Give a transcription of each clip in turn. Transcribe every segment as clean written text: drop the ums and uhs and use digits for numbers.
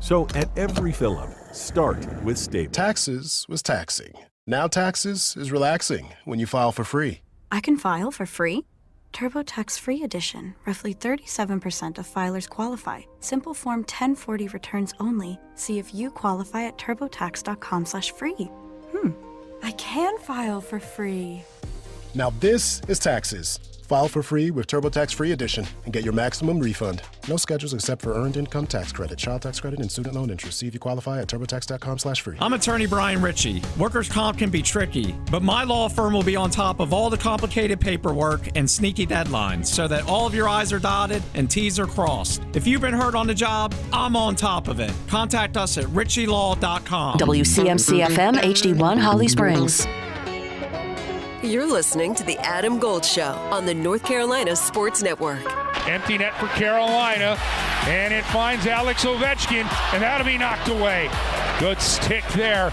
So at every fill-up, start with Staples. Taxes was taxing. Now taxes is relaxing when you file for free. I can file for free? TurboTax Free Edition. Roughly 37% of filers qualify. Simple Form 1040 returns only. See if you qualify at turbotax.com/free. I can file for free. Now this is taxes. File for free with TurboTax Free Edition and get your maximum refund. No schedules except for earned income tax credit, child tax credit, and student loan interest. See if you qualify at turbotax.com/free. I'm attorney Brian Ritchie. Workers' comp can be tricky, but my law firm will be on top of all the complicated paperwork and sneaky deadlines so that all of your I's are dotted and T's are crossed. If you've been hurt on the job, I'm on top of it. Contact us at ritchielaw.com. WCMC-FM HD1 Holly Springs. You're listening to The Adam Gold Show on the North Carolina Sports Network. Empty net for Carolina, and it finds Alex Ovechkin, and that'll be knocked away. Good stick there.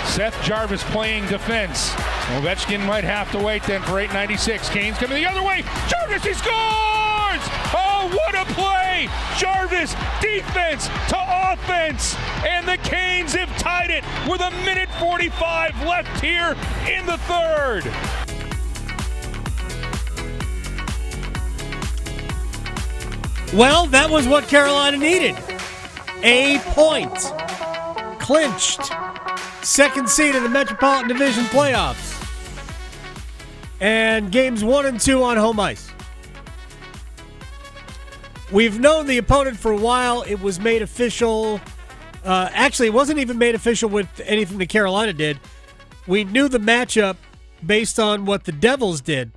Seth Jarvis playing defense. Ovechkin might have to wait then for 8:96. Canes coming the other way. Jarvis, he scores! Oh, what a play! Jarvis, defense to offense, and the Canes have tied it with 1:45 left here in the third. Well, that was what Carolina needed. A point. Clinched. Second seed in the Metropolitan Division playoffs. And games 1 and 2 on home ice. We've known the opponent for a while. It was made official. Actually, it wasn't even made official with anything that Carolina did. We knew the matchup based on what the Devils did.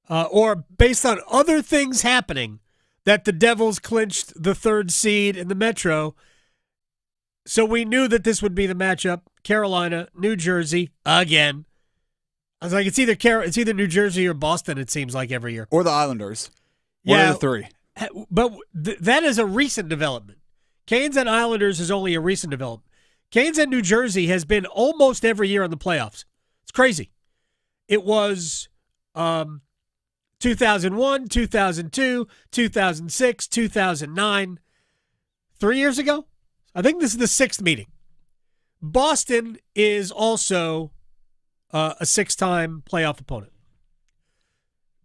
Or based on other things happening, that the Devils clinched the third seed in the Metro. So we knew that this would be the matchup. Carolina, New Jersey, again. I was like, it's either New Jersey or Boston, it seems like every year. Or the Islanders. One of the three. But that is a recent development. Canes and Islanders is only a recent development. Canes and New Jersey has been almost every year in the playoffs. It's crazy. It was 2001, 2002, 2006, 2009. 3 years ago? I think this is the 6th meeting. Boston is also a 6-time playoff opponent.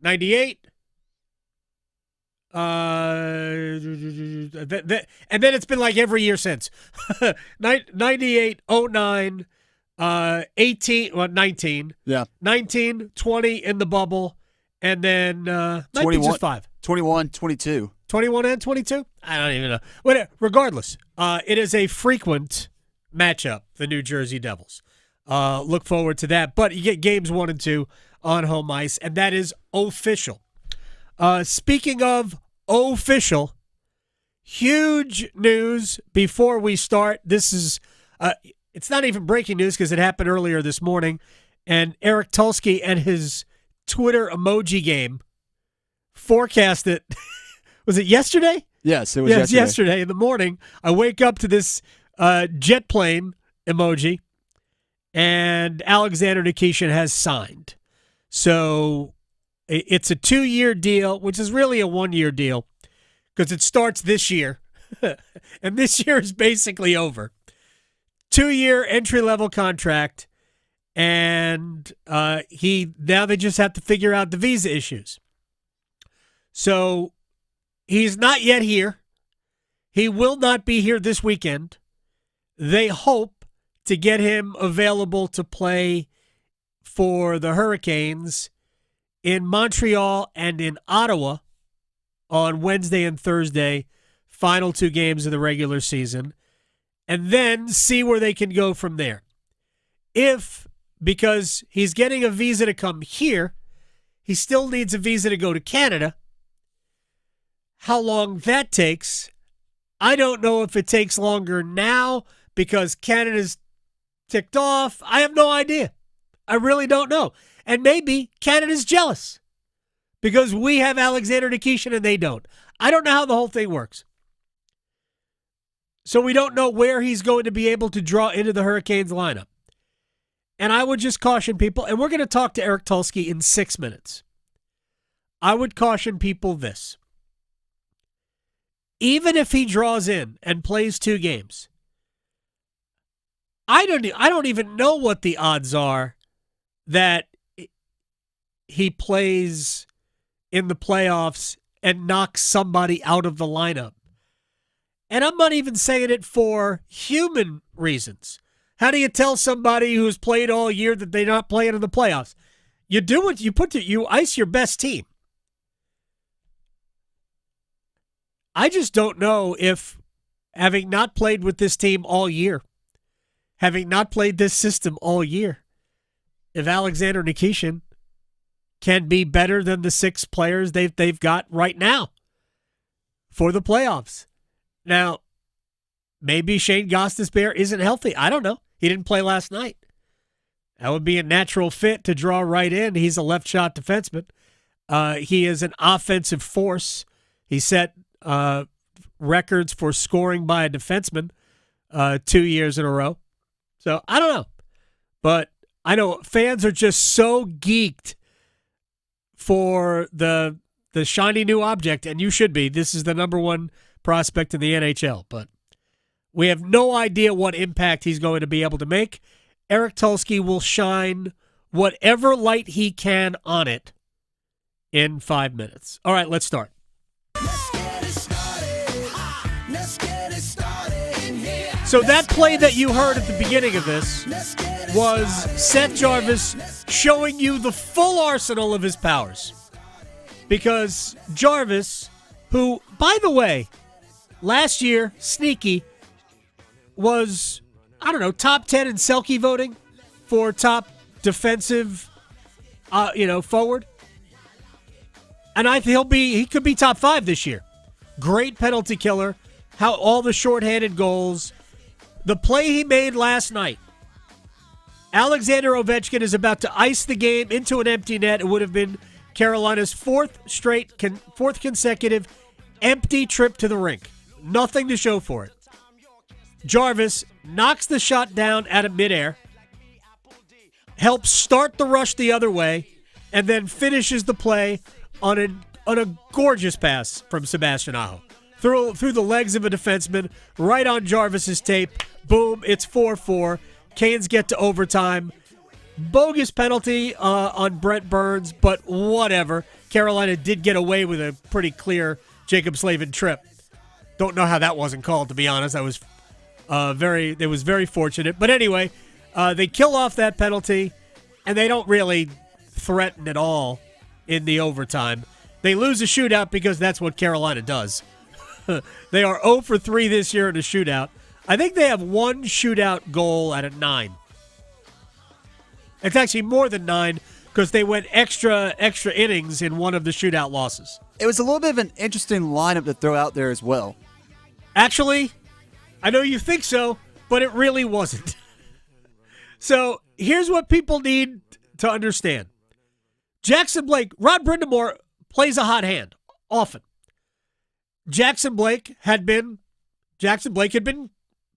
98. And then it's been like every year since. 98, 09, 18, 19. Yeah. 19, 20 in the bubble. And then 19 just 5. 21, 22. 21 and 22? I don't even know. Whatever. Regardless, it is a frequent matchup, the New Jersey Devils. Look forward to that. But you get games 1 and 2 on home ice, and that is official. Speaking of official, huge news before we start. This is, it's not even breaking news because it happened earlier this morning, and Eric Tulsky and his Twitter emoji game forecasted. Was it yesterday? Yes, it was yesterday. yesterday. Yesterday in the morning. I wake up to this jet plane emoji, and Alexander Nikishin has signed. So it's a 2-year deal, which is really a 1-year deal because it starts this year, and this year is basically over. 2-year entry-level contract, and now they just have to figure out the visa issues. So he's not yet here. He will not be here this weekend. They hope to get him available to play for the Hurricanes in Montreal and in Ottawa on Wednesday and Thursday, final 2 games of the regular season, and then see where they can go from there. Because he's getting a visa to come here, he still needs a visa to go to Canada. How long that takes, I don't know if it takes longer now because Canada's ticked off. I have no idea. I really don't know. And maybe Canada's jealous because we have Alexander Nikishin and they don't. I don't know how the whole thing works. So we don't know where he's going to be able to draw into the Hurricanes lineup. And I would just caution people, and we're going to talk to Eric Tulsky in 6 minutes. I would caution people this. even if he draws in and plays 2 games, I don't even know what the odds are that he plays in the playoffs and knocks somebody out of the lineup. And I'm not even saying it for human reasons. How do you tell somebody who's played all year that they're not playing in the playoffs? You do what you ice your best team. I just don't know if, having not played with this team all year, having not played this system all year, if Alexander Nikishin can be better than the 6 players they've got right now for the playoffs. Now, maybe Shane Gostisbehere isn't healthy. I don't know. He didn't play last night. That would be a natural fit to draw right in. He's a left shot defenseman. He is an offensive force. He set records for scoring by a defenseman 2 years in a row. So I don't know. But I know fans are just so geeked for the shiny new object, and you should be. This is the number 1 prospect in the NHL, but we have no idea what impact he's going to be able to make. Eric Tulsky will shine whatever light he can on it in 5 minutes. All right, let's start. So that play that you heard at the beginning of this was Seth Jarvis showing you the full arsenal of his powers. Because Jarvis, who, by the way, last year, sneaky, was, top 10 in Selke voting for top defensive, forward. And I think he could be top 5 this year. Great penalty killer. How all the shorthanded goals. The play he made last night. Alexander Ovechkin is about to ice the game into an empty net. It would have been Carolina's fourth consecutive empty trip to the rink. Nothing to show for it. Jarvis knocks the shot down out of midair, helps start the rush the other way, and then finishes the play on a gorgeous pass from Sebastian Aho. Through the legs of a defenseman, right on Jarvis's tape. Boom, it's 4-4. Canes get to overtime. Bogus penalty on Brent Burns, but whatever. Carolina did get away with a pretty clear Jacob Slavin trip. Don't know how that wasn't called, to be honest. It was very fortunate. But anyway, they kill off that penalty, and they don't really threaten at all in the overtime. They lose a shootout because that's what Carolina does. They are 0 for 3 this year in a shootout. I think they have 1 shootout goal out of 9. It's actually more than 9 because they went extra innings in one of the shootout losses. It was a little bit of an interesting lineup to throw out there as well. Actually, I know you think so, but it really wasn't. So here's what people need to understand. Jackson Blake, Rod Brindamore plays a hot hand often. Jackson Blake had been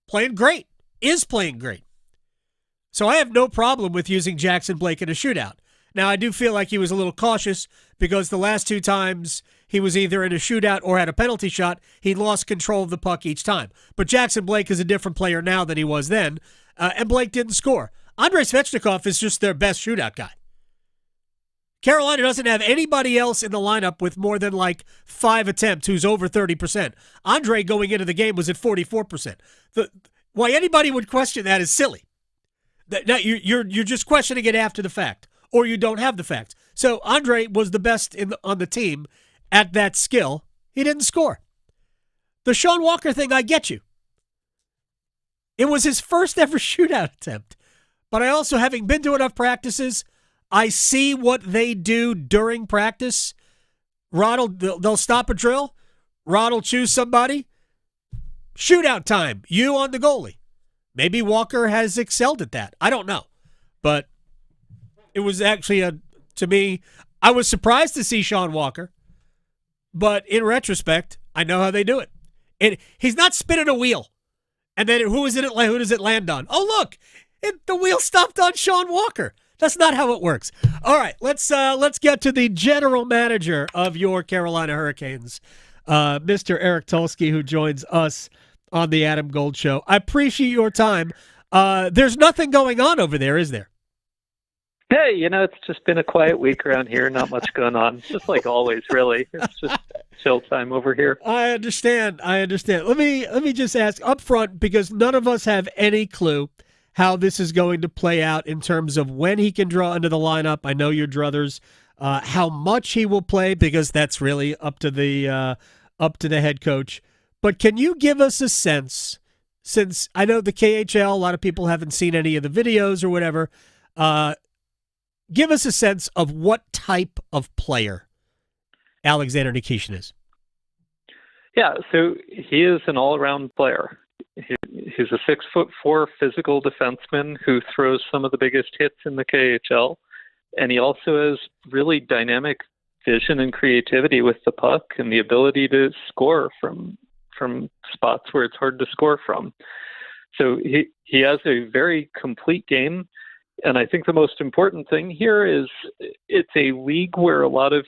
playing great, is playing great. So I have no problem with using Jackson Blake in a shootout. Now, I do feel like he was a little cautious because the last 2 times he was either in a shootout or had a penalty shot, he lost control of the puck each time. But Jackson Blake is a different player now than he was then, and Blake didn't score. Andrei Svechnikov is just their best shootout guy. Carolina doesn't have anybody else in the lineup with more than 5 attempts who's over 30%. Andre going into the game was at 44%. Why anybody would question that is silly. Now you're just questioning it after the fact, or you don't have the facts. So Andre was the best on the team at that skill. He didn't score. The Sean Walker thing, I get you. It was his first ever shootout attempt. But I also, having been to enough practices, I see what they do during practice. They'll stop a drill. Rod will choose somebody. Shootout time. You on the goalie. Maybe Walker has excelled at that. I don't know. But it was actually, to me, I was surprised to see Sean Walker. But in retrospect, I know how they do it. He's not spinning a wheel. And then who does it land on? Oh, look. The wheel stopped on Sean Walker. That's not how it works. All right, let's get to the general manager of your Carolina Hurricanes. Mr. Eric Tulsky, who joins us on the Adam Gold Show. I appreciate your time. There's nothing going on over there, is there? Hey, it's just been a quiet week around here. Not much going on. Just like always, really. It's just chill time over here. I understand. Let me just ask up front, because none of us have any clue how this is going to play out in terms of when he can draw into the lineup. I know your druthers, how much he will play, because that's really up to the head coach. But can you give us a sense, since I know the KHL, a lot of people haven't seen any of the videos or whatever, give us a sense of what type of player Alexander Nikishin is. Yeah, so he is an all-around player. He's a 6'4" physical defenseman who throws some of the biggest hits in the KHL, and he also has really dynamic vision and creativity with the puck and the ability to score from spots where it's hard to score from. So he has a very complete game. And I think the most important thing here is it's a league where a lot of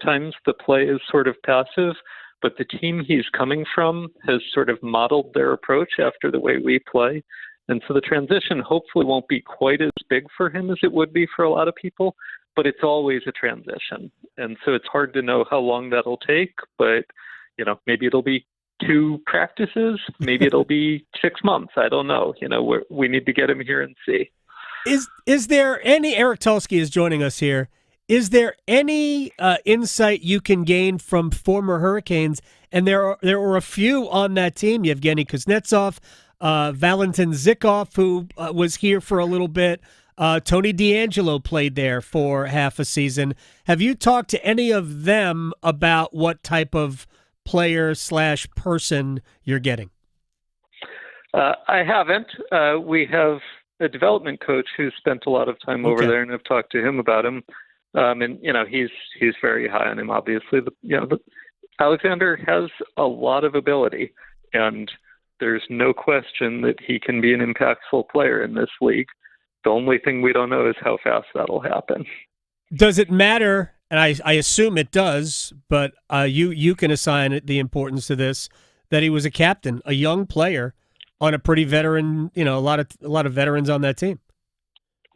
times the play is sort of passive, but the team he's coming from has sort of modeled their approach after the way we play. And so the transition hopefully won't be quite as big for him as it would be for a lot of people, but it's always a transition. And so it's hard to know how long that'll take, but maybe it'll be 2 practices, maybe it'll be 6 months. I don't know. We need to get him here and see. Is there any, Eric Tulsky is joining us here, is there any insight you can gain from former Hurricanes? And there were a few on that team, Yevgeny Kuznetsov, Valentin Zykov, who was here for a little bit, Tony DeAngelo played there for half a season. Have you talked to any of them about what type of player/person you're getting? I haven't. We have a development coach who spent a lot of time over there, and I've talked to him about him. And he's very high on him. Obviously, Alexander has a lot of ability, and there's no question that he can be an impactful player in this league. The only thing we don't know is how fast that'll happen. Does it matter? And I assume it does, but you can assign the importance to this, that he was a captain, a young player on a pretty veteran, a lot of veterans on that team.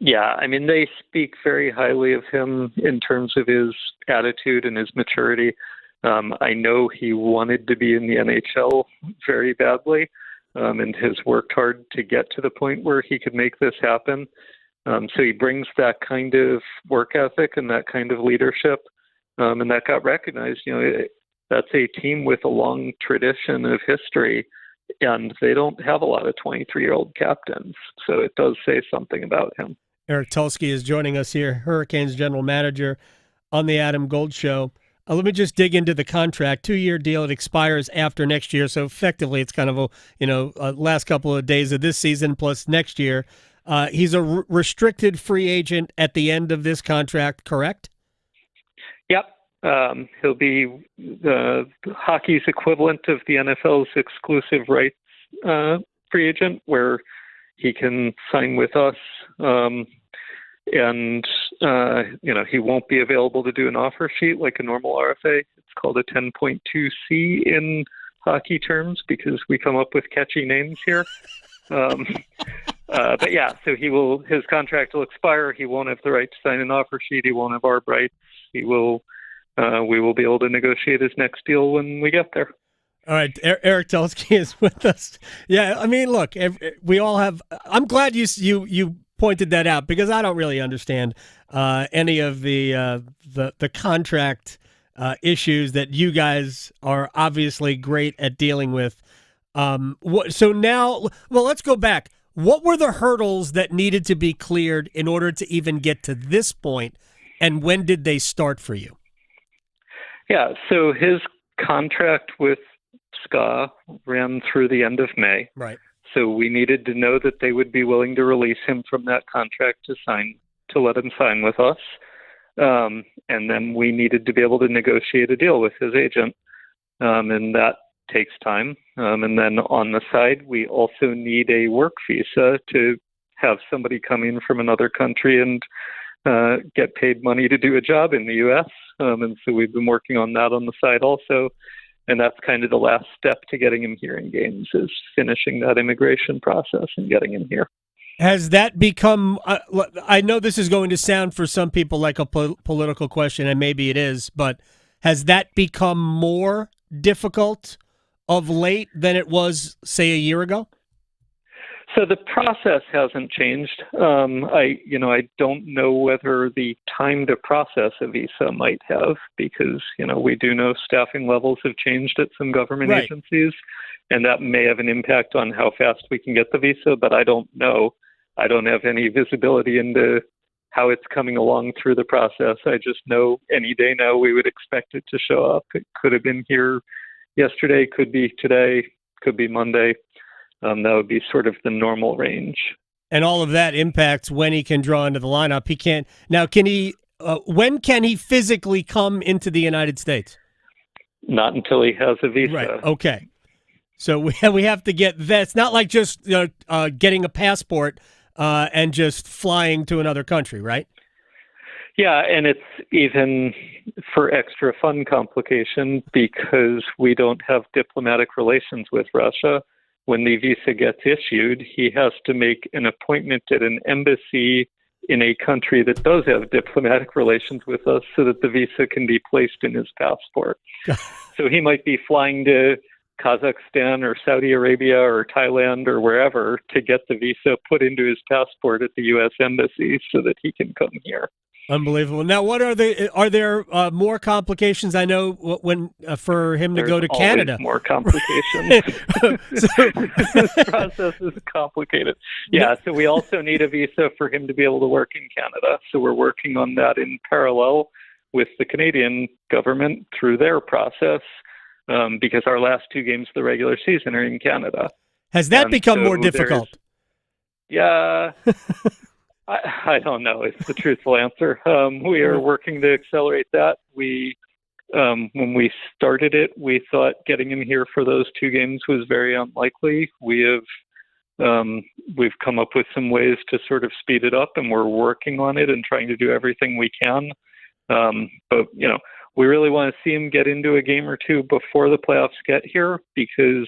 Yeah, I mean, they speak very highly of him in terms of his attitude and his maturity. I know he wanted to be in the NHL very badly, and has worked hard to get to the point where he could make this happen. So he brings that kind of work ethic and that kind of leadership, and that got recognized. That's a team with a long tradition of history, and they don't have a lot of 23-year-old captains. So it does say something about him. Eric Tulsky is joining us here, Hurricanes general manager, on the Adam Gold Show. Let me just dig into the contract. 2-year deal. It expires after next year. So effectively, it's kind of a last couple of days of this season plus next year. He's a restricted free agent at the end of this contract, correct? Yep. He'll be the hockey's equivalent of the NFL's exclusive rights free agent, where he can sign with us. And he won't be available to do an offer sheet like a normal RFA. It's called a 10.2C in hockey terms because we come up with catchy names here. But yeah, so his contract will expire. He won't have the right to sign an offer sheet. He won't have our rights. We will be able to negotiate his next deal when we get there. All right, Eric Tulsky is with us. Yeah, I mean, look, we all have. I'm glad you pointed that out because I don't really understand any of the contract issues that you guys are obviously great at dealing with. So now, well, let's go back. What were the hurdles that needed to be cleared in order to even get to this point, and when did they start for you? Yeah, so his contract with SCA ran through the end of May. Right. So we needed to know that they would be willing to release him from that contract to let him sign with us. And then we needed to be able to negotiate a deal with his agent. And that takes time. And then on the side, we also need a work visa to have somebody come in from another country and get paid money to do a job in the U.S. And so we've been working on that on the side also. And that's kind of the last step to getting him here in games, is finishing that immigration process and getting him here. Has that become, I know this is going to sound for some people like a political question, and maybe it is, but has that become more difficult of late than it was, say, a year ago? So the process hasn't changed. I don't know whether the time to process a visa might have, because, we do know staffing levels have changed at some government agencies, and that may have an impact on how fast we can get the visa, but I don't know. I don't have any visibility into how it's coming along through the process. I just know any day now we would expect it to show up. It could have been here yesterday, could be today, could be Monday. That would be sort of the normal range. And all of that impacts when he can draw into the lineup. He can't. Now, can he? When can he physically come into the United States? Not until he has a visa. Right. Okay. So we have to get that. It's not like just getting a passport and just flying to another country, right? Yeah, and it's even for extra fun complication because we don't have diplomatic relations with Russia. When the visa gets issued, he has to make an appointment at an embassy in a country that does have diplomatic relations with us so that the visa can be placed in his passport. So he might be flying to Kazakhstan or Saudi Arabia or Thailand or wherever to get the visa put into his passport at the U.S. embassy so that he can come here. Unbelievable. Now, are there more complications? I know when for him to go to Canada. More complications. This process is complicated. Yeah, so we also need a visa for him to be able to work in Canada. So we're working on that in parallel with the Canadian government through their process, because our last two games of the regular season are in Canada. Has that become more difficult? Yeah. I don't know. It's the truthful answer. We are working to accelerate that. When we started it, we thought getting him here for those two games was very unlikely. We've come up with some ways to sort of speed it up, and we're working on it and trying to do everything we can. But we really want to see him get into a game or two before the playoffs get here, because,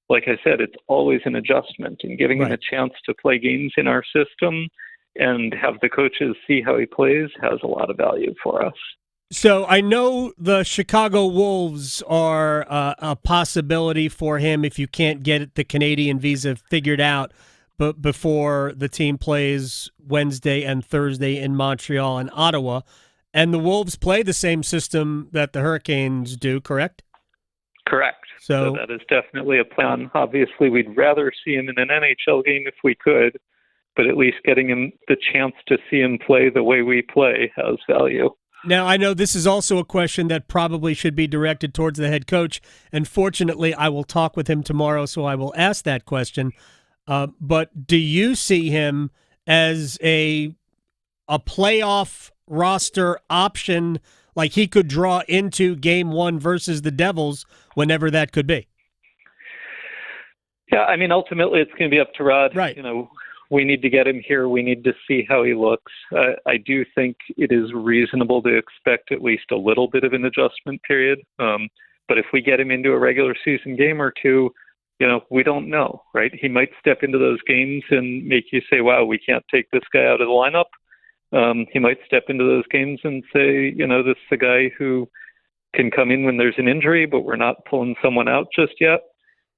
like I said, it's always an adjustment, and giving him a chance to play games in our system and have the coaches see how he plays has a lot of value for us. So I know the Chicago Wolves are a possibility for him if you can't get the Canadian visa figured out, but before the team plays Wednesday and Thursday in Montreal and Ottawa. And the Wolves play the same system that the Hurricanes do, correct? Correct. So that is definitely a plan. Obviously, we'd rather see him in an NHL game if we could, but at least getting him the chance to see him play the way we play has value. Now, I know this is also a question that probably should be directed towards the head coach, and fortunately, I will talk with him tomorrow, so I will ask that question. But do you see him as a playoff roster option, like he could draw into Game 1 versus the Devils whenever that could be? Yeah, I mean, ultimately, it's going to be up to Rod. Right. We need to get him here. We need to see how he looks. I do think it is reasonable to expect at least a little bit of an adjustment period. But if we get him into a regular season game or two, we don't know, right? He might step into those games and make you say, wow, we can't take this guy out of the lineup. He might step into those games and say, this is a guy who can come in when there's an injury, but we're not pulling someone out just yet.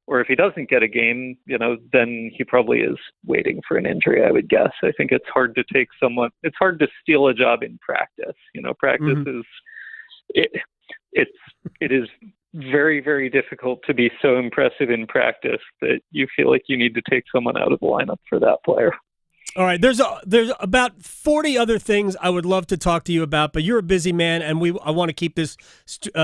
Or if he doesn't get a game, then he probably is waiting for an injury, I would guess. I think it's hard to it's hard to steal a job in practice. Practice it is very, very difficult to be so impressive in practice that you feel like you need to take someone out of the lineup for that player. All right, there's about 40 other things I would love to talk to you about, but you're a busy man, and I want to keep this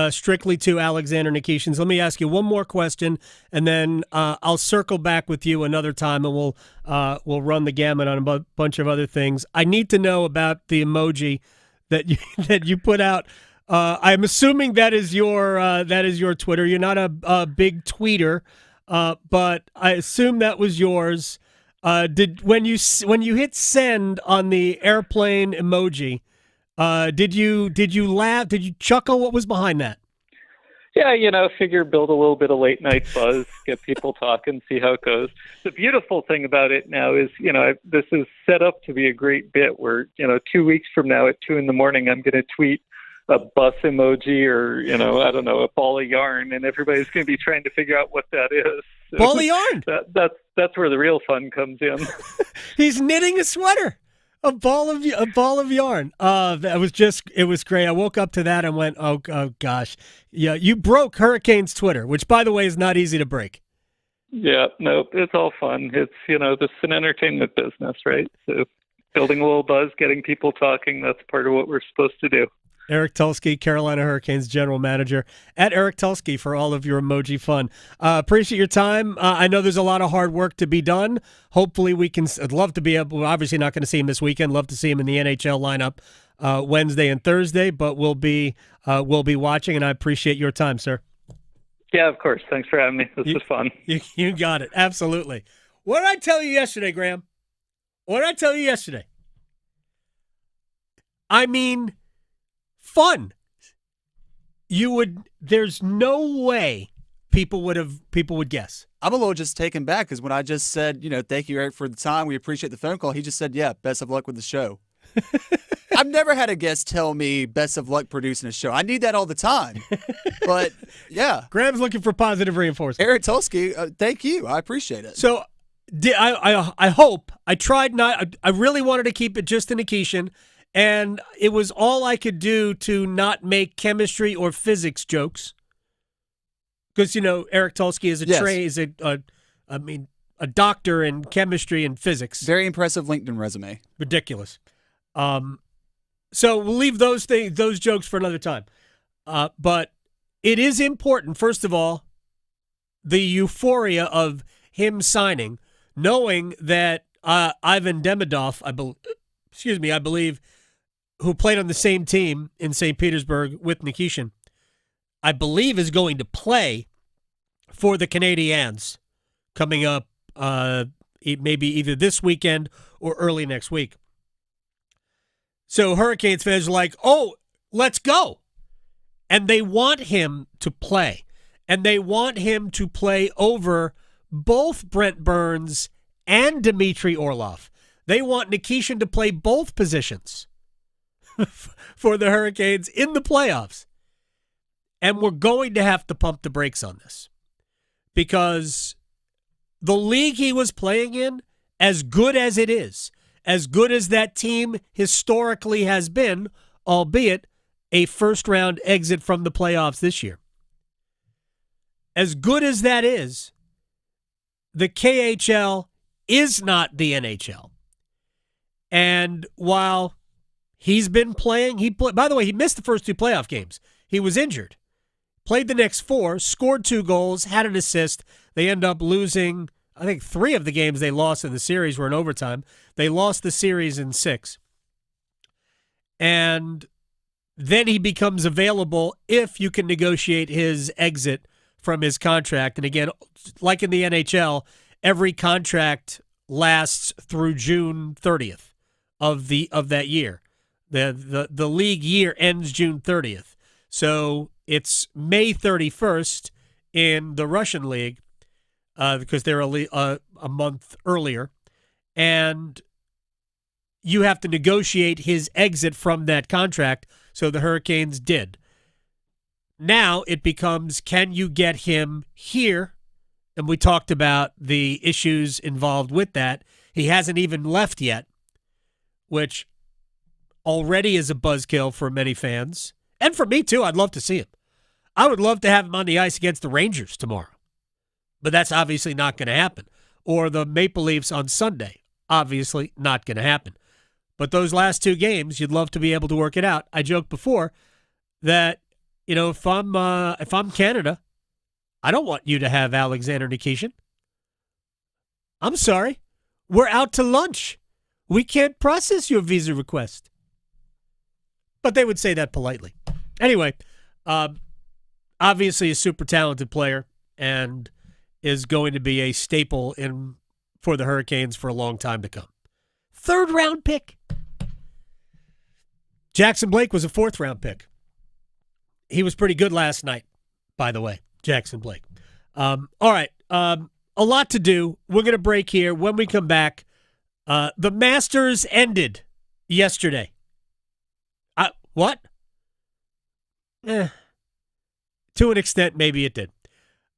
strictly to Alexander Nikishin. So let me ask you one more question, and then I'll circle back with you another time, and we'll run the gamut on a bunch of other things. I need to know about the emoji that you put out. I'm assuming that is your Twitter. You're not a big tweeter, but I assume that was yours. When you hit send on the airplane emoji, did you laugh? Did you chuckle? What was behind that? Yeah, figure build a little bit of late night buzz, get people talking, see how it goes. The beautiful thing about it now is, this is set up to be a great bit where, 2 weeks from now at 2 a.m, I'm going to tweet a bus emoji or, I don't know, a ball of yarn, and everybody's going to be trying to figure out what that is. So ball of yarn? That's where the real fun comes in. He's knitting a sweater. A ball of yarn. It was great. I woke up to that and went, oh gosh. Yeah, you broke Hurricanes Twitter, which, by the way, is not easy to break. Yeah, no, it's all fun. It's, this is an entertainment business, right? So building a little buzz, getting people talking, that's part of what we're supposed to do. Eric Tulsky, Carolina Hurricanes General Manager, at Eric Tulsky for all of your emoji fun. Appreciate your time. I know there's a lot of hard work to be done. Hopefully I'd love to be able, we're obviously not going to see him this weekend. Love to see him in the NHL lineup Wednesday and Thursday, but we'll be watching, and I appreciate your time, sir. Yeah, of course. Thanks for having me. This was fun. You got it. Absolutely. What did I tell you yesterday, Graham? What did I tell you yesterday? I mean, fun. There's no way people would guess. I'm a little just taken back because when I just said, thank you, Eric, for the time, we appreciate the phone call, he just said, yeah, best of luck with the show. I've never had a guest tell me best of luck producing a show. I need that all the time. But, yeah. Graham's looking for positive reinforcement. Eric Tulsky, thank you. I appreciate it. So I hope, I tried not, I really wanted to keep it just in Nikishin. And it was all I could do to not make chemistry or physics jokes. Because, Eric Tulsky is a doctor in chemistry and physics. Very impressive LinkedIn resume. Ridiculous. So we'll leave those jokes for another time. But it is important, first of all, the euphoria of him signing, knowing that Ivan Demidov, I believe, who played on the same team in St. Petersburg with Nikishin, I believe is going to play for the Canadiens coming up maybe either this weekend or early next week. So Hurricanes fans are like, oh, let's go. And they want him to play. And they want him to play over both Brent Burns and Dmitry Orlov. They want Nikishin to play both positions for the Hurricanes in the playoffs. And we're going to have to pump the brakes on this because the league he was playing in, as good as it is, as good as that team historically has been, albeit a first-round exit from the playoffs this year, as good as that is, the KHL is not the NHL. And while he's been playing, by the way, he missed the first 2 playoff games. He was injured. Played the next 4, scored 2 goals, had an assist. They end up losing, I think 3 of the games they lost in the series were in overtime. They lost the series in 6. And then he becomes available if you can negotiate his exit from his contract. And again, like in the NHL, every contract lasts through June 30th of that year. The league year ends June 30th. So it's May 31st in the Russian league because they're a month earlier. And you have to negotiate his exit from that contract. So the Hurricanes did. Now it becomes, can you get him here? And we talked about the issues involved with that. He hasn't even left yet, which already is a buzzkill for many fans. And for me, too. I'd love to see him. I would love to have him on the ice against the Rangers tomorrow. But that's obviously not going to happen. Or the Maple Leafs on Sunday. Obviously not going to happen. But those last 2 games, you'd love to be able to work it out. I joked before that, if I'm Canada, I don't want you to have Alexander Nikishin. I'm sorry. We're out to lunch. We can't process your visa request. But they would say that politely. Anyway, obviously a super talented player and is going to be a staple for the Hurricanes for a long time to come. 3rd round pick. Jackson Blake was a 4th round pick. He was pretty good last night. by the way, Jackson Blake. All right, a lot to do. We're going to break here. When we come back, the Masters ended yesterday. What? To an extent, maybe it did.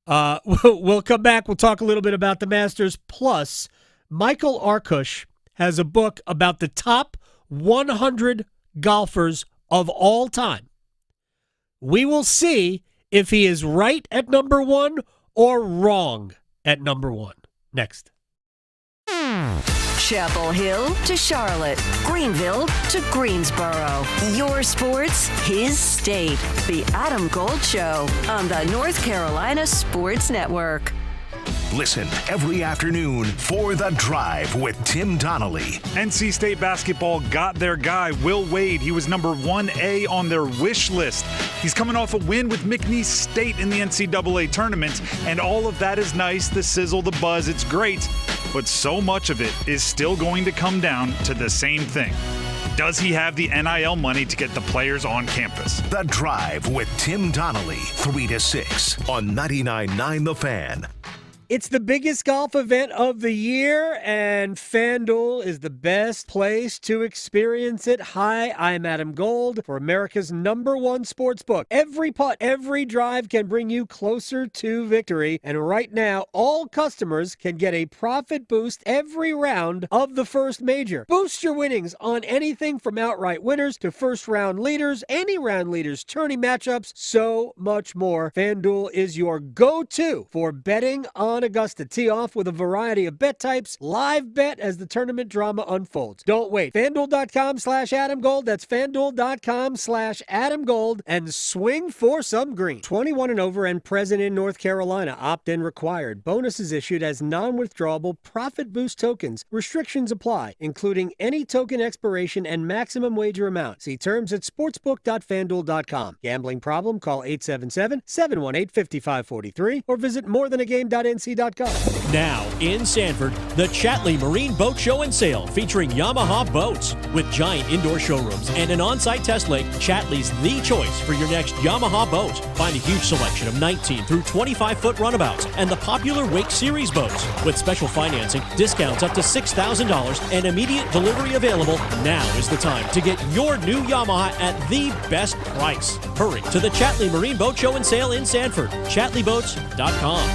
We'll come back. We'll talk a little bit about the Masters. Plus, Michael Arkush has a book about the top 100 golfers of all time. We will see if he is right at number one or wrong at number one. Next. Chapel Hill to Charlotte, Greenville to Greensboro. Your sports, his state. The Adam Gold Show on the North Carolina Sports Network. Listen every afternoon for The Drive with Tim Donnelly. NC State basketball got their guy, Will Wade. He was number 1A on their wish list. He's coming off a win with McNeese State in the NCAA tournament, and all of that is nice, the sizzle, the buzz, it's great. But so much of it is still going to come down to the same thing. Does he have the NIL money to get the players on campus? The Drive with Tim Donnelly, 3 to 6 on 99.9 The Fan. It's the biggest golf event of the year, and FanDuel is the best place to experience it. Hi, I'm Adam Gold for America's #1 sports book. Every putt, every drive can bring you closer to victory, and right now, all customers can get a profit boost every round of the first major. Boost your winnings on anything from outright winners to first-round leaders, any round leaders, tourney matchups, so much more. FanDuel is your go-to for betting on Augusta. Tee off with a variety of bet types. Live bet as the tournament drama unfolds. Don't wait. FanDuel.com/AdamGold. That's FanDuel.com/AdamGold. And swing for some green. 21 and over and present in North Carolina. Opt-in required. Bonuses issued as non-withdrawable profit boost tokens. Restrictions apply, including any token expiration and maximum wager amount. See terms at sportsbook.fanduel.com. Gambling problem? Call 877-718-5543 or visit morethanagame.nc.com. Now in Sanford, the Chatley Marine Boat Show and Sale featuring Yamaha boats. With giant indoor showrooms and an on-site test lake, Chatley's the choice for your next Yamaha boat. Find a huge selection of 19 through 25-foot runabouts and the popular Wake Series boats. With special financing, discounts up to $6,000, and immediate delivery available, now is the time to get your new Yamaha at the best price. Hurry to the Chatley Marine Boat Show and Sale in Sanford. ChatleyBoats.com.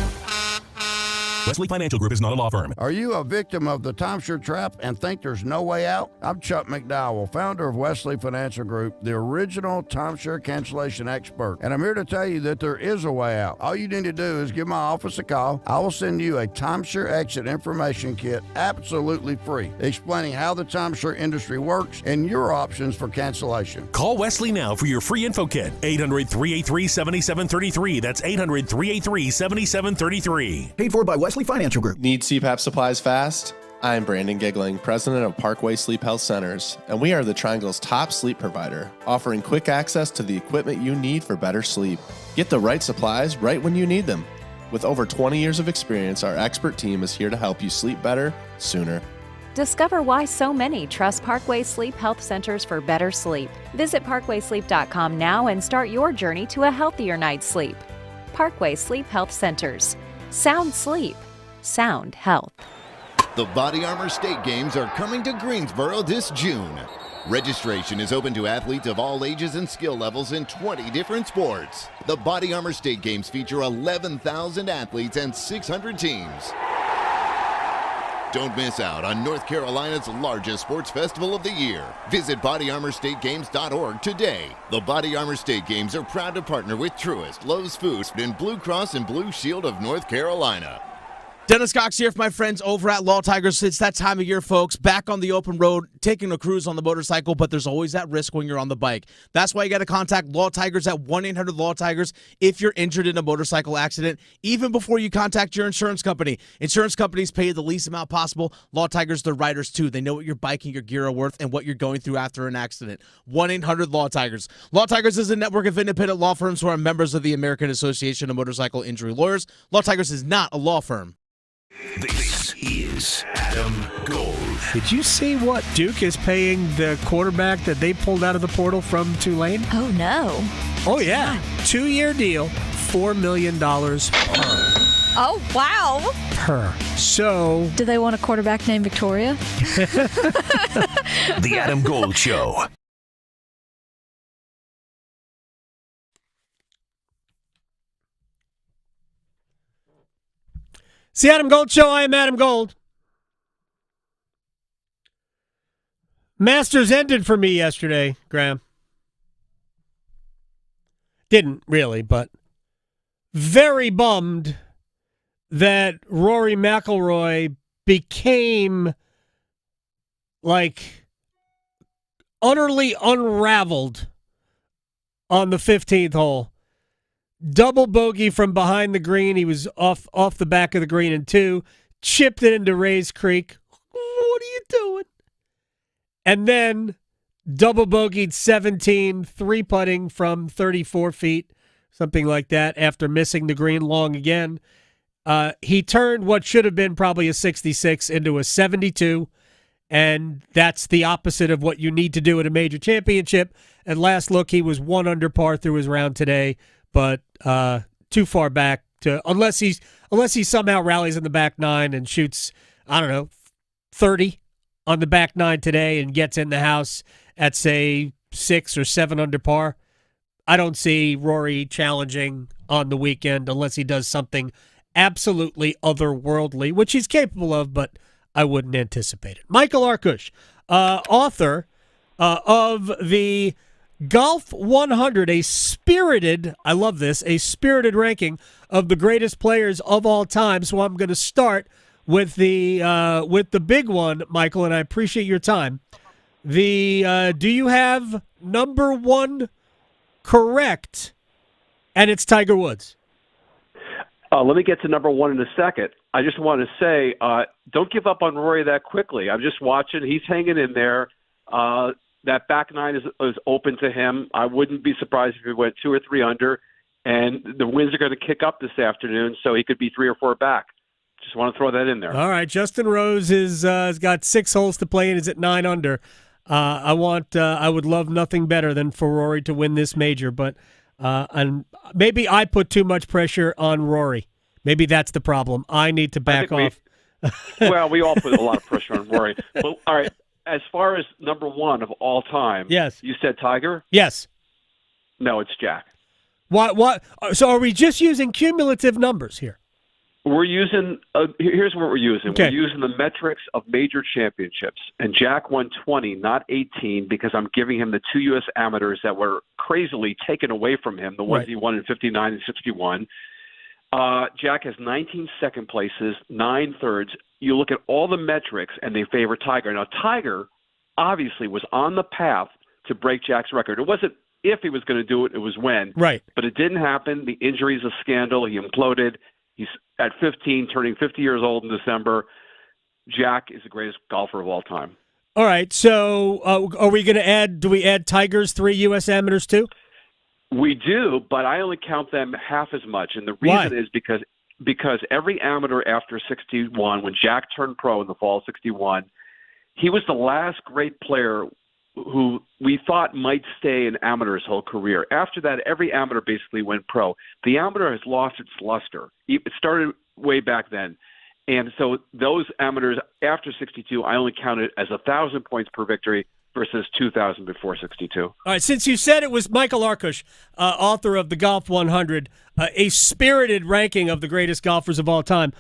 Wesley Financial Group is not a law firm. Are you a victim of the timeshare trap and think there's no way out? I'm Chuck McDowell, founder of Wesley Financial Group, the original timeshare cancellation expert. And I'm here to tell you that there is a way out. All you need to do is give my office a call. I will send you a timeshare exit information kit absolutely free, explaining how the timeshare industry works and your options for cancellation. Call Wesley now for your free info kit. 800-383-7733. That's 800-383-7733. Paid for by Wesley Financial Group. Need CPAP supplies fast? I'm Brandon Giggling, president of Parkway Sleep Health Centers, and we are the Triangle's top sleep provider, offering quick access to the equipment you need for better sleep. Get the right supplies right when you need them. With over 20 years of experience, our expert team is here to help you sleep better, sooner. Discover why so many trust Parkway Sleep Health Centers for better sleep. Visit parkwaysleep.com now and start your journey to a healthier night's sleep. Parkway Sleep Health Centers. Sound sleep. Sound health. The Body Armor State Games are coming to Greensboro this June. Registration is open to athletes of all ages and skill levels in 20 different sports. The Body Armor State Games feature 11,000 athletes and 600 teams. Don't miss out on North Carolina's largest sports festival of the year. Visit bodyarmorstategames.org today. The Body Armor State Games are proud to partner with Truist, Lowe's Foods, and Blue Cross and Blue Shield of North Carolina. Dennis Cox here for my friends over at Law Tigers. It's that time of year, folks, back on the open road, taking a cruise on the motorcycle, but there's always that risk when you're on the bike. That's why you got to contact Law Tigers at 1-800-LAW-TIGERS if you're injured in a motorcycle accident, even before you contact your insurance company. Insurance companies pay the least amount possible. Law Tigers, they're riders too. They know what your bike and your gear are worth and what you're going through after an accident. 1-800-LAW-TIGERS. Law Tigers is a network of independent law firms who are members of the American Association of Motorcycle Injury Lawyers. Law Tigers is not a law firm. This is Adam Gold. Did you see what Duke is paying the quarterback that they pulled out of the portal from Tulane? Oh, no. Oh, yeah. 2-year deal, $4 million per. Oh, wow. Per. So. Do they want a quarterback named Victoria? The Adam Gold Show. It's the Adam Gold Show. I am Adam Gold. Masters ended for me yesterday, Graham. Didn't really, but very bummed that Rory McIlroy became like utterly unraveled on the 15th hole. Double bogey from behind the green. He was off the back of the green in 2. Chipped it into Rays Creek. What are you doing? And then double bogeyed 17, 3-putting from 34 feet, something like that, after missing the green long again. He turned what should have been probably a 66 into a 72, and that's the opposite of what you need to do at a major championship. At last look, he was 1 under par through his round today, but too far back to unless he somehow rallies in the back 9 and shoots, I don't know, 30 on the back 9 today and gets in the house at, say, 6 or 7 under par. I don't see Rory challenging on the weekend unless he does something absolutely otherworldly, which he's capable of, but I wouldn't anticipate it. Michael Arkush, author of the Golf 100, a spirited ranking of the greatest players of all time. So I'm going to start with the big one, Michael, and I appreciate your time. Do you have number 1 correct? And it's Tiger Woods. Let me get to number 1 in a second. I just want to say, don't give up on Rory that quickly. I'm just watching. He's hanging in there. That back 9 is open to him. I wouldn't be surprised if he went 2 or 3 under. And the winds are going to kick up this afternoon, so he could be 3 or 4 back. Just want to throw that in there. All right, Justin Rose has got 6 holes to play and is at 9 under. I would love nothing better than for Rory to win this major, but and maybe I put too much pressure on Rory. Maybe that's the problem. I need to back off. Well, we all put a lot of pressure on Rory. Well, all right. As far as number 1 of all time, yes, you said Tiger. Yes. No, it's Jack. What? So are we just using cumulative numbers here? We're using, here's what we're using. Okay. We're using the metrics of major championships. And Jack won 20, not 18, because I'm giving him the 2 U.S. amateurs that were crazily taken away from him, the ones he won in 59 and 61. Jack has 19 second places, 9 thirds. You look at all the metrics, and they favor Tiger. Now, Tiger obviously was on the path to break Jack's record. It wasn't if he was going to do it, it was when. Right. But it didn't happen. The injury is a scandal. He imploded. He's at 15, turning 50 years old in December. Jack is the greatest golfer of all time. All right. So are we going to add – do we add Tiger's 3 U.S. amateurs too? We do, but I only count them half as much. And the reason is because every amateur after 61, when Jack turned pro in the fall of 61, he was the last great player who we thought might stay an amateur his whole career. After that, every amateur basically went pro. The amateur has lost its luster. It started way back then. And so those amateurs after 62, I only counted as 1,000 points per victory versus 2,000 before 62. All right, since you said it was Michael Arkush, author of the Golf 100, a spirited ranking of the greatest golfers of all time.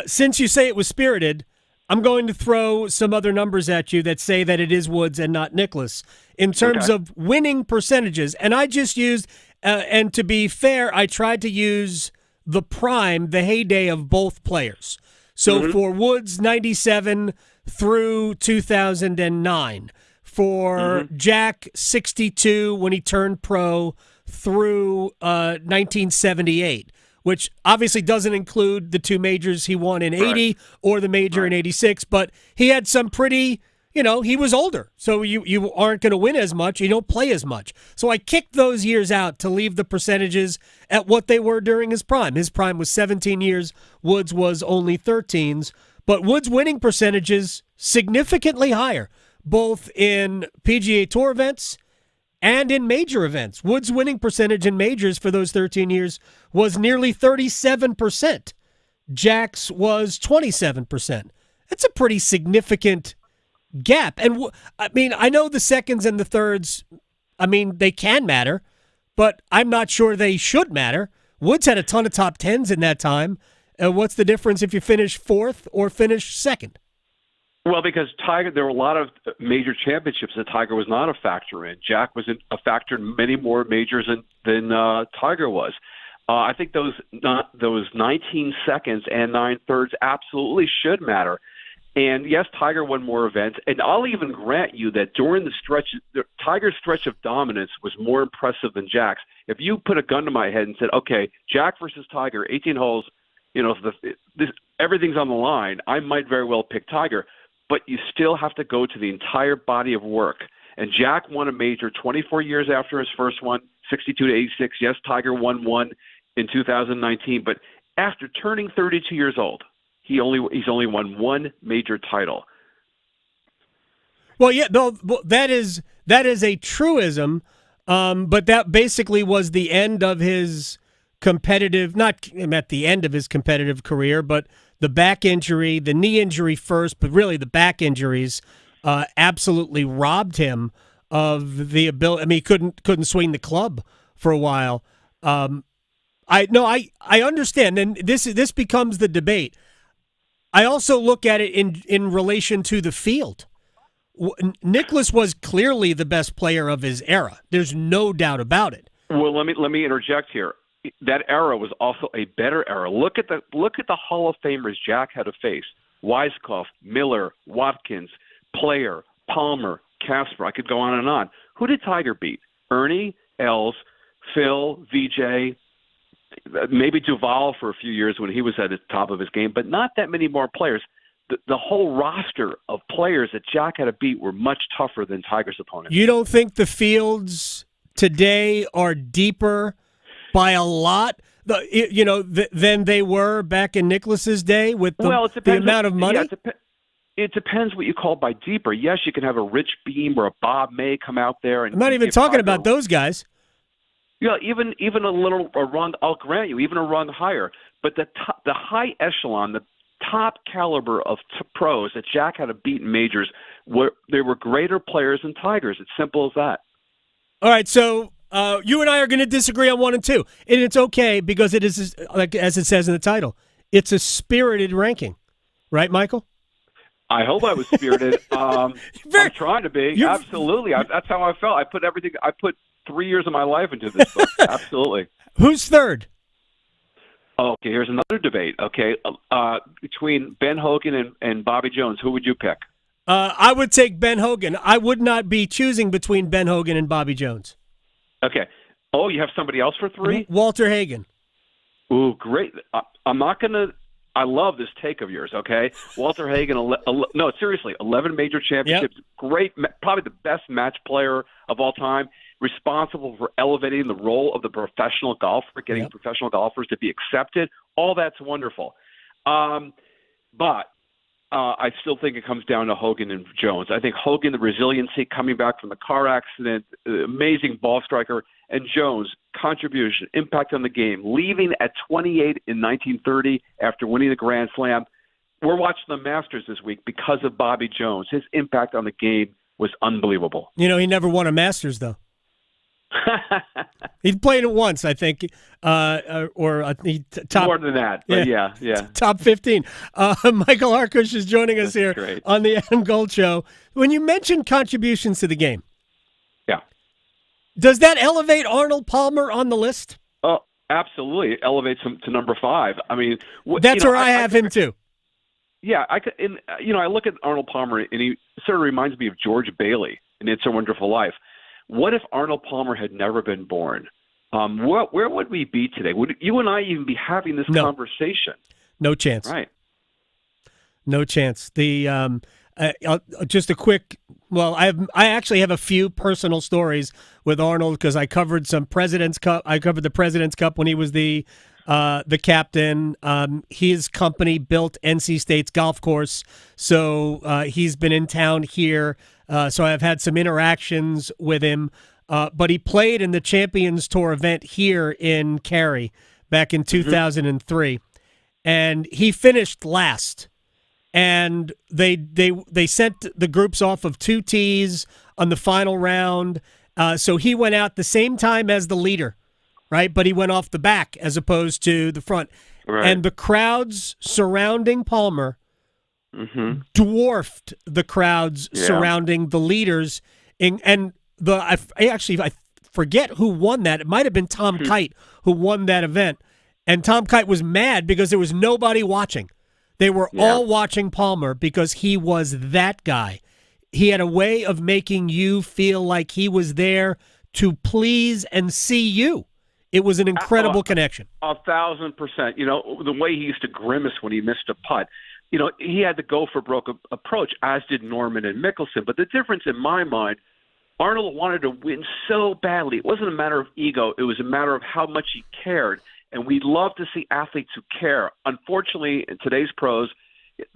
Since you say it was spirited, I'm going to throw some other numbers at you that say that it is Woods and not Nicklaus in terms of winning percentages. And I just used, and to be fair, I tried to use the prime, the heyday of both players. So for Woods, 97 through 2009. For Jack, 62 when he turned pro through 1978. Which obviously doesn't include the 2 majors he won in 80 or the major in 86, but he had some pretty, he was older. So you aren't going to win as much. You don't play as much. So I kicked those years out to leave the percentages at what they were during his prime. His prime was 17 years. Woods was only 13s. But Woods' winning percentages significantly higher, both in PGA Tour events and in major events. Wood's winning percentage in majors for those 13 years was nearly 37%. Jack's was 27%. That's a pretty significant gap. And I mean, I know the seconds and the thirds, I mean, they can matter, but I'm not sure they should matter. Woods had a ton of top tens in that time. What's the difference if you finish fourth or finish second? Well, because Tiger, there were a lot of major championships that Tiger was not a factor in. Jack was a factor in many more majors than Tiger was. I think those 19 seconds and 9/3 absolutely should matter. And yes, Tiger won more events, and I'll even grant you that during Tiger's stretch of dominance was more impressive than Jack's. If you put a gun to my head and said, "Okay, Jack versus Tiger, 18 holes, everything's on the line," I might very well pick Tiger. But you still have to go to the entire body of work. And Jack won a major 24 years after his first one, 62 to 86. Yes, Tiger won one in 2019, but after turning 32 years old, he's only won one major title. Well, yeah, no, that is a truism, but that basically was the end of his competitive, not at the end of his competitive career, but the back injury, the knee injury first, but really the back injuries absolutely robbed him of the ability. I mean, he couldn't swing the club for a while. I understand, and this becomes the debate. I also look at it in relation to the field. Nicklaus was clearly the best player of his era. There's no doubt about it. Well, let me interject here. That era was also a better era. Look at the Hall of Famers Jack had to face: Weiskopf, Miller, Watkins, Player, Palmer, Casper. I could go on and on. Who did Tiger beat? Ernie, Els, Phil, VJ, maybe Duval for a few years when he was at the top of his game, but not that many more players. The whole roster of players that Jack had to beat were much tougher than Tiger's opponents. You don't think the fields today are deeper by a lot, than they were back in Nicklaus's day with the amount of money? Yeah, it depends what you call by deeper. Yes, you can have a Rich Beam or a Bob May come out there. And I'm not even talking about those guys. Yeah, even a rung. I'll grant you, even a rung higher. But the high echelon, the top caliber of pros that Jack had to beat in majors, they were greater players than Tigers. It's simple as that. All right, so you and I are going to disagree on 1 and 2, and it's okay because it is, like as it says in the title, it's a spirited ranking, right, Michael? I hope I was spirited. I'm trying to be. Absolutely, that's how I felt. I put 3 years of my life into this book. Absolutely. Who's third? Okay, here's another debate. Okay, between Ben Hogan and Bobby Jones, who would you pick? I would take Ben Hogan. I would not be choosing between Ben Hogan and Bobby Jones. Okay. Oh, you have somebody else for 3? Walter Hagen. Ooh, great. I'm not going to – I love this take of yours, okay? Walter Hagen, no, seriously, 11 major championships, great, probably the best match player of all time, responsible for elevating the role of the professional golfer, getting professional golfers to be accepted. All that's wonderful. But I still think it comes down to Hogan and Jones. I think Hogan, the resiliency coming back from the car accident, amazing ball striker, and Jones, contribution, impact on the game, leaving at 28 in 1930 after winning the Grand Slam. We're watching the Masters this week because of Bobby Jones. His impact on the game was unbelievable. You know, he never won a Masters, though. He played it once, I think, top more than that. But yeah. Top 15. Michael Arkush is joining us here on the Adam Gold Show. When you mentioned contributions to the game, does that elevate Arnold Palmer on the list? Oh, absolutely. It elevates him to number 5. I mean, that's where I have him too. Yeah, I look at Arnold Palmer, and he sort of reminds me of George Bailey in It's a Wonderful Life. What if Arnold Palmer had never been born? Where would we be today? Would you and I even be having this conversation? No chance. Right. No chance. Just a quick. Well, I actually have a few personal stories with Arnold because I covered some President's Cup. I covered the President's Cup when he was the captain. His company built NC State's golf course, so he's been in town here. So I've had some interactions with him. but he played in the Champions Tour event here in Cary back in 2003, and he finished last. And they sent the groups off of 2 tees on the final round, so he went out the same time as the leader, right? But he went off the back as opposed to the front. Right. And the crowds surrounding Palmer dwarfed the crowds surrounding the leaders. I forget who won that. It might have been Tom Kite who won that event. And Tom Kite was mad because there was nobody watching. They were all watching Palmer because he was that guy. He had a way of making you feel like he was there to please and see you. It was an incredible connection. 1,000%. You know, the way he used to grimace when he missed a putt. You know, he had the go for broke approach, as did Norman and Mickelson. But the difference in my mind, Arnold wanted to win so badly. It wasn't a matter of ego. It was a matter of how much he cared. And we love to see athletes who care. Unfortunately, in today's pros,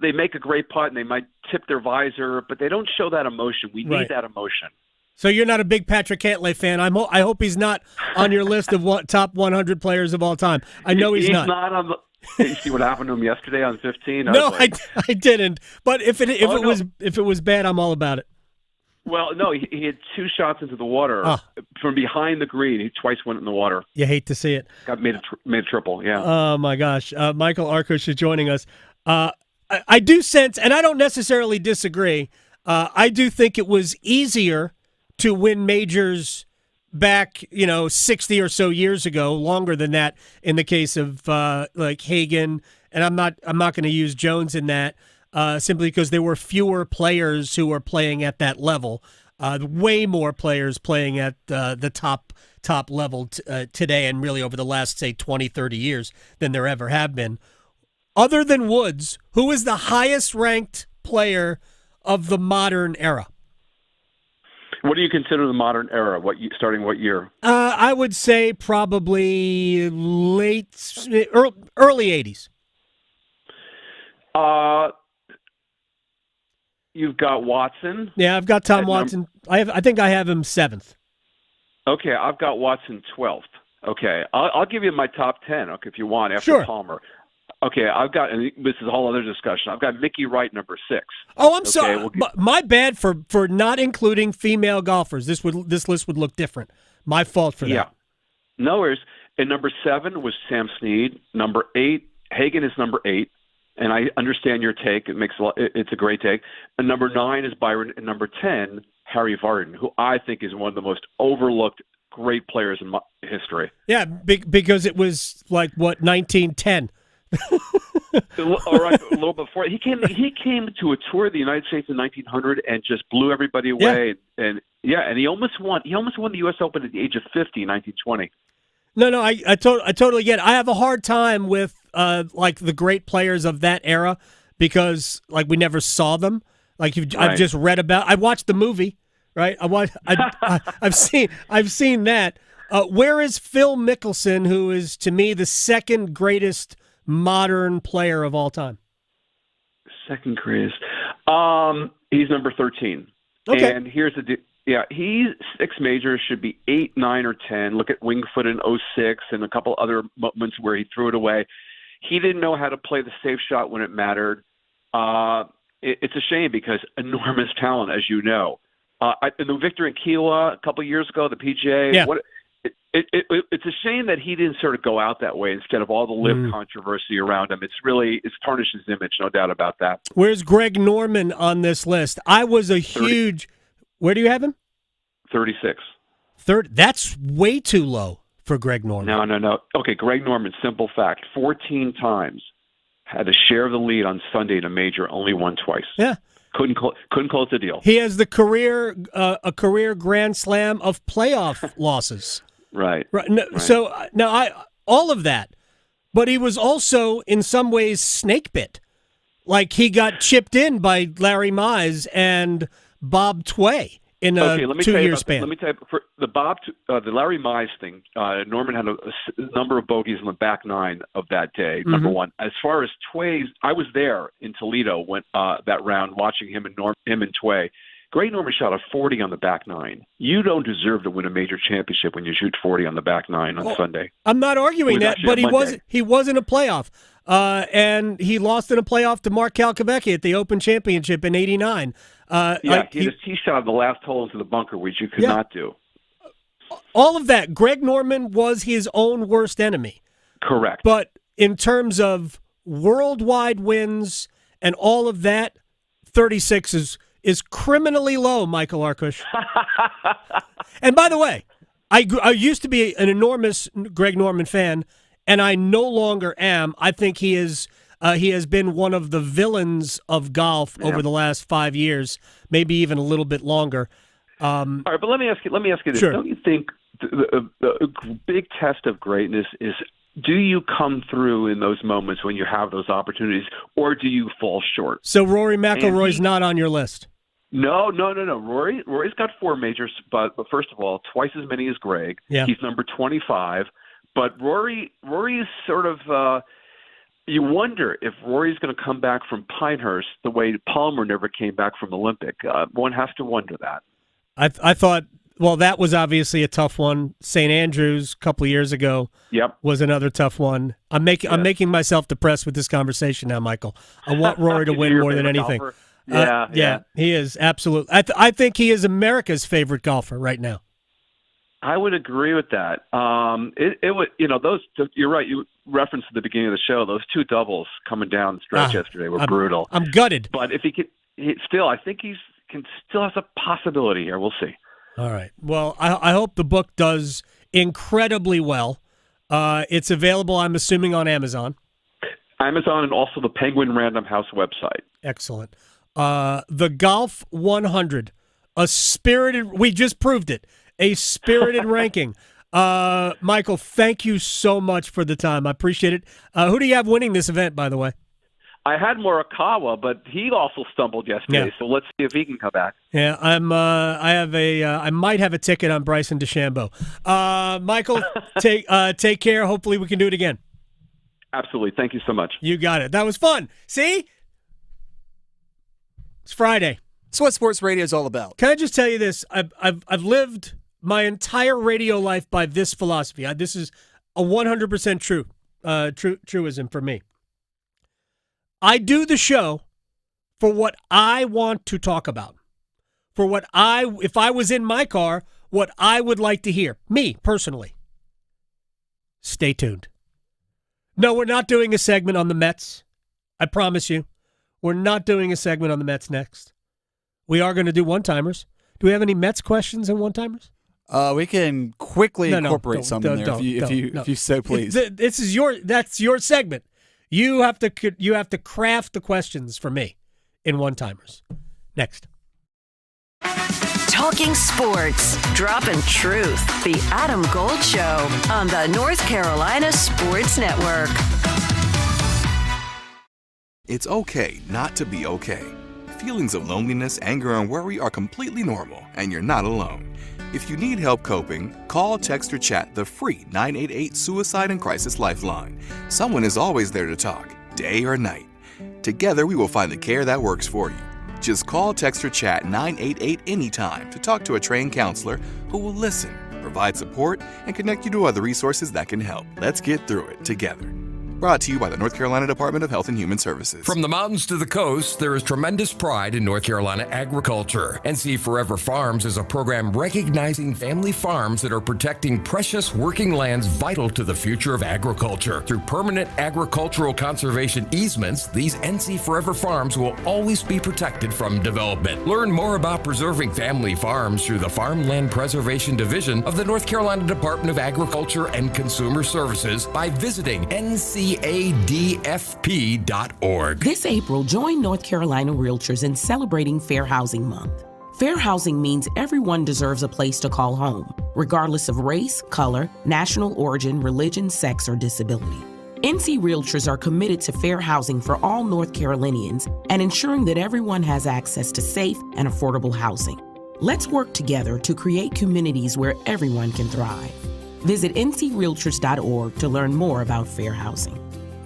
they make a great putt and they might tip their visor, but they don't show that emotion. We need that emotion. So you're not a big Patrick Cantlay fan. I hope he's not on your list of top 100 players of all time. I know he's not. He's not on the. Did you see what happened to him yesterday on 15? No, I didn't. But if it was bad, I'm all about it. Well, no, he had 2 shots into the water from behind the green. He twice went in the water. You hate to see it. Made a triple, yeah. Oh, my gosh. Michael Arkush is joining us. I do sense, and I don't necessarily disagree, I do think it was easier to win majors back, 60 or so years ago, longer than that in the case of like Hagen, and I'm not going to use Jones in that. Simply because there were fewer players who were playing at that level, way more players playing at the top level today and really over the last, say, 20, 30 years than there ever have been. Other than Woods, who is the highest-ranked player of the modern era? What do you consider the modern era? Starting what year? I would say probably early 80s. You've got Watson. Yeah, I've got Tom Watson. I think I have him 7th. Okay, I've got Watson 12th. Okay, I'll give you my top 10. Okay, if you want after Palmer. Okay, I've got, and this is a whole other discussion. I've got Mickey Wright, number 6. Oh, I'm sorry. My bad for not including female golfers. This list would look different. My fault for that. Yeah, no worries. And number 7 was Sam Snead. Number 8, Hagen is number 8. And I understand your take. It's a great take. And number 9 is Byron. And number 10, Harry Vardon, who I think is one of the most overlooked great players in history. Yeah, because it was like, 1910? All right, a little before. He came to a tour of the United States in 1900 and just blew everybody away. Yeah. And he almost won. He almost won the U.S. Open at the age of 50 in 1920. No, I totally get it. I have a hard time with like the great players of that era because like we never saw them. Like I've just read about. I watched the movie, right? I've seen that. Where is Phil Mickelson, who is to me the second greatest modern player of all time? Second greatest. He's number 13. Okay. And here's the he's 6 majors, should be 8, 9, or 10. Look at Wingfoot in 06 and a couple other moments where he threw it away. He didn't know how to play the safe shot when it mattered. It's a shame because enormous talent, as you know. The Victor in Kiowa a couple years ago, the PGA. Yeah. It's a shame that he didn't sort of go out that way instead of all the LIV controversy around him. It's tarnished his image, no doubt about that. Where's Greg Norman on this list? I was a huge. Where do you have him? 36. That's way too low for Greg Norman. No. Okay, Greg Norman, simple fact, 14 times had a share of the lead on Sunday in a major, only won twice. Yeah. Couldn't close the deal. He has the a career Grand Slam of playoff losses. Right. So now all of that, but he was also in some ways snake bit. Like he got chipped in by Larry Mize and Bob Tway in a 2-year span. Let me tell you, for the Larry Mize thing, Norman had a number of bogeys in the back 9 of that day, number 1. As far as Tway's, I was there in Toledo when that round, watching him and Tway. Greg Norman shot a 40 on the back nine. You don't deserve to win a major championship when you shoot 40 on the back nine on Sunday. I'm not arguing that, but he was in a playoff. And he lost in a playoff to Mark Calcavecchi at the Open Championship in '89. He shot the last hole into the bunker, which you could not do. All of that. Greg Norman was his own worst enemy. Correct. But in terms of worldwide wins and all of that, 36 is criminally low, Michael Arkush. And by the way, I used to be an enormous Greg Norman fan, and I no longer am. I think he has been one of the villains of golf over the last 5 years, maybe even a little bit longer. All right, but let me ask you this. Sure. Don't you think the big test of greatness is, do you come through in those moments when you have those opportunities, or do you fall short? So Rory McIlroy's not on your list? No. Rory's got 4 majors, but first of all, twice as many as Greg. Yeah. He's number 25. But Rory's sort of you wonder if Rory's going to come back from Pinehurst the way Palmer never came back from Olympic. One has to wonder that. I thought, well, that was obviously a tough one. St. Andrews a couple of years ago was another tough one. I'm making myself depressed with this conversation now, Michael. I want Rory to win more than anything. Golfer? Yeah, he is absolutely. I think he is America's favorite golfer right now. I would agree with that. It would, those. You're right. You referenced at the beginning of the show those 2 doubles coming down the stretch yesterday were brutal. I'm gutted. But if he could, I think he still has a possibility here. We'll see. All right. Well, I hope the book does incredibly well. It's available, I'm assuming, on Amazon. Amazon and also the Penguin Random House website. Excellent. The Golf 100, a spirited. We just proved it. A spirited ranking. Michael, thank you so much for the time. I appreciate it. Who do you have winning this event, by the way? I had Morikawa, but he also stumbled yesterday. So let's see if he can come back. Yeah, I might have a ticket on Bryson DeChambeau. Michael, take care. Hopefully we can do it again. Absolutely. Thank you so much. You got it. That was fun. See? It's Friday. That's what sports radio is all about. Can I just tell you this? I've lived my entire radio life by this philosophy. This is a 100% truism for me. I do the show for what I want to talk about. For if I was in my car, what I would like to hear. Me, personally. Stay tuned. No, we're not doing a segment on the Mets. I promise you. We're not doing a segment on the Mets next. We are going to do one-timers. Do we have any Mets questions and one-timers? We can quickly incorporate some in there if you so please. That's your segment. You have to craft the questions for me in one-timers. Next. Talking sports, dropping truth. The Adam Gold Show on the North Carolina Sports Network. It's okay not to be okay. Feelings of loneliness, anger, and worry are completely normal, and you're not alone. If you need help coping, call, text, or chat the free 988 Suicide and Crisis Lifeline. Someone is always there to talk, day or night. Together, we will find the care that works for you. Just call, text, or chat 988 anytime to talk to a trained counselor who will listen, provide support, and connect you to other resources that can help. Let's get through it together. Brought to you by the North Carolina Department of Health and Human Services. From the mountains to the coast, there is tremendous pride in North Carolina agriculture. NC Forever Farms is a program recognizing family farms that are protecting precious working lands vital to the future of agriculture. Through permanent agricultural conservation easements, these NC Forever Farms will always be protected from development. Learn more about preserving family farms through the Farmland Preservation Division of the North Carolina Department of Agriculture and Consumer Services by visiting NCADFP.org. This April, join North Carolina Realtors in celebrating Fair Housing Month. Fair housing means everyone deserves a place to call home, regardless of race, color, national origin, religion, sex, or disability. NC Realtors are committed to fair housing for all North Carolinians and ensuring that everyone has access to safe and affordable housing. Let's work together to create communities where everyone can thrive. Visit ncrealtors.org to learn more about fair housing.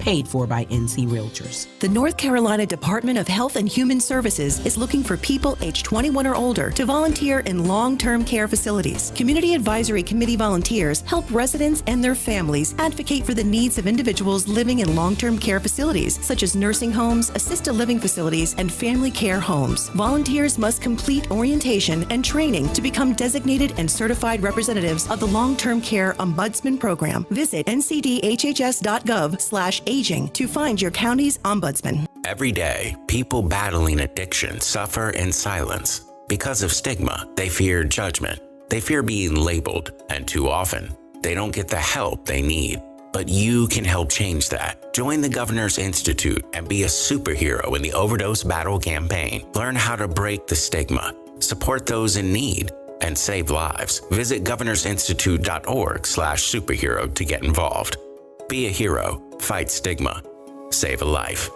paid for by NC Realtors. The North Carolina Department of Health and Human Services is looking for people age 21 or older to volunteer in long-term care facilities. Community Advisory Committee volunteers help residents and their families advocate for the needs of individuals living in long-term care facilities, such as nursing homes, assisted living facilities, and family care homes. Volunteers must complete orientation and training to become designated and certified representatives of the Long-Term Care Ombudsman Program. Visit ncdhhs.gov/aging to find your county's ombudsman. Every day, people battling addiction suffer in silence. Because of stigma, they fear judgment. They fear being labeled, and too often, they don't get the help they need. But you can help change that. Join the Governor's Institute and be a superhero in the overdose battle campaign. Learn how to break the stigma, support those in need, and save lives. Visit governorsinstitute.org/superhero to get involved. Be a hero, fight stigma, save a life.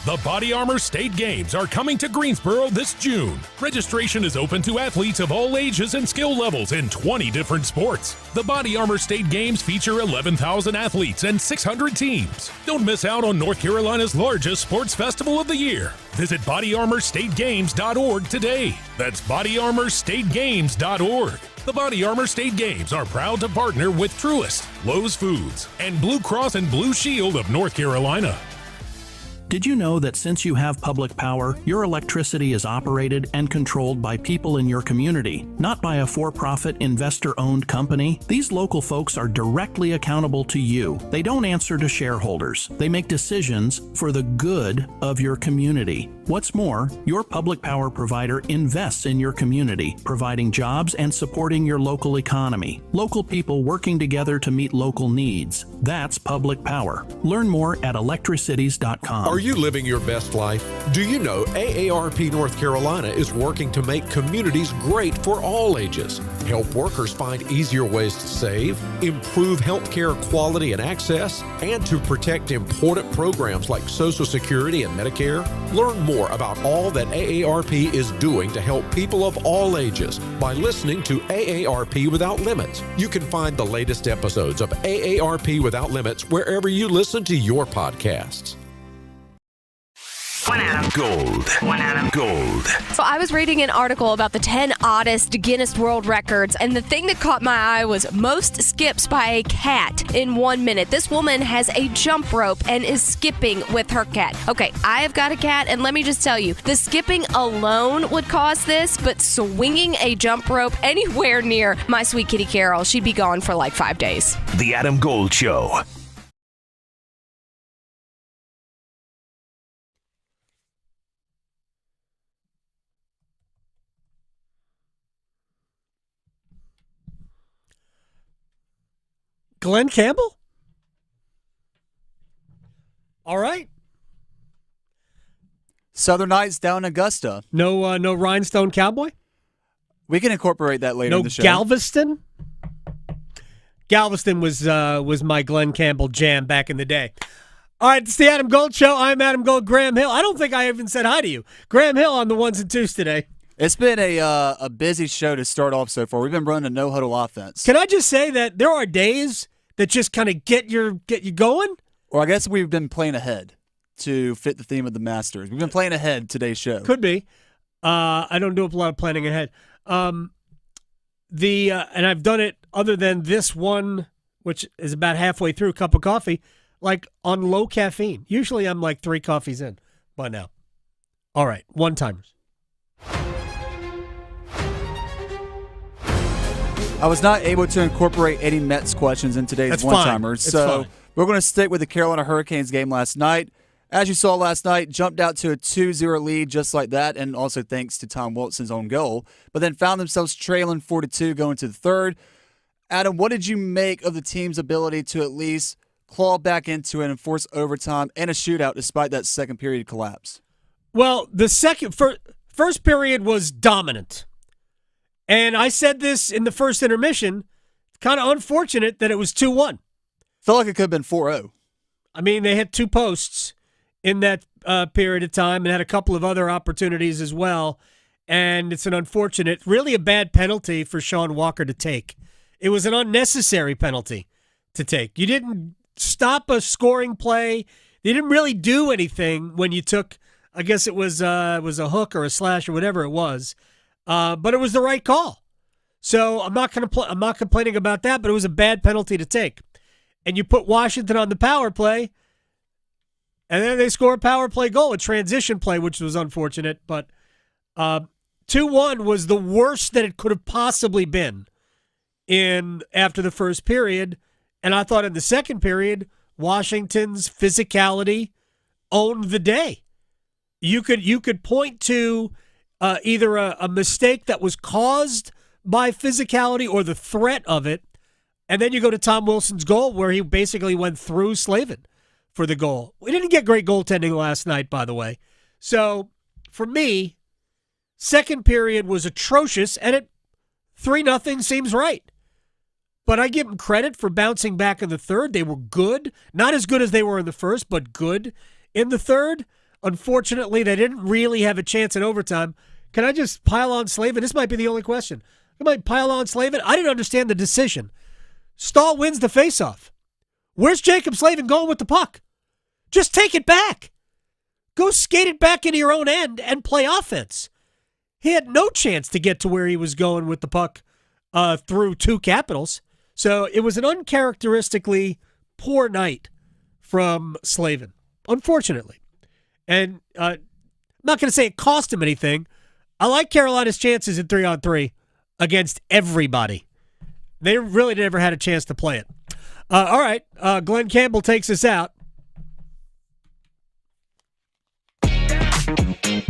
The Body Armor State Games are coming to Greensboro this June. Registration is open to athletes of all ages and skill levels in 20 different sports. The Body Armor State Games feature 11,000 athletes and 600 teams. Don't miss out on North Carolina's largest sports festival of the year. Visit bodyarmorstategames.org today. That's bodyarmorstategames.org. The Body Armor State Games are proud to partner with Truist, Lowe's Foods, and Blue Cross and Blue Shield of North Carolina. Did you know that since you have public power, your electricity is operated and controlled by people in your community, not by a for-profit investor-owned company? These local folks are directly accountable to you. They don't answer to shareholders. They make decisions for the good of your community. What's more, your public power provider invests in your community, providing jobs and supporting your local economy. Local people working together to meet local needs. That's public power. Learn more at electricities.com. Are you living your best life? Do you know AARP North Carolina is working to make communities great for all ages? Help workers find easier ways to save, improve healthcare quality and access, and to protect important programs like Social Security and Medicare. Learn more about all that AARP is doing to help people of all ages by listening to AARP Without Limits. You can find the latest episodes of AARP Without Limits wherever you listen to your podcasts. Gold. Gold. So I was reading an article about the 10 oddest Guinness World Records, and the thing that caught my eye was most skips by a cat in 1 minute. This woman has a jump rope and is skipping with her cat. Okay, I have got a cat, and let me just tell you, the skipping alone would cause this, but swinging a jump rope anywhere near my sweet kitty Carol, she'd be gone for like 5 days. The Adam Gold Show. Glenn Campbell? All right. Southern Knights down in Augusta. No Rhinestone Cowboy? We can incorporate that later in the show. Galveston? Galveston was my Glenn Campbell jam back in the day. All right, it's the Adam Gold Show. I'm Adam Gold. Graham Hill. I don't think I even said hi to you. Graham Hill on the ones and twos today. It's been a busy show to start off so far. We've been running a no-huddle offense. Can I just say that there are days that just kind of get you going? Or I guess we've been playing ahead to fit the theme of the Masters. We've been playing ahead today's show. Could be. I don't do a lot of planning ahead. And I've done it other than this one, which is about halfway through a cup of coffee, like on low caffeine. Usually I'm like 3 coffees in by now. All right, one-timers. I was not able to incorporate any Mets questions in today's one-timers, so we're going to stick with the Carolina Hurricanes game last night. As you saw last night, jumped out to a 2-0 lead just like that, and also thanks to Tom Wilson's own goal, but then found themselves trailing 4-2 going to the third. Adam, what did you make of the team's ability to at least claw back into it and force overtime and a shootout despite that second period collapse? Well, the first period was dominant. And I said this in the first intermission, kind of unfortunate that it was 2-1. Felt like it could have been 4-0. I mean, they hit 2 posts in that period of time and had a couple of other opportunities as well. And it's an unfortunate, really a bad penalty for Sean Walker to take. It was an unnecessary penalty to take. You didn't stop a scoring play. They didn't really do anything when you took, I guess it was a hook or a slash or whatever it was, but it was the right call. So I'm not complaining about that, but it was a bad penalty to take. And you put Washington on the power play, and then they score a power play goal, a transition play, which was unfortunate. But 2-1 was the worst that it could have possibly been after the first period. And I thought in the second period, Washington's physicality owned the day. You could point to either a mistake that was caused by physicality or the threat of it. And then you go to Tom Wilson's goal where he basically went through Slavin for the goal. We didn't get great goaltending last night, by the way. So for me, second period was atrocious, and 3-0 seems right. But I give them credit for bouncing back in the third. They were good. Not as good as they were in the first, but good in the third. Unfortunately, they didn't really have a chance in overtime. Can I just pile on Slavin? This might be the only question. I might pile on Slavin. I didn't understand the decision. Stahl wins the faceoff. Where's Jacob Slavin going with the puck? Just take it back. Go skate it back into your own end and play offense. He had no chance to get to where he was going with the puck through two Capitals. So it was an uncharacteristically poor night from Slavin, unfortunately. And I'm not going to say it cost him anything. I like Carolina's chances in 3-on-3 against everybody. They really never had a chance to play it. All right, Glenn Campbell takes us out.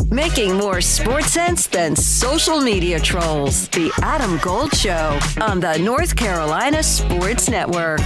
Making more sports sense than social media trolls. The Adam Gold Show on the North Carolina Sports Network.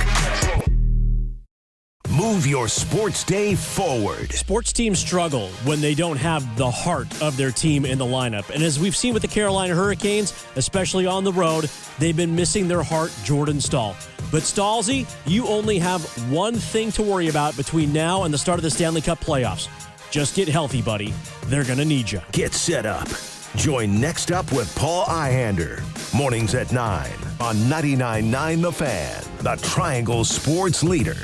Move your sports day forward. Sports teams struggle when they don't have the heart of their team in the lineup. And as we've seen with the Carolina Hurricanes, especially on the road, they've been missing their heart, Jordan Staal. But Stallsy, you only have one thing to worry about between now and the start of the Stanley Cup playoffs. Just get healthy, buddy. They're going to need you. Get set up. Join Next Up with Paul Ihander. Mornings at 9 on 99.9 The Fan, the Triangle Sports Leader.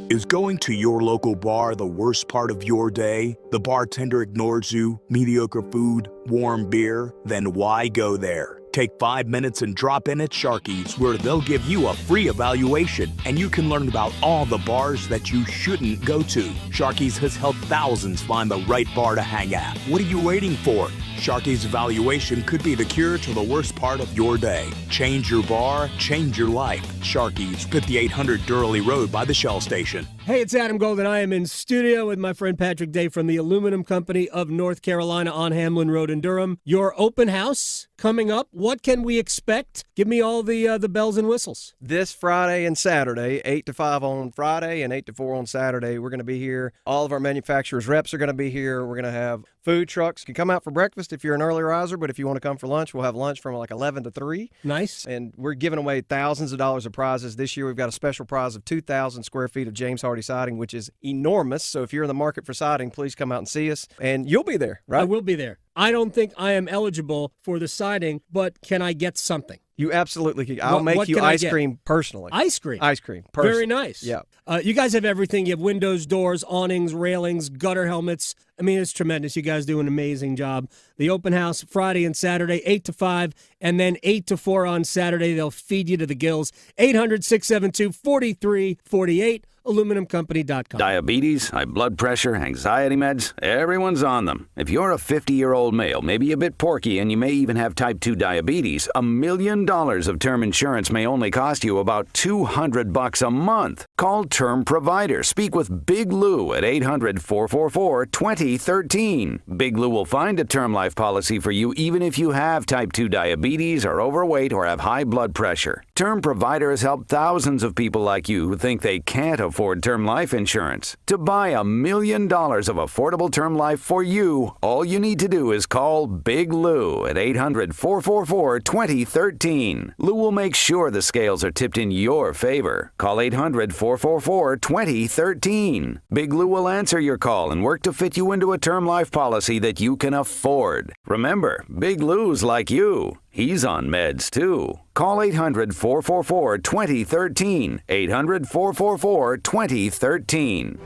Is going to your local bar the worst part of your day? The bartender ignores you, mediocre food, warm beer? Then why go there? Take 5 minutes and drop in at Sharky's, where they'll give you a free evaluation, and you can learn about all the bars that you shouldn't go to. Sharky's has helped thousands find the right bar to hang at. What are you waiting for? Sharky's evaluation could be the cure to the worst part of your day. Change your bar, change your life. Sharky's, 5800 Durley Road by the Shell Station. Hey, it's Adam Gold, and I am in studio with my friend Patrick Day from the Aluminum Company of North Carolina on Hamlin Road in Durham. Your open house coming up. What can we expect? Give me all the bells and whistles. This Friday and Saturday, 8 to 5 on Friday and 8 to 4 on Saturday. We're going to be here. All of our manufacturers' reps are going to be here. We're going to have food trucks. You can come out for breakfast if you're an early riser, but if you want to come for lunch, we'll have lunch from like 11 to 3. Nice. And we're giving away thousands of dollars of prizes. This year we've got a special prize of 2,000 square feet of James Hardy siding, which is enormous. So if you're in the market for siding, please come out and see us. And you'll be there, right? I will be there. I don't think I am eligible for the siding, but can I get something? You absolutely can. I'll make you ice cream personally. Ice cream? Ice cream. Personally. Very nice. Yeah. You guys have everything. You have windows, doors, awnings, railings, gutter helmets. I mean, it's tremendous. You guys do an amazing job. The open house Friday and Saturday, 8 to 5, and then 8 to 4 on Saturday. They'll feed you to the gills. 800-672-4348. AluminumCompany.com. Diabetes, high blood pressure, anxiety meds, everyone's on them. If you're a 50-year-old male, maybe a bit porky, and you may even have type 2 diabetes, $1 million of term insurance may only cost you about $200 a month. Call Term Provider. Speak with Big Lou at 800-444-2013. Big Lou will find a term life policy for you even if you have type 2 diabetes, are overweight, or have high blood pressure. Term Provider has helped thousands of people like you who think they can't afford term life insurance. To buy $1 million of affordable term life for you, all you need to do is call Big Lou at 800-444-2013. Lou will make sure the scales are tipped in your favor. Call 800-444-2013. Big Lou will answer your call and work to fit you into a term life policy that you can afford. Remember, Big Lou's like you. He's on meds, too. Call 800-444-2013. 800-444-2013.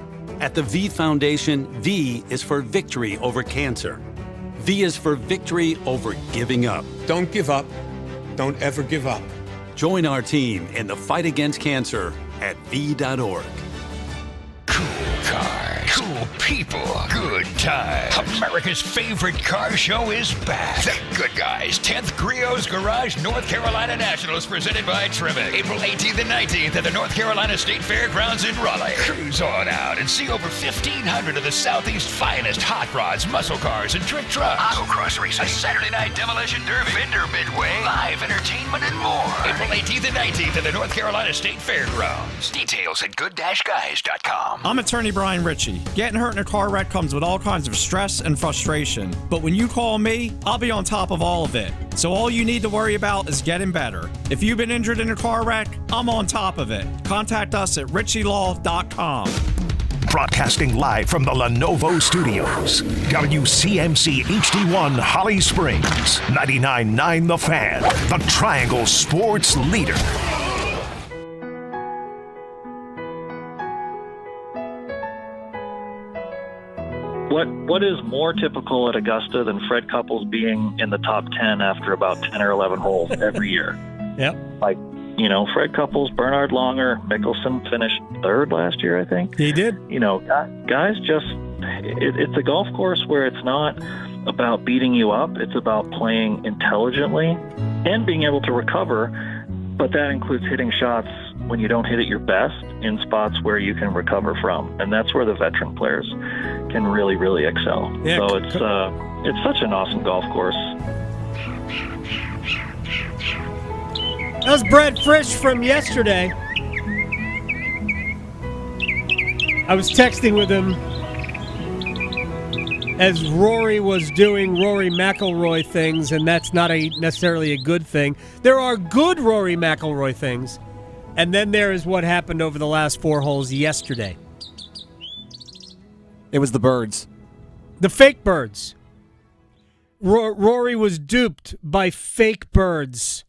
At the V Foundation, V is for victory over cancer. V is for victory over giving up. Don't give up. Don't ever give up. Join our team in the fight against cancer at V.org. Cool cars, cool people, good times. America's favorite car show is back. The Good Guys 10th Griot's Garage North Carolina Nationals presented by Tremec. April 18th and 19th at the North Carolina State Fairgrounds in Raleigh. Cruise on out and see over 1,500 of the Southeast's finest hot rods, muscle cars, and trick trucks. Autocross racing, a Saturday night demolition derby, vendor midway, live entertainment, and more. April 18th and 19th at the North Carolina State Fairgrounds. Details at good-guys.com. I'm attorney Brian Ritchie. Getting hurt in a car wreck comes with all kinds of stress and frustration. But when you call me, I'll be on top of all of it. So all you need to worry about is getting better. If you've been injured in a car wreck, I'm on top of it. Contact us at ritchielaw.com. Broadcasting live from the Lenovo Studios. WCMC HD1 Holly Springs. 99.9 The Fan. The Triangle Sports Leader. What is more typical at Augusta than Fred Couples being in the top 10 after about 10 or 11 holes every year? Yep. Like, Fred Couples, Bernard Longer, Mickelson finished third last year, I think. He did. Guys just, it's a golf course where it's not about beating you up. It's about playing intelligently and being able to recover. But that includes hitting shots when you don't hit it your best in spots where you can recover from. And that's where the veteran players can really, really excel. Yeah. So it's such an awesome golf course. That was Brad Frisch from yesterday. I was texting with him as Rory was doing Rory McIlroy things, and that's not necessarily a good thing. There are good Rory McIlroy things, and then there is what happened over the last 4 holes yesterday. It was the birds. The fake birds. Rory was duped by fake birds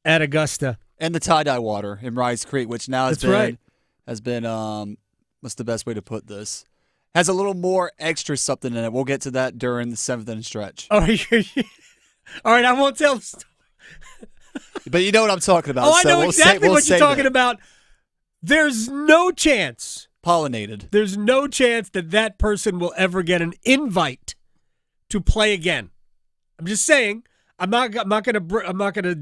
at Augusta. And the tie-dye water in Rice Creek, which now has been what's the best way to put this? Has a little more extra something in it. We'll get to that during the 7th inning stretch. Oh, all right, I won't tell the story. But you know what I'm talking about. I know exactly what you're talking about. There's no chance. Pollinated. There's no chance that person will ever get an invite to play again. I'm just saying. I'm not gonna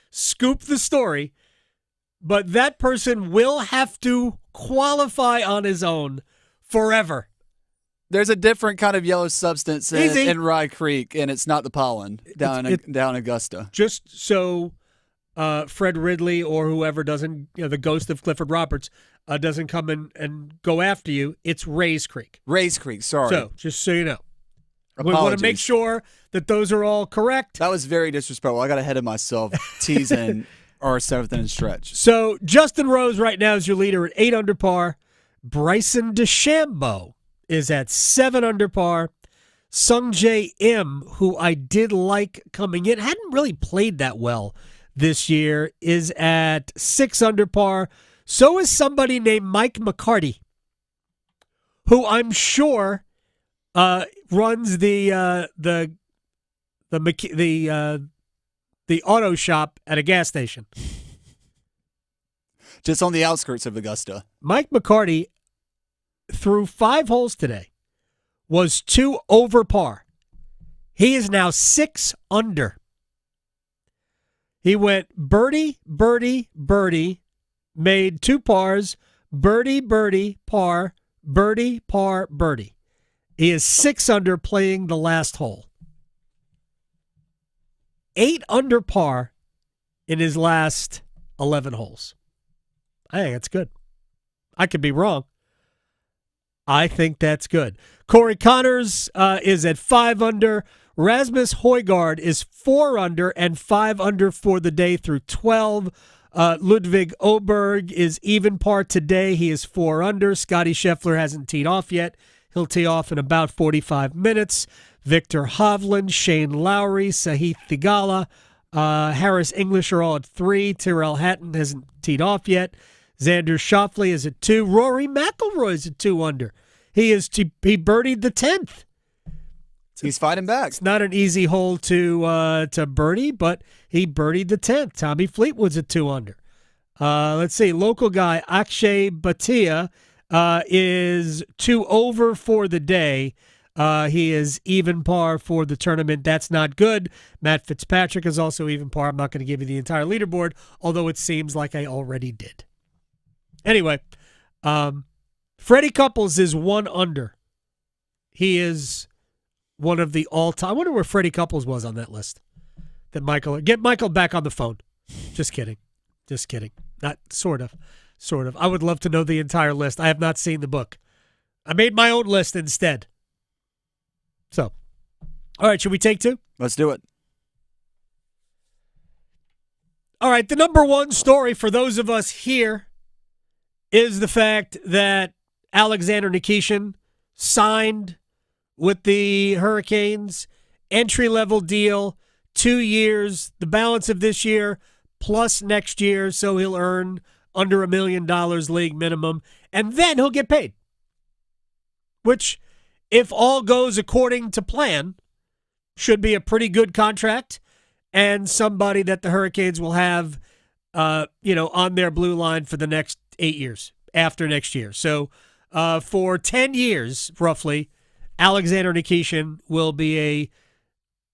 scoop the story, but that person will have to qualify on his own forever. There's a different kind of yellow substance in Rye Creek, and it's not the pollen down Augusta. Just so Fred Ridley or whoever doesn't, the ghost of Clifford Roberts, doesn't come in and go after you, it's Rays Creek. Rays Creek, sorry. So, just so you know. Apologies. We want to make sure that those are all correct. That was very disrespectful. I got ahead of myself teasing our 7th inning stretch. So, Justin Rose right now is your leader at 8 under par. Bryson DeChambeau is at 7 under par. Sungjae Im, who I did like coming in, hadn't really played that well this year, is at 6 under par. So is somebody named Mike McCarty, who I'm sure runs the auto shop at a gas station. Just on the outskirts of Augusta. Mike McCarty, through 5 holes today, was 2 over par. He is now 6 under. He went birdie, birdie, birdie, made 2 pars, birdie, birdie, par, birdie, par, birdie. He is 6 under playing the last hole. 8 under par in his last 11 holes. I think that's good. I could be wrong. I think that's good. Corey Connors is at 5 under. Rasmus Højgaard is 4 under and 5 under for the day through 12. Ludwig Åberg is even par today. He is 4 under. Scotty Scheffler hasn't teed off yet. He'll tee off in about 45 minutes. Victor Hovland, Shane Lowry, Sahith Theegala, Harris English are all at 3. Tyrrell Hatton hasn't teed off yet. Xander Schauffele is at 2. Rory McIlroy is at 2 under. He birdied the 10th. He's fighting back. It's not an easy hole to birdie, but he birdied the 10th. Tommy Fleetwood's at 2 under. Let's see. Local guy Akshay Bhatia is 2 over for the day. He is even par for the tournament. That's not good. Matt Fitzpatrick is also even par. I'm not going to give you the entire leaderboard, although it seems like I already did. Anyway, Freddie Couples is 1 under. He is one of the all-time. I wonder where Freddie Couples was on that list. Get Michael back on the phone. Just kidding. Not sort of. I would love to know the entire list. I have not seen the book. I made my own list instead. So, all right, should we take 2? Let's do it. All right, the number one story for those of us here is the fact that Alexander Nikishin signed with the Hurricanes, entry-level deal, 2 years, the balance of this year plus next year, so he'll earn under $1 million league minimum, and then he'll get paid, which, if all goes according to plan, should be a pretty good contract and somebody that the Hurricanes will have, on their blue line for the next 8 years after next year. So for 10 years, roughly, Alexander Nikishin will be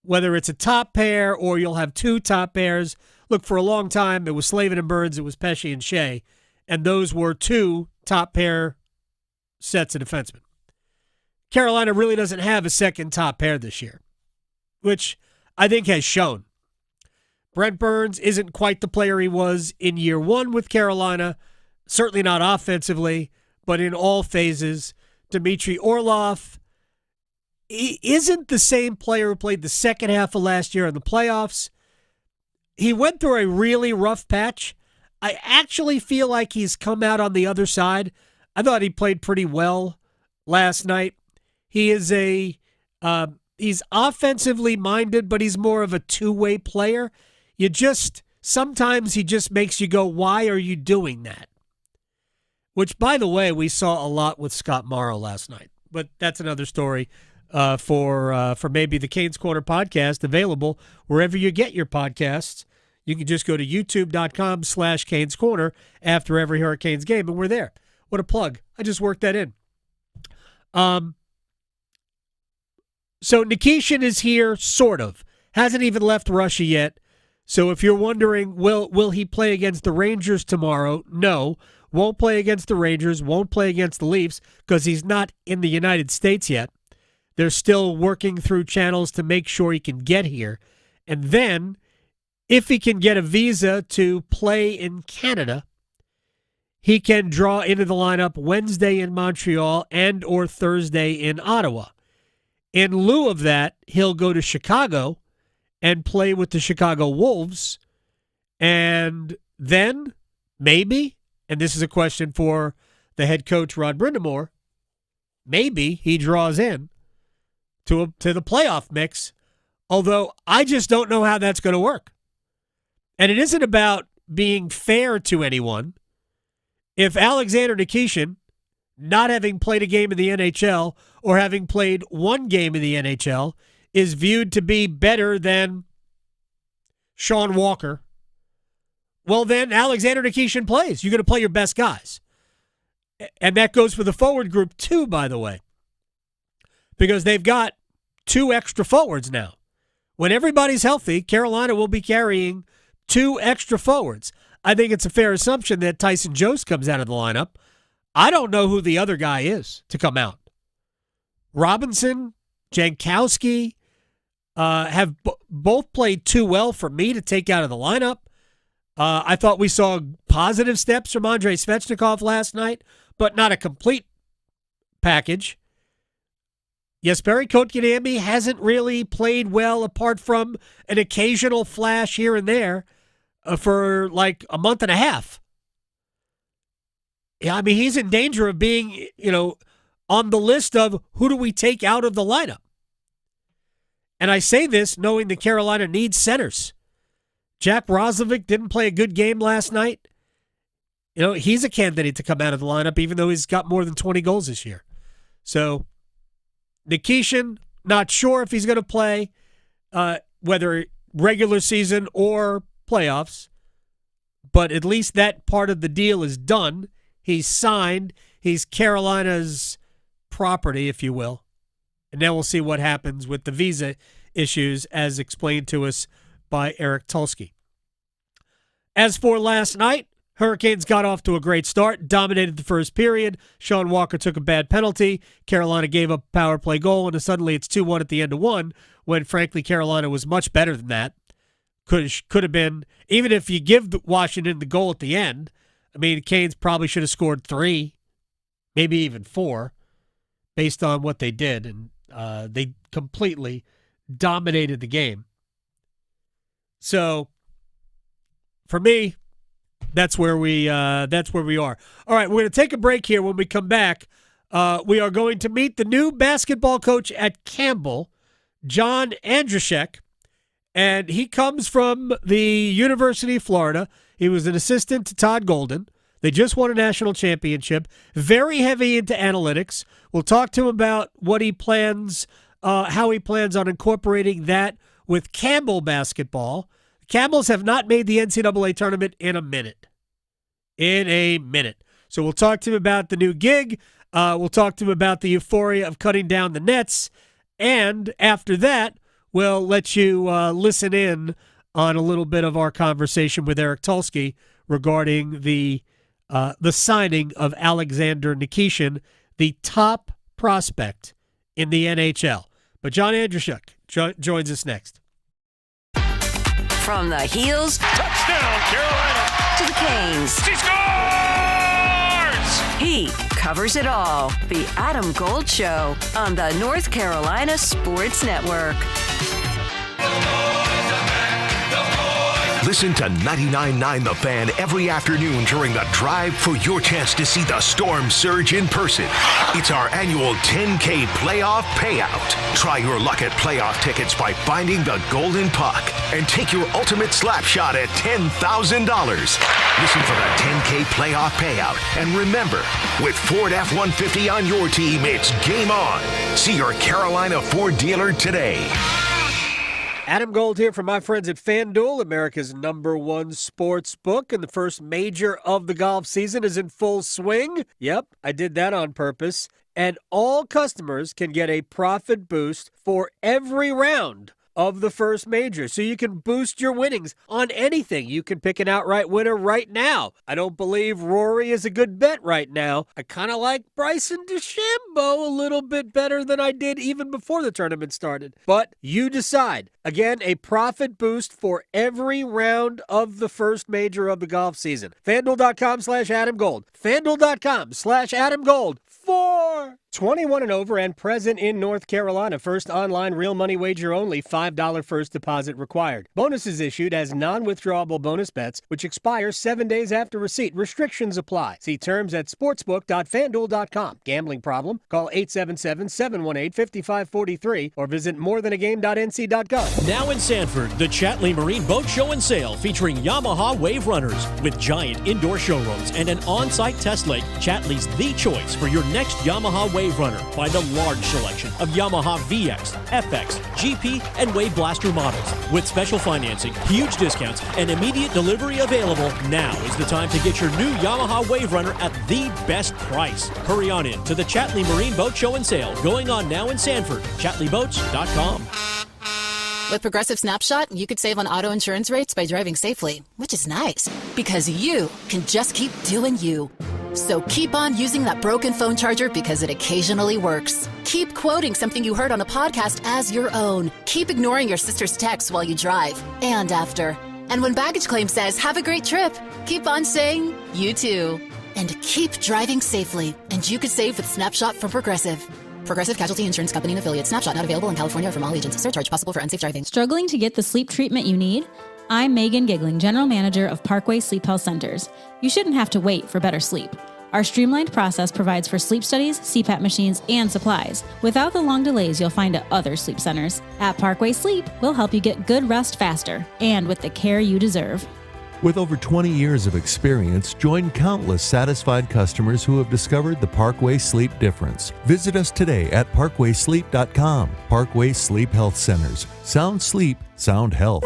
whether it's a top pair or you'll have 2 top pairs. Look, for a long time, it was Slavin and Burns, it was Pesce and Shea, and those were 2 top pair sets of defensemen. Carolina really doesn't have a second top pair this year, which I think has shown. Brent Burns isn't quite the player he was in year 1 with Carolina, certainly not offensively, but in all phases. Dmitry Orlov, he isn't the same player who played the second half of last year in the playoffs. He went through a really rough patch. I actually feel like he's come out on the other side. I thought he played pretty well last night. He is he's offensively minded, but he's more of a two-way player. Sometimes he just makes you go, why are you doing that? Which, by the way, we saw a lot with Scott Morrow last night. But that's another story for maybe the Canes Corner podcast, available wherever you get your podcasts. You can just go to youtube.com/Canes Corner after every Hurricanes game, and we're there. What a plug. I just worked that in. So Nikishin is here, sort of. Hasn't even left Russia yet. So if you're wondering, will he play against the Rangers tomorrow? No. Won't play against the Rangers. Won't play against the Leafs because he's not in the United States yet. They're still working through channels to make sure he can get here. And then, if he can get a visa to play in Canada, he can draw into the lineup Wednesday in Montreal and or Thursday in Ottawa. In lieu of that, he'll go to Chicago and play with the Chicago Wolves. And then, maybe, and this is a question for the head coach, Rod Brindamore, maybe he draws in to the playoff mix, although I just don't know how that's going to work. And it isn't about being fair to anyone. If Alexander Nikishin, not having played a game in the NHL or having played one game in the NHL, is viewed to be better than Sean Walker, well, then Alexander Nikishin plays. You're going to play your best guys. And that goes for the forward group too, by the way, because they've got 2 extra forwards now. When everybody's healthy, Carolina will be carrying 2 extra forwards. I think it's a fair assumption that Tyson Jost comes out of the lineup. I don't know who the other guy is to come out. Robinson, Jankowski have both played too well for me to take out of the lineup. I thought we saw positive steps from Andrei Svechnikov last night, but not a complete package. Jesperi Kotkaniemi hasn't really played well apart from an occasional flash here and there for like a month and a half. Yeah, I mean, he's in danger of being, on the list of who do we take out of the lineup. And I say this knowing that Carolina needs centers. Jack Roslovic didn't play a good game last night. You know, he's a candidate to come out of the lineup, even though he's got more than 20 goals this year. So, Nikishin, not sure if he's going to play, whether regular season or playoffs. But at least that part of the deal is done. He's signed. He's Carolina's property, if you will. And now we'll see what happens with the visa issues, as explained to us by Eric Tulsky. As for last night, Hurricanes got off to a great start, dominated the first period. Sean Walker took a bad penalty. Carolina gave up a power play goal, and suddenly it's 2-1 at the end of one, when, frankly, Carolina was much better than that. Could have been, even if you give Washington the goal at the end, I mean, Canes probably should have scored 3, maybe even 4, based on what they did, and they completely dominated the game. So, for me, that's where we are. All right, we're going to take a break here. When we come back, we are going to meet the new basketball coach at Campbell, John Andrzejek, and he comes from the University of Florida. He was an assistant to Todd Golden. They just won a national championship. Very heavy into analytics. We'll talk to him about what he plans, how he plans on incorporating that with Campbell basketball. Camels have not made the NCAA tournament in a minute. So we'll talk to him about the new gig. We'll talk to him about the euphoria of cutting down the nets. And after that, we'll let you listen in on a little bit of our conversation with Eric Tulsky regarding the signing of Alexander Nikishin, the top prospect in the NHL. But John Andrzejek joins us next. From the heels, touchdown, Carolina, to the Canes. She scores! He covers it all. The Adam Gold Show on the North Carolina Sports Network. Listen to 99.9 The Fan every afternoon during the drive for your chance to see the Storm Surge in person. It's our annual 10K playoff payout. Try your luck at playoff tickets by finding the golden puck and take your ultimate slap shot at $10,000. Listen for the 10K playoff payout. And remember, with Ford F-150 on your team, it's game on. See your Carolina Ford dealer today. Adam Gold here from my friends at FanDuel, America's #1 sports book, and the first major of the golf season is in full swing. Yep, I did that on purpose. And all customers can get a profit boost for every round of the first major. So you can boost your winnings on anything. You can pick an outright winner right now. I don't believe Rory is a good bet right now. I kind of like Bryson DeChambeau a little bit better than I did even before the tournament started. But you decide. Again, a profit boost for every round of the first major of the golf season. FanDuel.com/AdamGold. FanDuel.com/AdamGold. For 21 and over and present in North Carolina. First online real money wager only. $5 first deposit required. Bonuses issued as non-withdrawable bonus bets, which expire 7 days after receipt. Restrictions apply. See terms at sportsbook.fanduel.com. Gambling problem? Call 877-718-5543 or visit morethanagame.nc.gov. Now in Sanford, the Chatley Marine Boat Show and Sale featuring Yamaha Wave Runners with giant indoor showrooms and an on-site test lake. Chatley's the choice for your next Yamaha Wave Runner. Find a large selection of Yamaha VX, FX, GP, and Wave Blaster models. With special financing, huge discounts, and immediate delivery available, now is the time to get your new Yamaha Wave Runner at the best price. Hurry on in to the Chatley Marine Boat Show and Sale, going on now in Sanford. ChatleyBoats.com. With Progressive Snapshot, you could save on auto insurance rates by driving safely, which is nice because you can just keep doing you. So keep on using that broken phone charger because it occasionally works. Keep quoting something you heard on a podcast as your own. Keep ignoring your sister's texts while you drive and after. And when baggage claim says, have a great trip, keep on saying, you too. And keep driving safely. And you could save with Snapshot from Progressive. Progressive Casualty Insurance Company and Affiliates. Snapshot not available in California or from all agents. Surcharge possible for unsafe driving. Struggling to get the sleep treatment you need? I'm Megan Giggling, General Manager of Parkway Sleep Health Centers. You shouldn't have to wait for better sleep. Our streamlined process provides for sleep studies, CPAP machines, and supplies, without the long delays you'll find at other sleep centers. At Parkway Sleep, we'll help you get good rest faster and with the care you deserve. With over 20 years of experience, join countless satisfied customers who have discovered the Parkway Sleep difference. Visit us today at parkwaysleep.com. Parkway Sleep Health Centers. Sound sleep, sound health.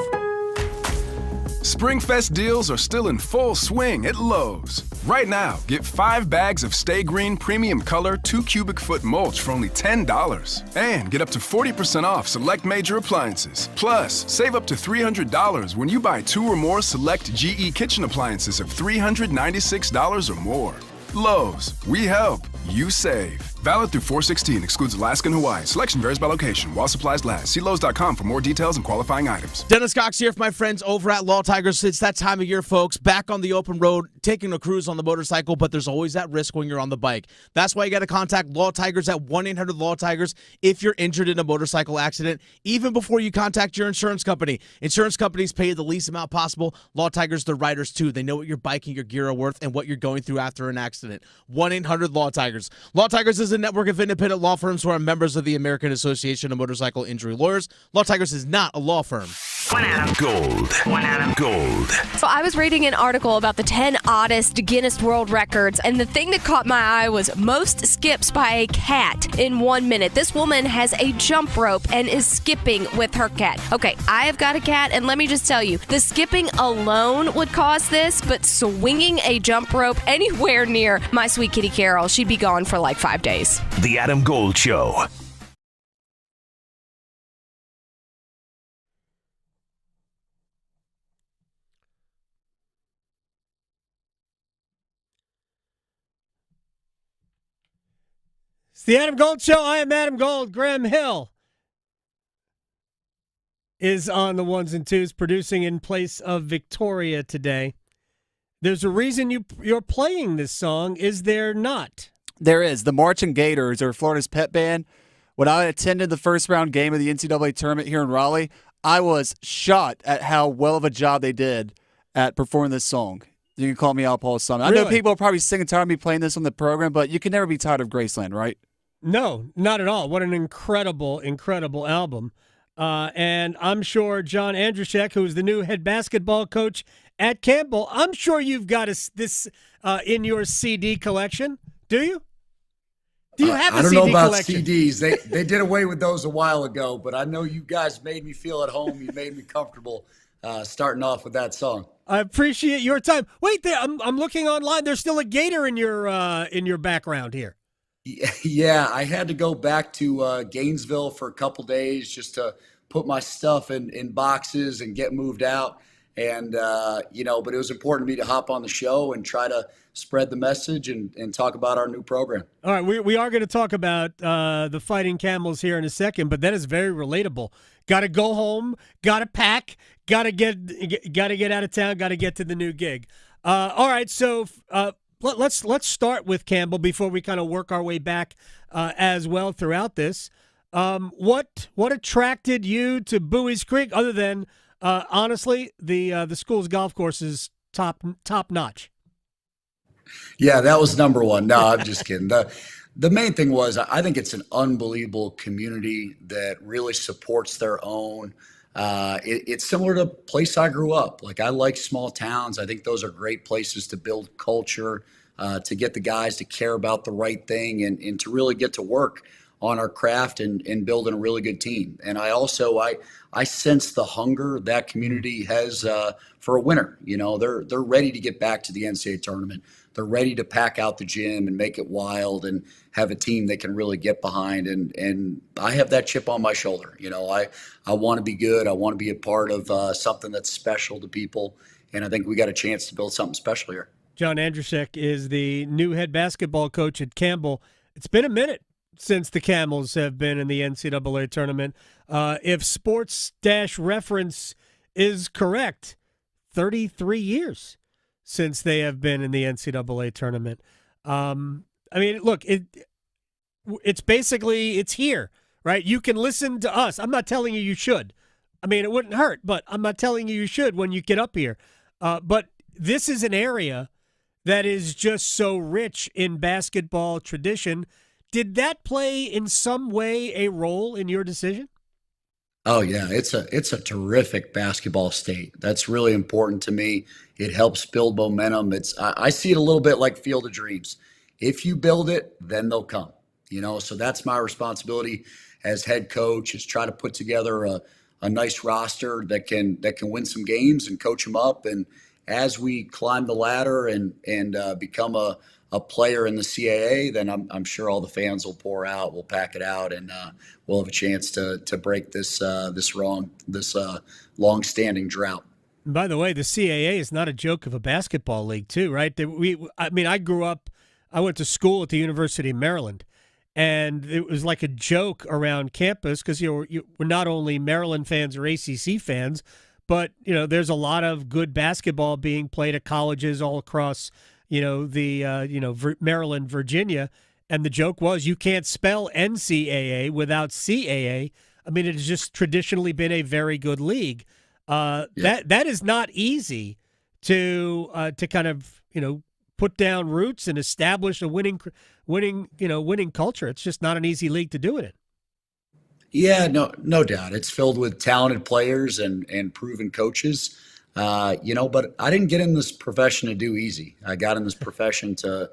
Springfest deals are still in full swing at Lowe's. Right now, get 5 bags of Stay Green Premium Color 2 cubic foot mulch for only $10. And get up to 40% off select major appliances. Plus, save up to $300 when you buy 2 or more select GE kitchen appliances of $396 or more. Lowe's, we help, you save. Valid through 4/16, excludes Alaska and Hawaii. Selection varies by location while supplies last. See Lowe's.com for more details and qualifying items. Dennis Cox here for my friends over at Law Tigers. It's that time of year, folks. Back on the open road, taking a cruise on the motorcycle, but there's always that risk when you're on the bike. That's why you got to contact Law Tigers at 1-800-LAW-TIGERS if you're injured in a motorcycle accident, even before you contact your insurance company. Insurance companies pay you the least amount possible. Law Tigers, they're riders too. They know what your bike and your gear are worth and what you're going through after an accident. 1-800-LAW-TIGERS. Law Tigers is a network of independent law firms who are members of the American Association of Motorcycle Injury Lawyers. Law Tigers is not a law firm. Gold. Gold. So I was reading an article about the 10 oddest Guinness World Records, and the thing that caught my eye was most skips by a cat in 1 minute. This woman has a jump rope and is skipping with her cat. Okay, I have got a cat, and let me just tell you, the skipping alone would cause this, but swinging a jump rope anywhere near my sweet kitty Carol, she'd be gone for like 5 days. The Adam Gold Show. It's the Adam Gold Show. I am Adam Gold. Graham Hill is on the ones and twos, producing in place of Victoria today. There's a reason you're playing this song, is there not? There is. The Marching Gators are Florida's pet band. When I attended the first round game of the NCAA tournament here in Raleigh, I was shocked at how well of a job they did at performing this song. You can call me out, Paul Summit. Really? I know people are probably sick and tired of me playing this on the program, but you can never be tired of Graceland, right? No, not at all. What an incredible, incredible album. And I'm sure John Andrzejek, who is the new head basketball coach at Campbell, I'm sure you've got this in your CD collection. Do you? Do you have a CD collection? I don't know about CDs. They did away with those a while ago, but I know you guys made me feel at home. You made me comfortable starting off with that song. I appreciate your time. Wait, there. I'm looking online. There's still a gator in your background here. Yeah, I had to go back to Gainesville for a couple days just to put my stuff in boxes and get moved out. And, but it was important to me to hop on the show and try to spread the message and talk about our new program. All right, we are going to talk about the Fighting Camels here in a second, but that is very relatable. Got to go home, got to pack, got to get out of town, got to get to the new gig. All right, so let's start with Campbell before we kind of work our way back as well throughout this. What attracted you to Bowie's Creek other than honestly the school's golf course is top notch? Yeah, that was number one. No, I'm just kidding. The main thing was I think it's an unbelievable community that really supports their own. It's similar to a place I grew up. Like, I like small towns. I think those are great places to build culture, to get the guys to care about the right thing and to really get to work on our craft and building a really good team. And I sense the hunger that community has for a winner. They're ready to get back to the NCAA tournament. They're ready to pack out the gym and make it wild and have a team they can really get behind. And I have that chip on my shoulder. I want to be good. I want to be a part of something that's special to people. And I think we got a chance to build something special here. John Andrzejek is the new head basketball coach at Campbell. It's been a minute since the Camels have been in the NCAA tournament. If Sports-Reference is correct, 33 years since they have been in the NCAA tournament. Look, it's basically, it's here, right? You can listen to us. I'm not telling you should. It wouldn't hurt, but I'm not telling you should when you get up here. But this is an area that is just so rich in basketball tradition. Did that play in some way a role in your decision? Oh yeah, it's a terrific basketball state. That's really important to me. It helps build momentum. I see it a little bit like Field of Dreams. If you build it, then they'll come. So that's my responsibility as head coach, is try to put together a nice roster that can win some games and coach them up. And as we climb the ladder and become a player in the CAA, then I'm sure all the fans will pour out. We'll pack it out, and we'll have a chance to break this long-standing drought. And by the way, the CAA is not a joke of a basketball league, too, right? I went to school at the University of Maryland, and it was like a joke around campus because we're not only Maryland fans or ACC fans, but there's a lot of good basketball being played at colleges all across Maryland, Virginia, and the joke was you can't spell NCAA without CAA. I mean, it has just traditionally been a very good league. That is not easy to kind of put down roots and establish a winning culture. It's just not an easy league to do it in. Yeah, no doubt. It's filled with talented players and proven coaches. But I didn't get in this profession to do easy. I got in this profession to,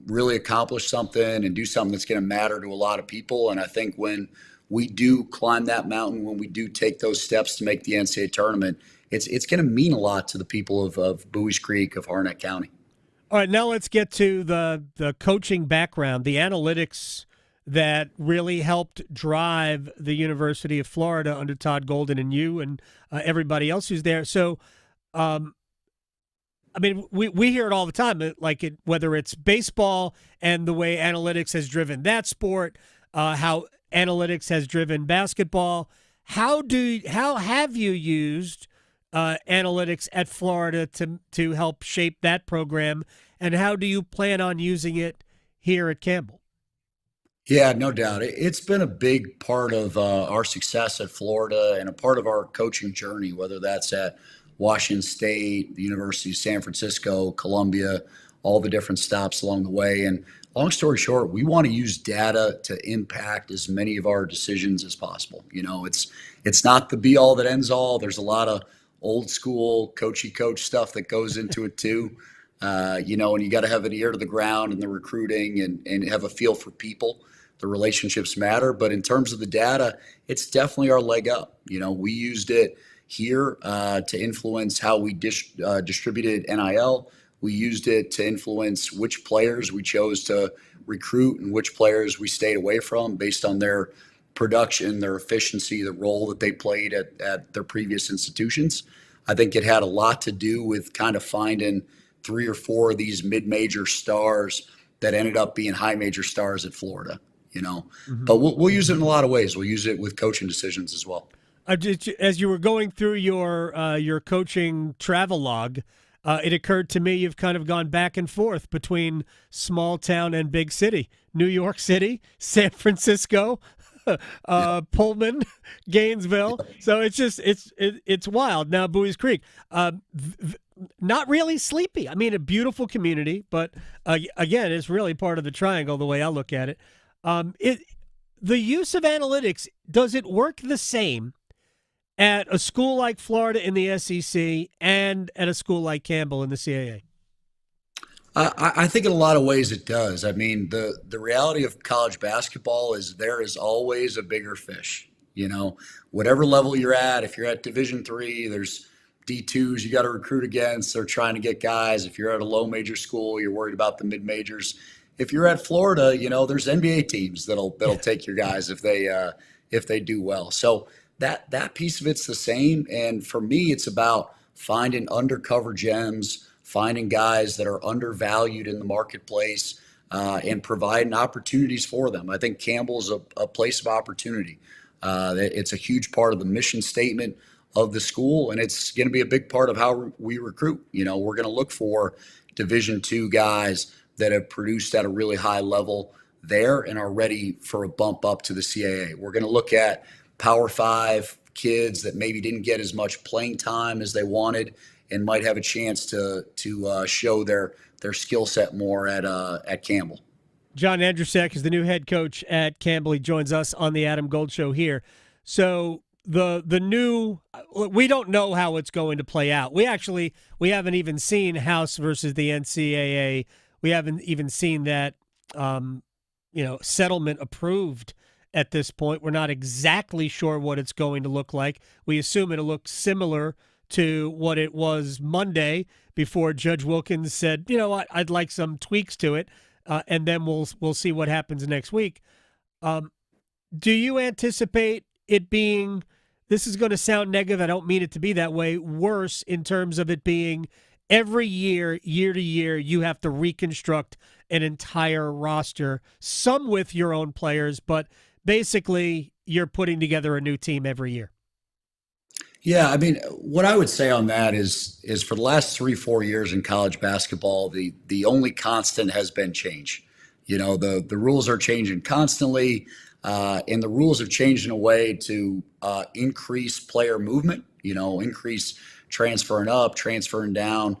really accomplish something and do something that's going to matter to a lot of people. And I think when we do climb that mountain, when we do take those steps to make the NCAA tournament, it's going to mean a lot to the people of Bowie's Creek, of Harnett County. All right, now let's get to the coaching background, the analytics that really helped drive the University of Florida under Todd Golden and you and everybody else who's there. So, we hear it all the time, whether it's baseball and the way analytics has driven that sport, how analytics has driven basketball. How have you used analytics at Florida to help shape that program, and how do you plan on using it here at Campbell? Yeah, no doubt. It's been a big part of our success at Florida and a part of our coaching journey, whether that's at Washington State, the University of San Francisco, Columbia, all the different stops along the way. And long story short, we want to use data to impact as many of our decisions as possible. It's not the be all that ends all. There's a lot of old school coachy coach stuff that goes into it too. And you got to have an ear to the ground in the recruiting and have a feel for people. The relationships matter, but in terms of the data, it's definitely our leg up. We used it here to influence how we distributed NIL. We used it to influence which players we chose to recruit and which players we stayed away from based on their production, their efficiency, the role that they played at their previous institutions. I think it had a lot to do with kind of finding 3 or 4 of these mid-major stars that ended up being high major stars at Florida. But we'll use it in a lot of ways. We'll use it with coaching decisions as well. As you were going through your coaching travelogue, it occurred to me you've kind of gone back and forth between small town and big city, New York City, San Francisco, Pullman, Gainesville. So it's wild. Now Bowie's Creek, not really sleepy. I mean, a beautiful community, but again, it's really part of the triangle the way I look at it. The use of analytics, does it work the same at a school like Florida in the SEC and at a school like Campbell in the CAA? I think in a lot of ways it does. I mean, the reality of college basketball is there is always a bigger fish. Whatever level you're at, if you're at Division III, there's D2s you got to recruit against. They're trying to get guys. If you're at a low major school, you're worried about the mid majors. If you're at Florida, there's NBA teams that'll take your guys if they do well. So that piece of it's the same. And for me, it's about finding undercover gems, finding guys that are undervalued in the marketplace, and providing opportunities for them. I think Campbell's a place of opportunity. It's a huge part of the mission statement of the school, and it's going to be a big part of how we recruit. We're going to look for Division II guys that have produced at a really high level there and are ready for a bump up to the CAA. We're going to look at Power 5 kids that maybe didn't get as much playing time as they wanted and might have a chance to show their skill set more at Campbell. John Andrzejek is the new head coach at Campbell. He joins us on the Adam Gold Show here. So the new, we don't know how it's going to play out. We haven't even seen House versus the NCAA. We haven't even seen that settlement approved at this point. We're not exactly sure what it's going to look like. We assume it'll look similar to what it was Monday before Judge Wilkins said, you know what, I'd like some tweaks to it, and then we'll see what happens next week. Do you anticipate it being, this is going to sound negative, I don't mean it to be that way, worse in terms of it being every year to year, you have to reconstruct an entire roster, some with your own players, but basically you're putting together a new team every year? Yeah, I mean, what I would say on that is for the last 3-4 years in college basketball, the only constant has been change. The rules are changing constantly, and the rules have changed in a way to increase player movement, increase transferring up, transferring down,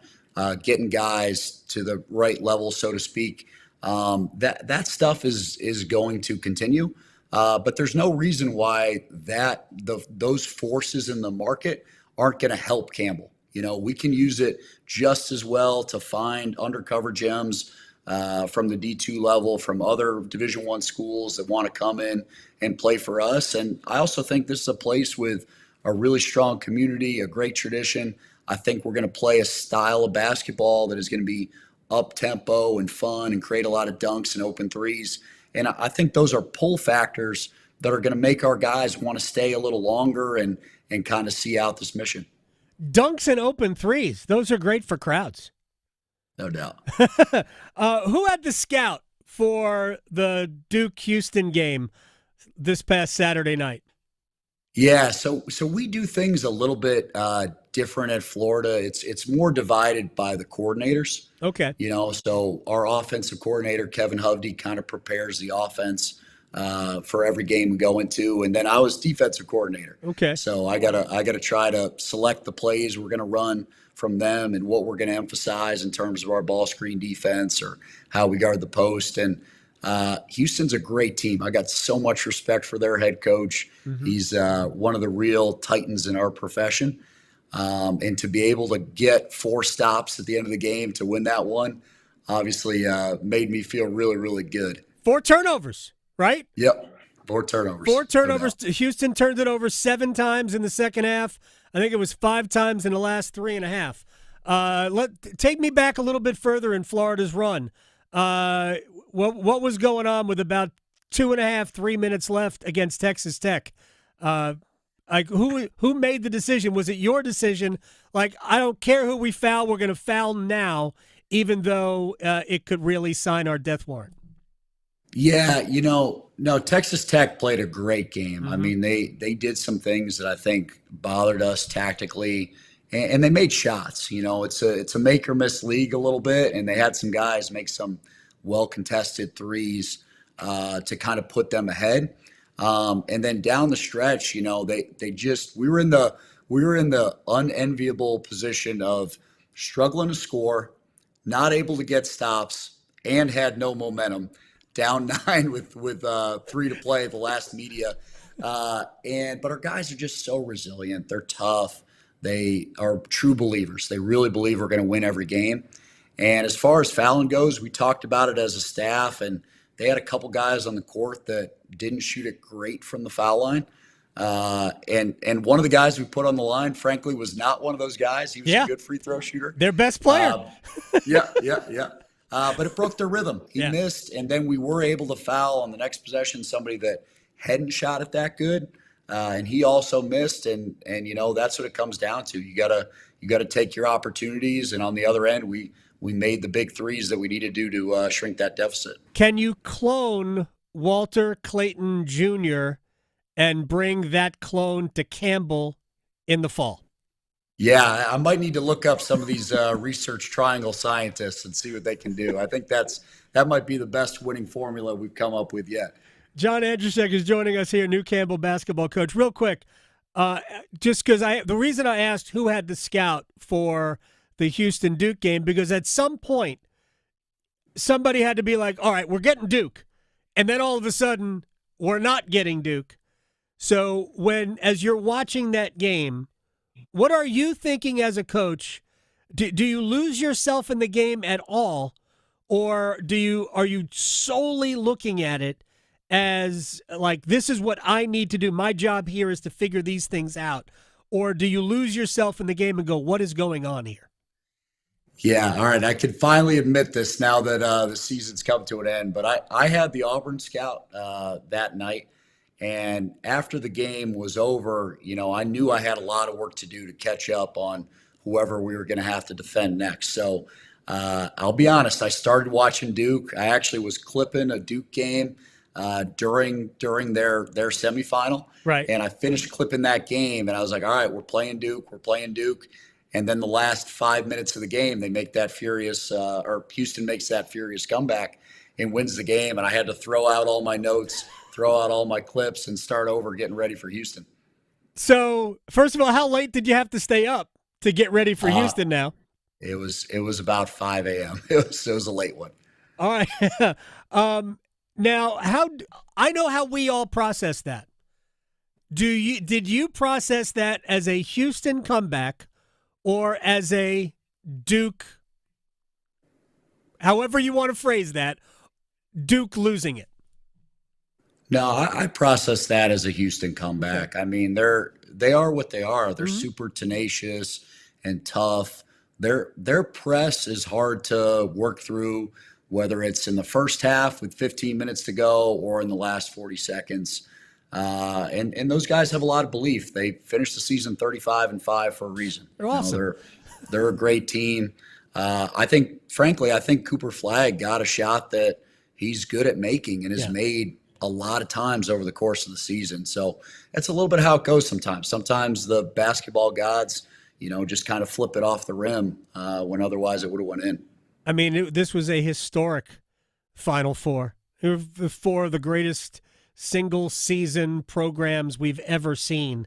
getting guys to the right level, so to speak. That stuff is going to continue. But there's no reason why those forces in the market aren't going to help Campbell. We can use it just as well to find undercover gems from the D2 level, from other Division I schools that want to come in and play for us. And I also think this is a place with a really strong community, a great tradition. I think we're going to play a style of basketball that is going to be up-tempo and fun and create a lot of dunks and open threes. And I think those are pull factors that are going to make our guys want to stay a little longer and kind of see out this mission. Dunks and open threes, those are great for crowds. No doubt. Who had the scout for the Duke-Houston game this past Saturday night? Yeah, so we do things a little bit different at Florida. It's more divided by the coordinators. Okay. So our offensive coordinator, Kevin Hovde, kind of prepares the offense for every game we go into. And then I was defensive coordinator. Okay. So I gotta try to select the plays we're gonna run from them and what we're gonna emphasize in terms of our ball screen defense or how we guard the post. And Houston's a great team. I got so much respect for their head coach. Mm-hmm. He's one of the real titans in our profession. And to be able to get 4 stops at the end of the game to win that one, obviously made me feel really, really good. 4 turnovers, right? Yep, 4 turnovers. 4 turnovers. Houston turned it over 7 times in the second half. I think it was 5 times in the last 3.5. Take me back a little bit further in Florida's run. What was going on with about 2.5-3 minutes left against Texas Tech? Who made the decision? Was it your decision? Like, I don't care who we foul, we're going to foul now, even though it could really sign our death warrant. Yeah, no, Texas Tech played a great game. Mm-hmm. I mean, they did some things that I think bothered us tactically, and they made shots. It's a make or miss league a little bit, and they had some guys make some well-contested threes to kind of put them ahead. And then down the stretch, we were in the unenviable position of struggling to score, not able to get stops, and had no momentum. Down 9 with 3 to play, the last media. But our guys are just so resilient. They're tough. They are true believers. They really believe we're going to win every game. And as far as fouling goes, we talked about it as a staff, and they had a couple guys on the court that didn't shoot it great from the foul line. And one of the guys we put on the line, frankly, was not one of those guys. He was a good free throw shooter. Their best player. Yeah. But it broke their rhythm. He missed, and then we were able to foul on the next possession somebody that hadn't shot it that good, and he also missed. And that's what it comes down to. You gotta take your opportunities, and on the other end, we made the big threes that we needed to do to shrink that deficit. Can you clone Walter Clayton Jr. and bring that clone to Campbell in the fall? Yeah, I might need to look up some of these research triangle scientists and see what they can do. I think that might be the best winning formula we've come up with yet. John Andrzejek is joining us here, new Campbell basketball coach. Real quick, just because the reason I asked who had the scout for the Houston Duke game, because at some point somebody had to be like, all right, we're getting Duke. And then all of a sudden we're not getting Duke. So as you're watching that game, what are you thinking as a coach? Do you lose yourself in the game at all? Or are you solely looking at it as like, this is what I need to do. My job here is to figure these things out. Or do you lose yourself in the game and go, what is going on here? Yeah, all right. I can finally admit this now that the season's come to an end. But I had the Auburn scout that night. And after the game was over, I knew I had a lot of work to do to catch up on whoever we were going to have to defend next. So I'll be honest, I started watching Duke. I actually was clipping a Duke game during their semifinal. Right. And I finished clipping that game, and I was like, all right, we're playing Duke. And then the last 5 minutes of the game, they make that Houston makes that furious comeback and wins the game. And I had to throw out all my notes, throw out all my clips, and start over getting ready for Houston. So, first of all, how late did you have to stay up to get ready for Houston now? It was about 5 a.m. It was a late one. All right. Now, I know how we all process that. Did you process that as a Houston comeback or as a Duke, however you want to phrase that, Duke losing it? No, I process that as a Houston comeback. I mean, they are what they are. They're super tenacious and tough. Their press is hard to work through, whether it's in the first half with 15 minutes to go or in the last 40 seconds. And those guys have a lot of belief. They finished the season 35-5 for a reason. They're awesome. They're a great team. I think Cooper Flagg got a shot that he's good at making and has made a lot of times over the course of the season. So that's a little bit how it goes sometimes. Sometimes the basketball gods, just kind of flip it off the rim when otherwise it would have went in. I mean, this was a historic Final Four. Four of the greatest single-season programs we've ever seen.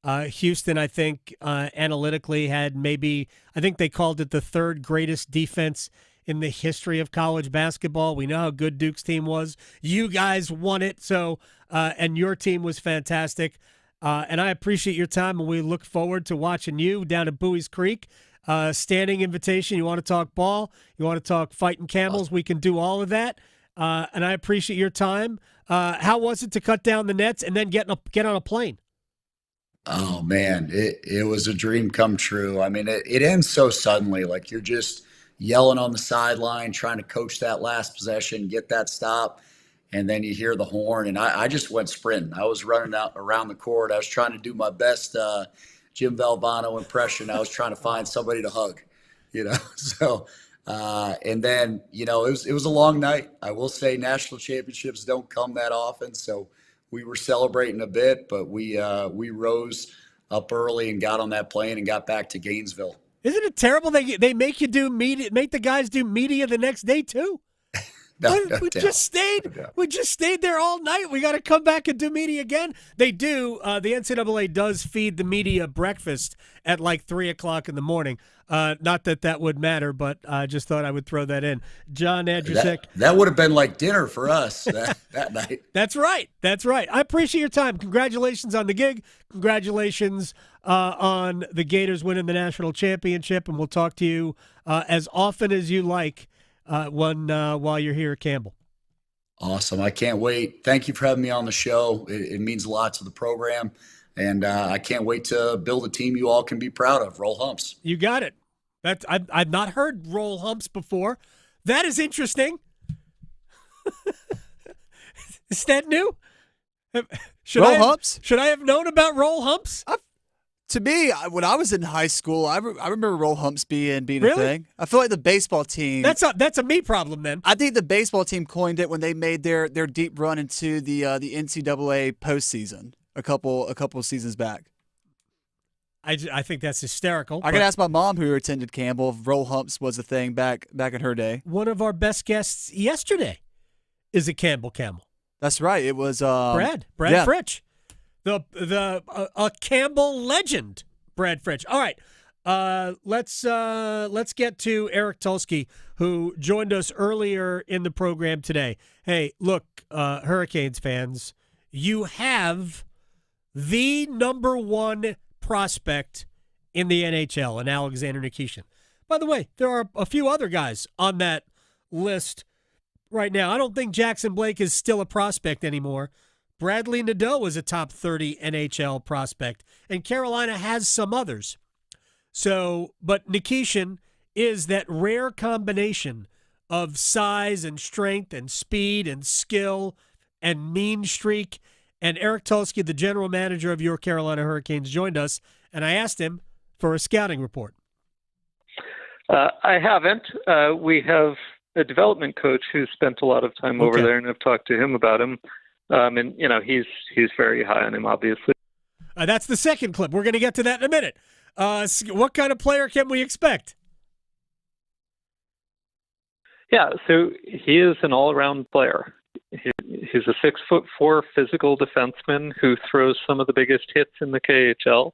Houston, I think, analytically had I think they called it the third greatest defense in the history of college basketball. We know how good Duke's team was. You guys won it, and your team was fantastic. And I appreciate your time, and we look forward to watching you down at Bowie's Creek. Standing invitation. You want to talk ball? You want to talk fighting camels? We can do all of that. And I appreciate your time. How was it to cut down the nets and then get on a plane? Oh, man, it was a dream come true. I mean, it ends so suddenly. Like, you're just yelling on the sideline, trying to coach that last possession, get that stop, and then you hear the horn. And I just went sprinting. I was running out around the court. I was trying to do my best Jim Valvano impression. I was trying to find somebody to hug, So, and then, it was a long night. I will say national championships don't come that often. So we were celebrating a bit, but we rose up early and got on that plane and got back to Gainesville. Isn't it terrible they make you do media, make the guys do media the next day too? We just stayed there all night. We got to come back and do media again. They do. The NCAA does feed the media breakfast at like 3:00 in the morning. Not that would matter, but I just thought I would throw that in. John Andrzejek. That would have been like dinner for us that night. That's right. I appreciate your time. Congratulations on the gig. Congratulations on the Gators winning the national championship, and we'll talk to you as often as you like. While you're here at Campbell. Awesome. I can't wait. Thank you for having me on the show. It means a lot to the program, and I can't wait to build a team you all can be proud of. Roll Humps. You got it. I've not heard Roll Humps before. That is interesting. Is that new? Humps? Should I have known about Roll Humps? To me, when I was in high school, I remember roll humps being really? a thing. I feel like the baseball team. That's a me problem then. I think the baseball team coined it when they made their deep run into the NCAA postseason a couple seasons back. I think that's hysterical. I could ask my mom, who attended Campbell, if roll humps was a thing back in her day. One of our best guests yesterday is a Campbell Camel. That's right. It was Brad Fritch. A Campbell legend, Brad French. All right, let's get to Eric Tulsky, who joined us earlier in the program today. Hey, look, Hurricanes fans, you have the number one prospect in the NHL, in Alexander Nikishin. By the way, there are a few other guys on that list right now. I don't think Jackson Blake is still a prospect anymore. Bradley Nadeau was a top 30 NHL prospect, and Carolina has some others. So, but Nikishin is that rare combination of size and strength and speed and skill and mean streak. And Eric Tulsky, the general manager of your Carolina Hurricanes, joined us, and I asked him for a scouting report. I haven't. We have a development coach who spent a lot of time over there, and I've talked to him about him. And he's very high on him, obviously. That's the second clip. We're going to get to that in a minute. What kind of player can we expect? Yeah, so he is an all-around player. He's a 6'4" physical defenseman who throws some of the biggest hits in the KHL,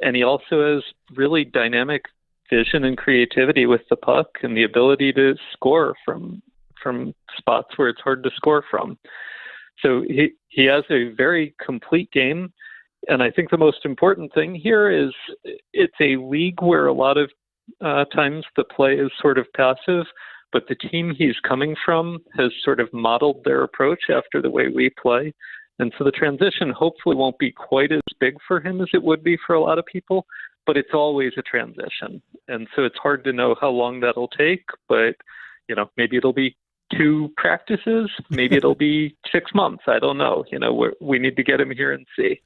and he also has really dynamic vision and creativity with the puck and the ability to score from spots where it's hard to score from. So he has a very complete game, and I think the most important thing here is it's a league where a lot of times the play is sort of passive, but the team he's coming from has sort of modeled their approach after the way we play. And so the transition hopefully won't be quite as big for him as it would be for a lot of people, but it's always a transition. And so it's hard to know how long that'll take, but maybe it'll be 2 practices, maybe it'll be 6 months. I don't know. We need to get him here and see.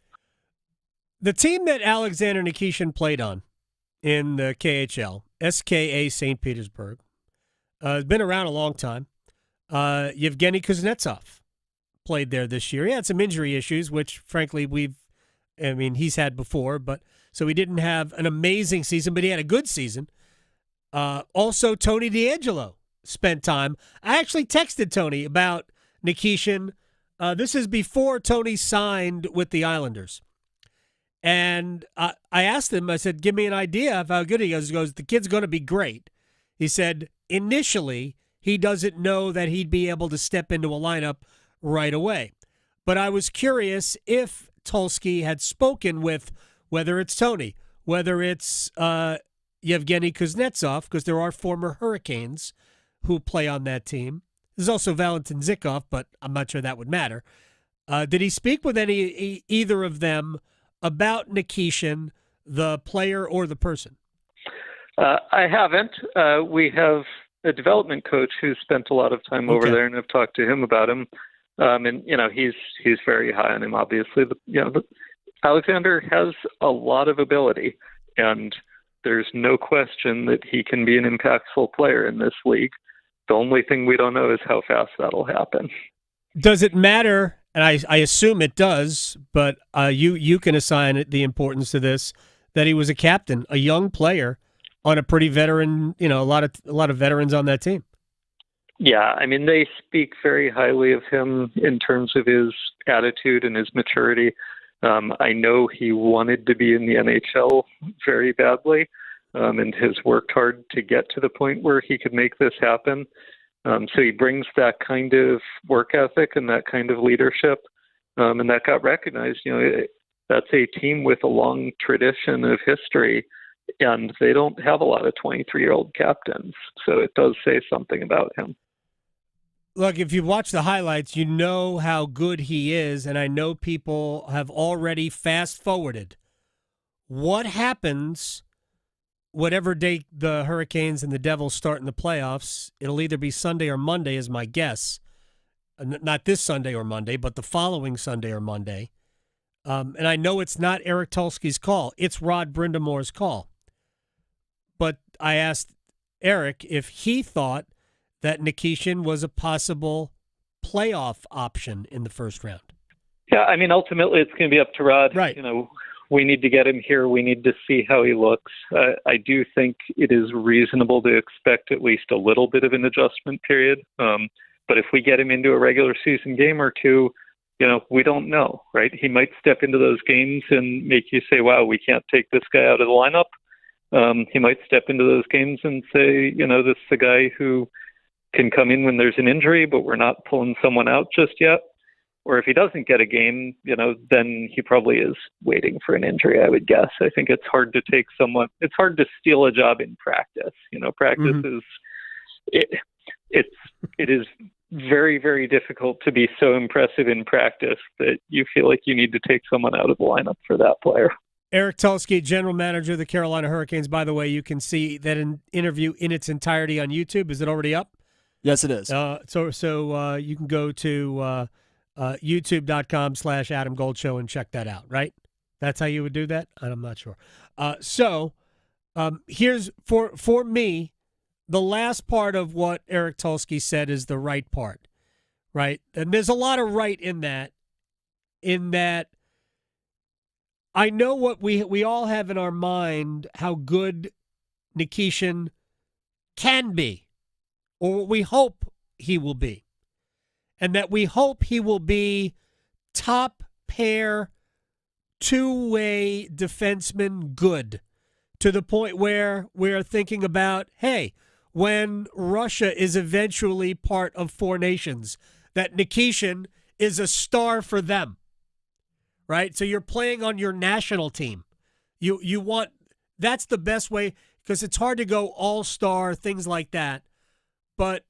The team that Alexander Nikishin played on in the KHL, SKA St. Petersburg, has been around a long time. Yevgeny Kuznetsov played there this year. He had some injury issues, which frankly he's had before, but so he didn't have an amazing season, but he had a good season. Also, Tony DeAngelo spent time. I actually texted Tony about Nikishin. This is before Tony signed with the Islanders. And I asked him, I said, give me an idea of how good he is. He goes, the kid's going to be great. He said, initially, he doesn't know that he'd be able to step into a lineup right away. But I was curious if Tulsky had spoken with, whether it's Tony, whether it's Yevgeny Kuznetsov, because there are former Hurricanes who play on that team. There's also Valentin Zykov, but I'm not sure that would matter. Did he speak with either of them about Nikishin, the player or the person? I haven't. We have a development coach who spent a lot of time over there, and I've talked to him about him. And he's very high on him, obviously. Alexander has a lot of ability, and there's no question that he can be an impactful player in this league. The only thing we don't know is how fast that'll happen. Does it matter? And I assume it does, but you can assign it the importance to this, that he was a captain, a young player on a pretty veteran, a lot of veterans on that team. Yeah, they speak very highly of him in terms of his attitude and his maturity. I know he wanted to be in the NHL very badly, and has worked hard to get to the point where he could make this happen. So he brings that kind of work ethic and that kind of leadership, and that got recognized. That's a team with a long tradition of history, and they don't have a lot of 23-year-old captains. So it does say something about him. Look, if you watch the highlights, you know how good he is, and I know people have already fast-forwarded. What happens whatever day the Hurricanes and the Devils start in the playoffs? It'll either be Sunday or Monday is my guess. Not this Sunday or Monday, but the following Sunday or Monday. And I know it's not Eric Tulsky's call. It's Rod Brindamore's call. But I asked Eric if he thought that Nikishin was a possible playoff option in the first round. Yeah, ultimately it's going to be up to Rod. Right. We need to get him here. We need to see how he looks. I do think it is reasonable to expect at least a little bit of an adjustment period. But if we get him into a regular season game or two, We don't know, right? He might step into those games and make you say, wow, we can't take this guy out of the lineup. He might step into those games and say, this is a guy who can come in when there's an injury, but we're not pulling someone out just yet. Or if he doesn't get a game, then he probably is waiting for an injury, I would guess. I think it's hard to it's hard to steal a job in practice. Practice it is very, very difficult to be so impressive in practice that you feel like you need to take someone out of the lineup for that player. Eric Tulsky, general manager of the Carolina Hurricanes. By the way, you can see that interview in its entirety on YouTube. Is it already up? Yes, it is. So you can go to youtube.com/Adam Gold Show and check that out, right? That's how you would do that? I'm not sure. Here's, for me, the last part of what Eric Tulsky said is the right part, right? And there's a lot of right in that I know what we all have in our mind, how good Nikishin can be, or what we hope he will be. And that we hope he will be top pair, two-way defenseman good, to the point where we're thinking about, hey, when Russia is eventually part of Four Nations, that Nikishin is a star for them, right? So you're playing on your national team. You want, that's the best way, because it's hard to go all-star, things like that. But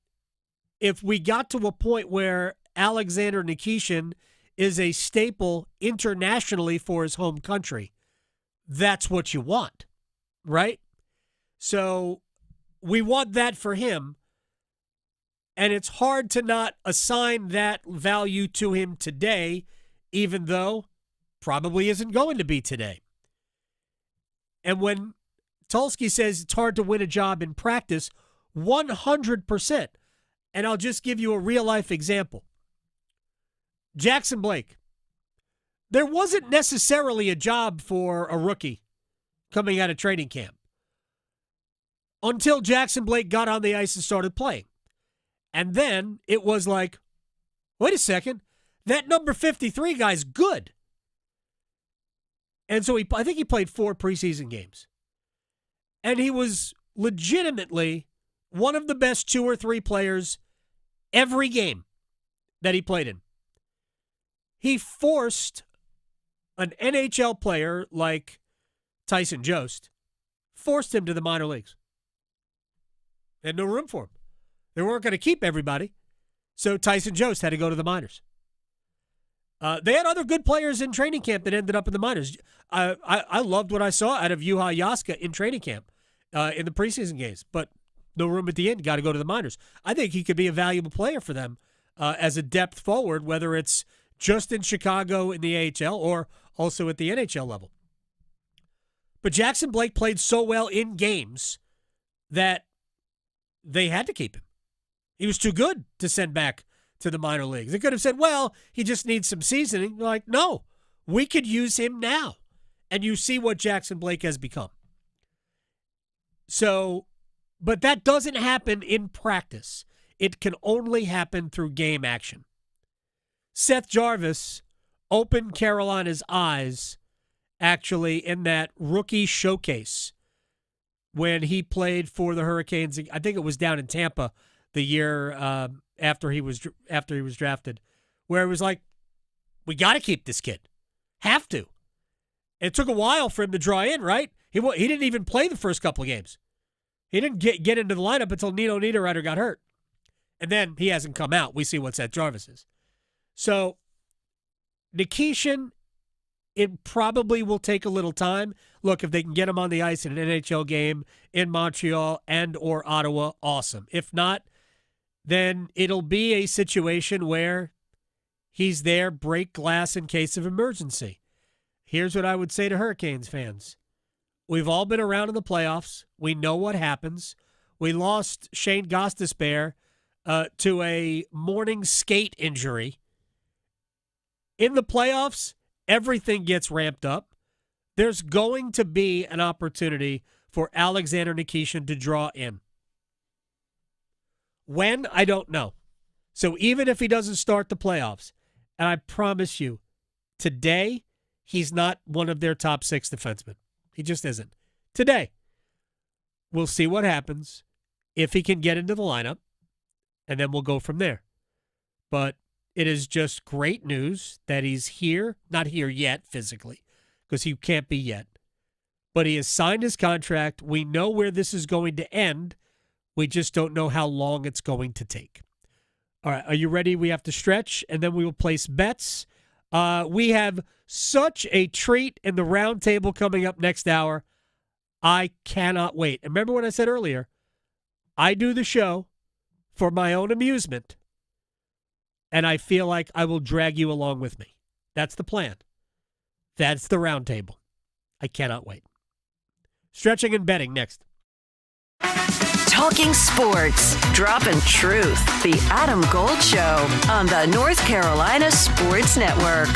if we got to a point where Alexander Nikishin is a staple internationally for his home country, that's what you want, right? So we want that for him, and it's hard to not assign that value to him today, even though probably isn't going to be today. And when Tulsky says it's hard to win a job in practice, 100%. And I'll just give you a real-life example. Jackson Blake. There wasn't necessarily a job for a rookie coming out of training camp until Jackson Blake got on the ice and started playing. And then it was like, wait a second, that number 53 guy's good. And so I think he played 4 preseason games. And he was legitimately one of the best 2 or 3 players every game that he played in. He forced an NHL player like Tyson Jost, forced him to the minor leagues. They had no room for him. They weren't going to keep everybody, so Tyson Jost had to go to the minors. They had other good players in training camp that ended up in the minors. I loved what I saw out of Juha Jaska in training camp in the preseason games, but no room at the end, got to go to the minors. I think he could be a valuable player for them as a depth forward, whether it's just in Chicago in the AHL or also at the NHL level. But Jackson Blake played so well in games that they had to keep him. He was too good to send back to the minor leagues. They could have said, well, he just needs some seasoning. They're like, no, we could use him now. And you see what Jackson Blake has become. So, but that doesn't happen in practice. It can only happen through game action. Seth Jarvis opened Carolina's eyes, actually, in that rookie showcase when he played for the Hurricanes. I think it was down in Tampa the year after he was drafted, where it was like, we got to keep this kid. Have to. It took a while for him to draw in, right? He didn't even play the first couple of games. He didn't get into the lineup until Nino Niederreiter got hurt. And then he hasn't come out. We see what Seth Jarvis is. So, Nikishin, it probably will take a little time. Look, if they can get him on the ice in an NHL game in Montreal and or Ottawa, awesome. If not, then it'll be a situation where he's there, break glass in case of emergency. Here's what I would say to Hurricanes fans. We've all been around in the playoffs. We know what happens. We lost Shane Gostisbehere to a morning skate injury. In the playoffs, everything gets ramped up. There's going to be an opportunity for Alexander Nikishin to draw in. When? I don't know. So even if he doesn't start the playoffs, And I promise you, today, he's not one of their top 6 defensemen. He just isn't. Today, we'll see what happens if he can get into the lineup, and then we'll go from there. But it is just great news that he's here. Not here yet physically, because he can't be yet. But he has signed his contract. We know where this is going to end. We just don't know how long it's going to take. All right, are you ready? We have to stretch, and then we will place bets. We have such a treat in the Roundtable coming up next hour. I cannot wait. And remember what I said earlier? I do the show for my own amusement, and I feel like I will drag you along with me. That's the plan. That's the Roundtable. I cannot wait. Stretching and betting next. Talking sports, dropping truth. The Adam Gold Show on the North Carolina Sports Network.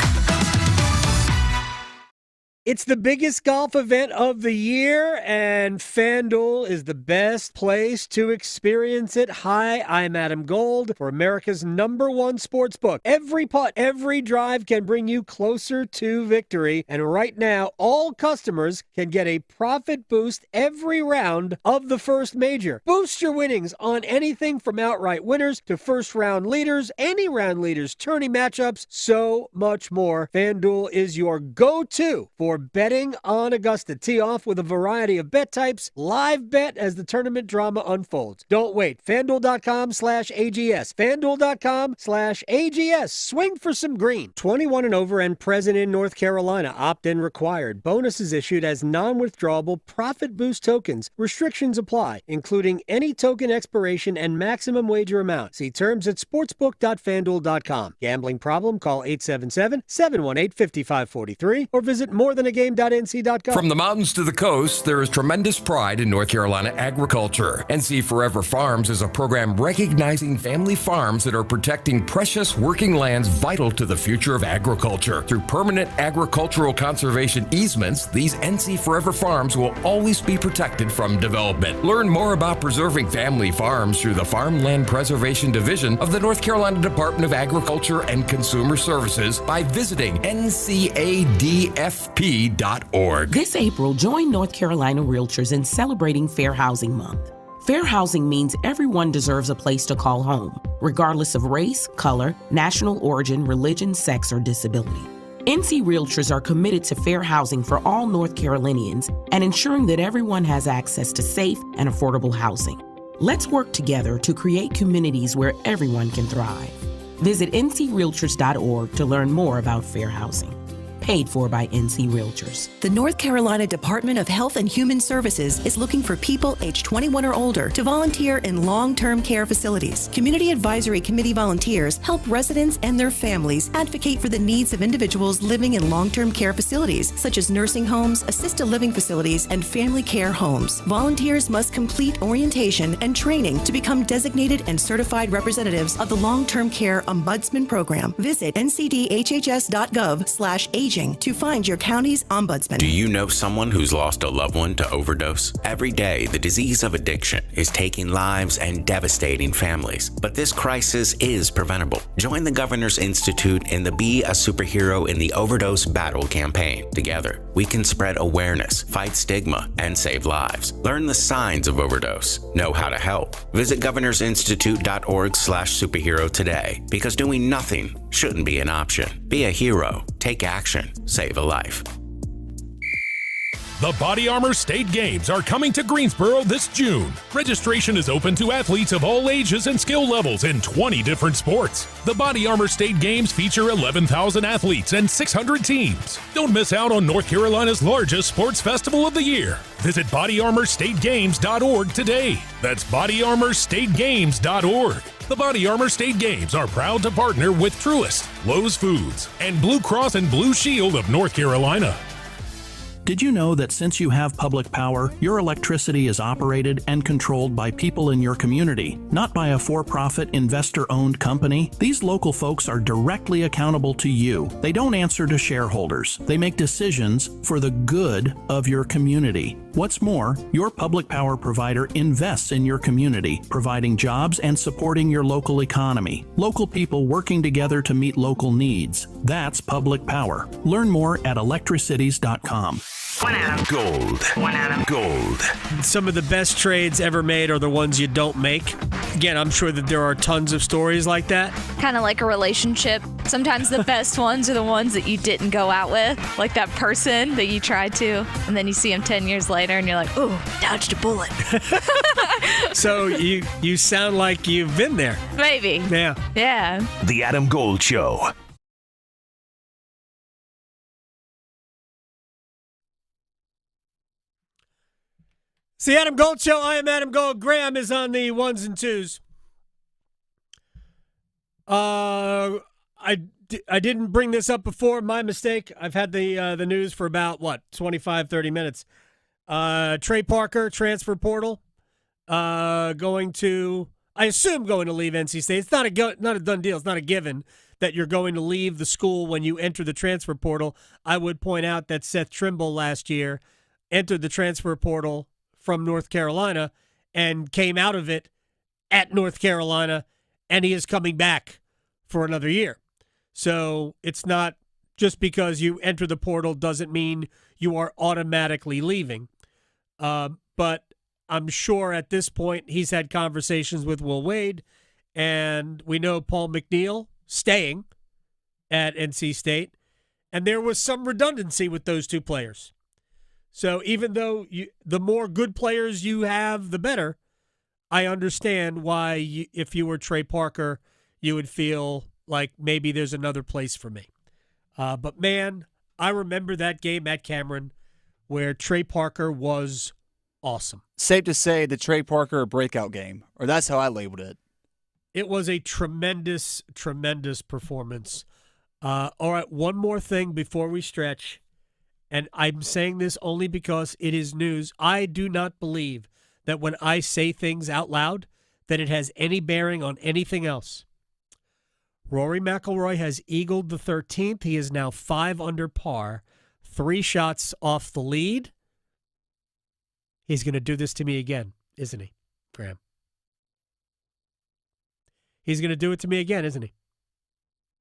It's the biggest golf event of the year, and FanDuel is the best place to experience it. Hi, I'm Adam Gold for America's #1 sportsbook. Every putt, every drive can bring you closer to victory, and right now, all customers can get a profit boost every round of the first major. Boost your winnings on anything from outright winners to first-round leaders, any round leaders, tourney matchups, so much more. FanDuel is your go-to for betting on Augusta. Tee off with a variety of bet types. Live bet as the tournament drama unfolds. Don't wait. FanDuel.com/AGS. FanDuel.com/AGS. Swing for some green. 21 and over and present in North Carolina. Opt-in required. Bonuses issued as non-withdrawable profit boost tokens. Restrictions apply, including any token expiration and maximum wager amount. See terms at sportsbook.fanduel.com. Gambling problem? Call 877-718-5543 or visit morethanagame.nc.com. From the mountains to the coast, there is tremendous pride in North Carolina agriculture. NC Forever Farms is a program recognizing family farms that are protecting precious working lands vital to the future of agriculture. Through permanent agricultural conservation easements, these NC Forever Farms will always be protected from development. Learn more about preserving family farms through the Farmland Preservation Division of the North Carolina Department of Agriculture and Consumer Services by visiting ncadfp.org. This April, join North Carolina Realtors in celebrating Fair Housing Month. Fair housing means everyone deserves a place to call home, regardless of race, color, national origin, religion, sex, or disability. NC Realtors are committed to fair housing for all North Carolinians and ensuring that everyone has access to safe and affordable housing. Let's work together to create communities where everyone can thrive. Visit ncrealtors.org to learn more about fair housing. Paid for by NC Realtors. The North Carolina Department of Health and Human Services is looking for people age 21 or older to volunteer in long-term care facilities. Community Advisory Committee volunteers help residents and their families advocate for the needs of individuals living in long-term care facilities, such as nursing homes, assisted living facilities, and family care homes. Volunteers must complete orientation and training to become designated and certified representatives of the Long-Term Care Ombudsman Program. Visit ncdhhs.gov/aging to find your county's ombudsman. Do you know someone who's lost a loved one to overdose? Every day, the disease of addiction is taking lives and devastating families. But this crisis is preventable. Join the Governor's Institute in the Be a Superhero in the Overdose Battle campaign. Together, we can spread awareness, fight stigma, and save lives. Learn the signs of overdose. Know how to help. Visit governorsinstitute.org/superhero today, because doing nothing shouldn't be an option. Be a hero. Take action. Save a life. The Body Armor State Games are coming to Greensboro this June. Registration is open to athletes of all ages and skill levels in 20 different sports. The Body Armor State Games feature 11,000 athletes and 600 teams. Don't miss out on North Carolina's largest sports festival of the year. Visit bodyarmorstategames.org today. That's bodyarmorstategames.org. The Body Armor State Games are proud to partner with Truist, Lowe's Foods, and Blue Cross and Blue Shield of North Carolina. Did you know that since you have public power, your electricity is operated and controlled by people in your community, not by a for-profit, investor-owned company? These local folks are directly accountable to you. They don't answer to shareholders. They make decisions for the good of your community. What's more, your public power provider invests in your community, providing jobs and supporting your local economy. Local people working together to meet local needs. That's public power. Learn more at electricities.com. Gold. Some of the best trades ever made are the ones you don't make. Again, I'm sure that there are tons of stories like that. Kind of like a relationship. Sometimes the best ones are the ones that you didn't go out with, like that person that you tried to, and then you see them 10 years later and you're like, ooh, dodged a bullet. So you sound like you've been there. Maybe. Yeah. Yeah. The Adam Gold Show. It's the Adam Gold Show. I am Adam Gold. Graham is on the ones and twos. I didn't bring this up before. My mistake. I've had the news for about, 25, 30 minutes. Trey Parker, transfer portal, going to leave NC State. It's not a done deal. It's not a given that you're going to leave the school when you enter the transfer portal. I would point out that Seth Trimble last year entered the transfer portal from North Carolina and came out of it at North Carolina, and he is coming back for another year. So it's not just because you enter the portal doesn't mean you are automatically leaving. But I'm sure at this point he's had conversations with Will Wade, and we know Paul McNeil staying at NC State, and there was some redundancy with those two players. So even though the more good players you have, the better, I understand why if you were Trey Parker, you would feel like maybe there's another place for me. But, man, I remember that game at Cameron where Trey Parker was awesome. Safe to say the Trey Parker breakout game, or that's how I labeled it. It was a tremendous, tremendous performance. All right, one more thing before we stretch. And I'm saying this only because it is news. I do not believe that when I say things out loud that it has any bearing on anything else. Rory McIlroy has eagled the 13th. He is now 5 under par, 3 shots off the lead. He's going to do this to me again, isn't he, Graham? He's going to do it to me again, isn't he?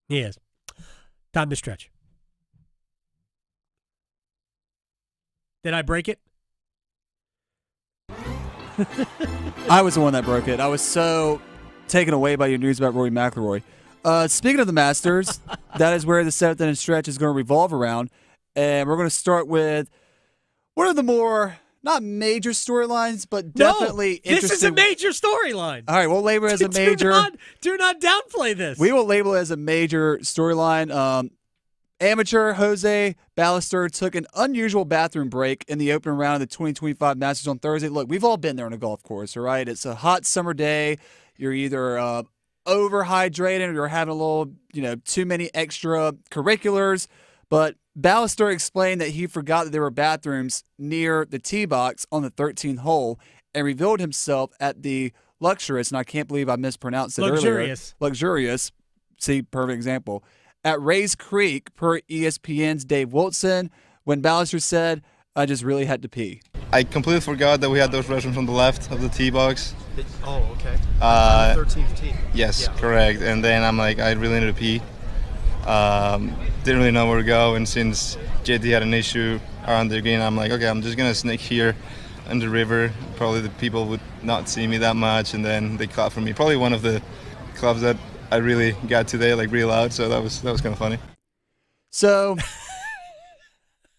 He is. Time to stretch. Did I break it? I was the one that broke it. I was so taken away by your news about Rory McIlroy. Speaking of the Masters, that is where the 7th inning stretch is going to revolve around. And we're going to start with one of the more, not major storylines, but definitely interesting. This is a major storyline. All right, we'll label it as a major. Do not downplay this. We will label it as a major storyline. Amateur Jose Ballester took an unusual bathroom break in the opening round of the 2025 Masters on Thursday. Look, we've all been there on a golf course, all right? It's a hot summer day. You're either overhydrated or you're having a little, too many extra curriculars. But Ballester explained that he forgot that there were bathrooms near the tee box on the 13th hole and revealed himself at the Luxurious, and I can't believe I mispronounced it earlier. Luxurious. See, perfect example. At Rays Creek, per ESPN's Dave Wilson, when Ballester said, I just really had to pee. I completely forgot that we had those restrooms on the left of the tee box. Oh, okay. On the 13th tee. Yes, correct. And then I'm like, I really need to pee. Didn't really know where to go, and since JD had an issue around the green, I'm like, okay, I'm just going to sneak here in the river. Probably the people would not see me that much, and then they clap for me. Probably one of the clubs that I really got today, like real loud, so that was kind of funny. So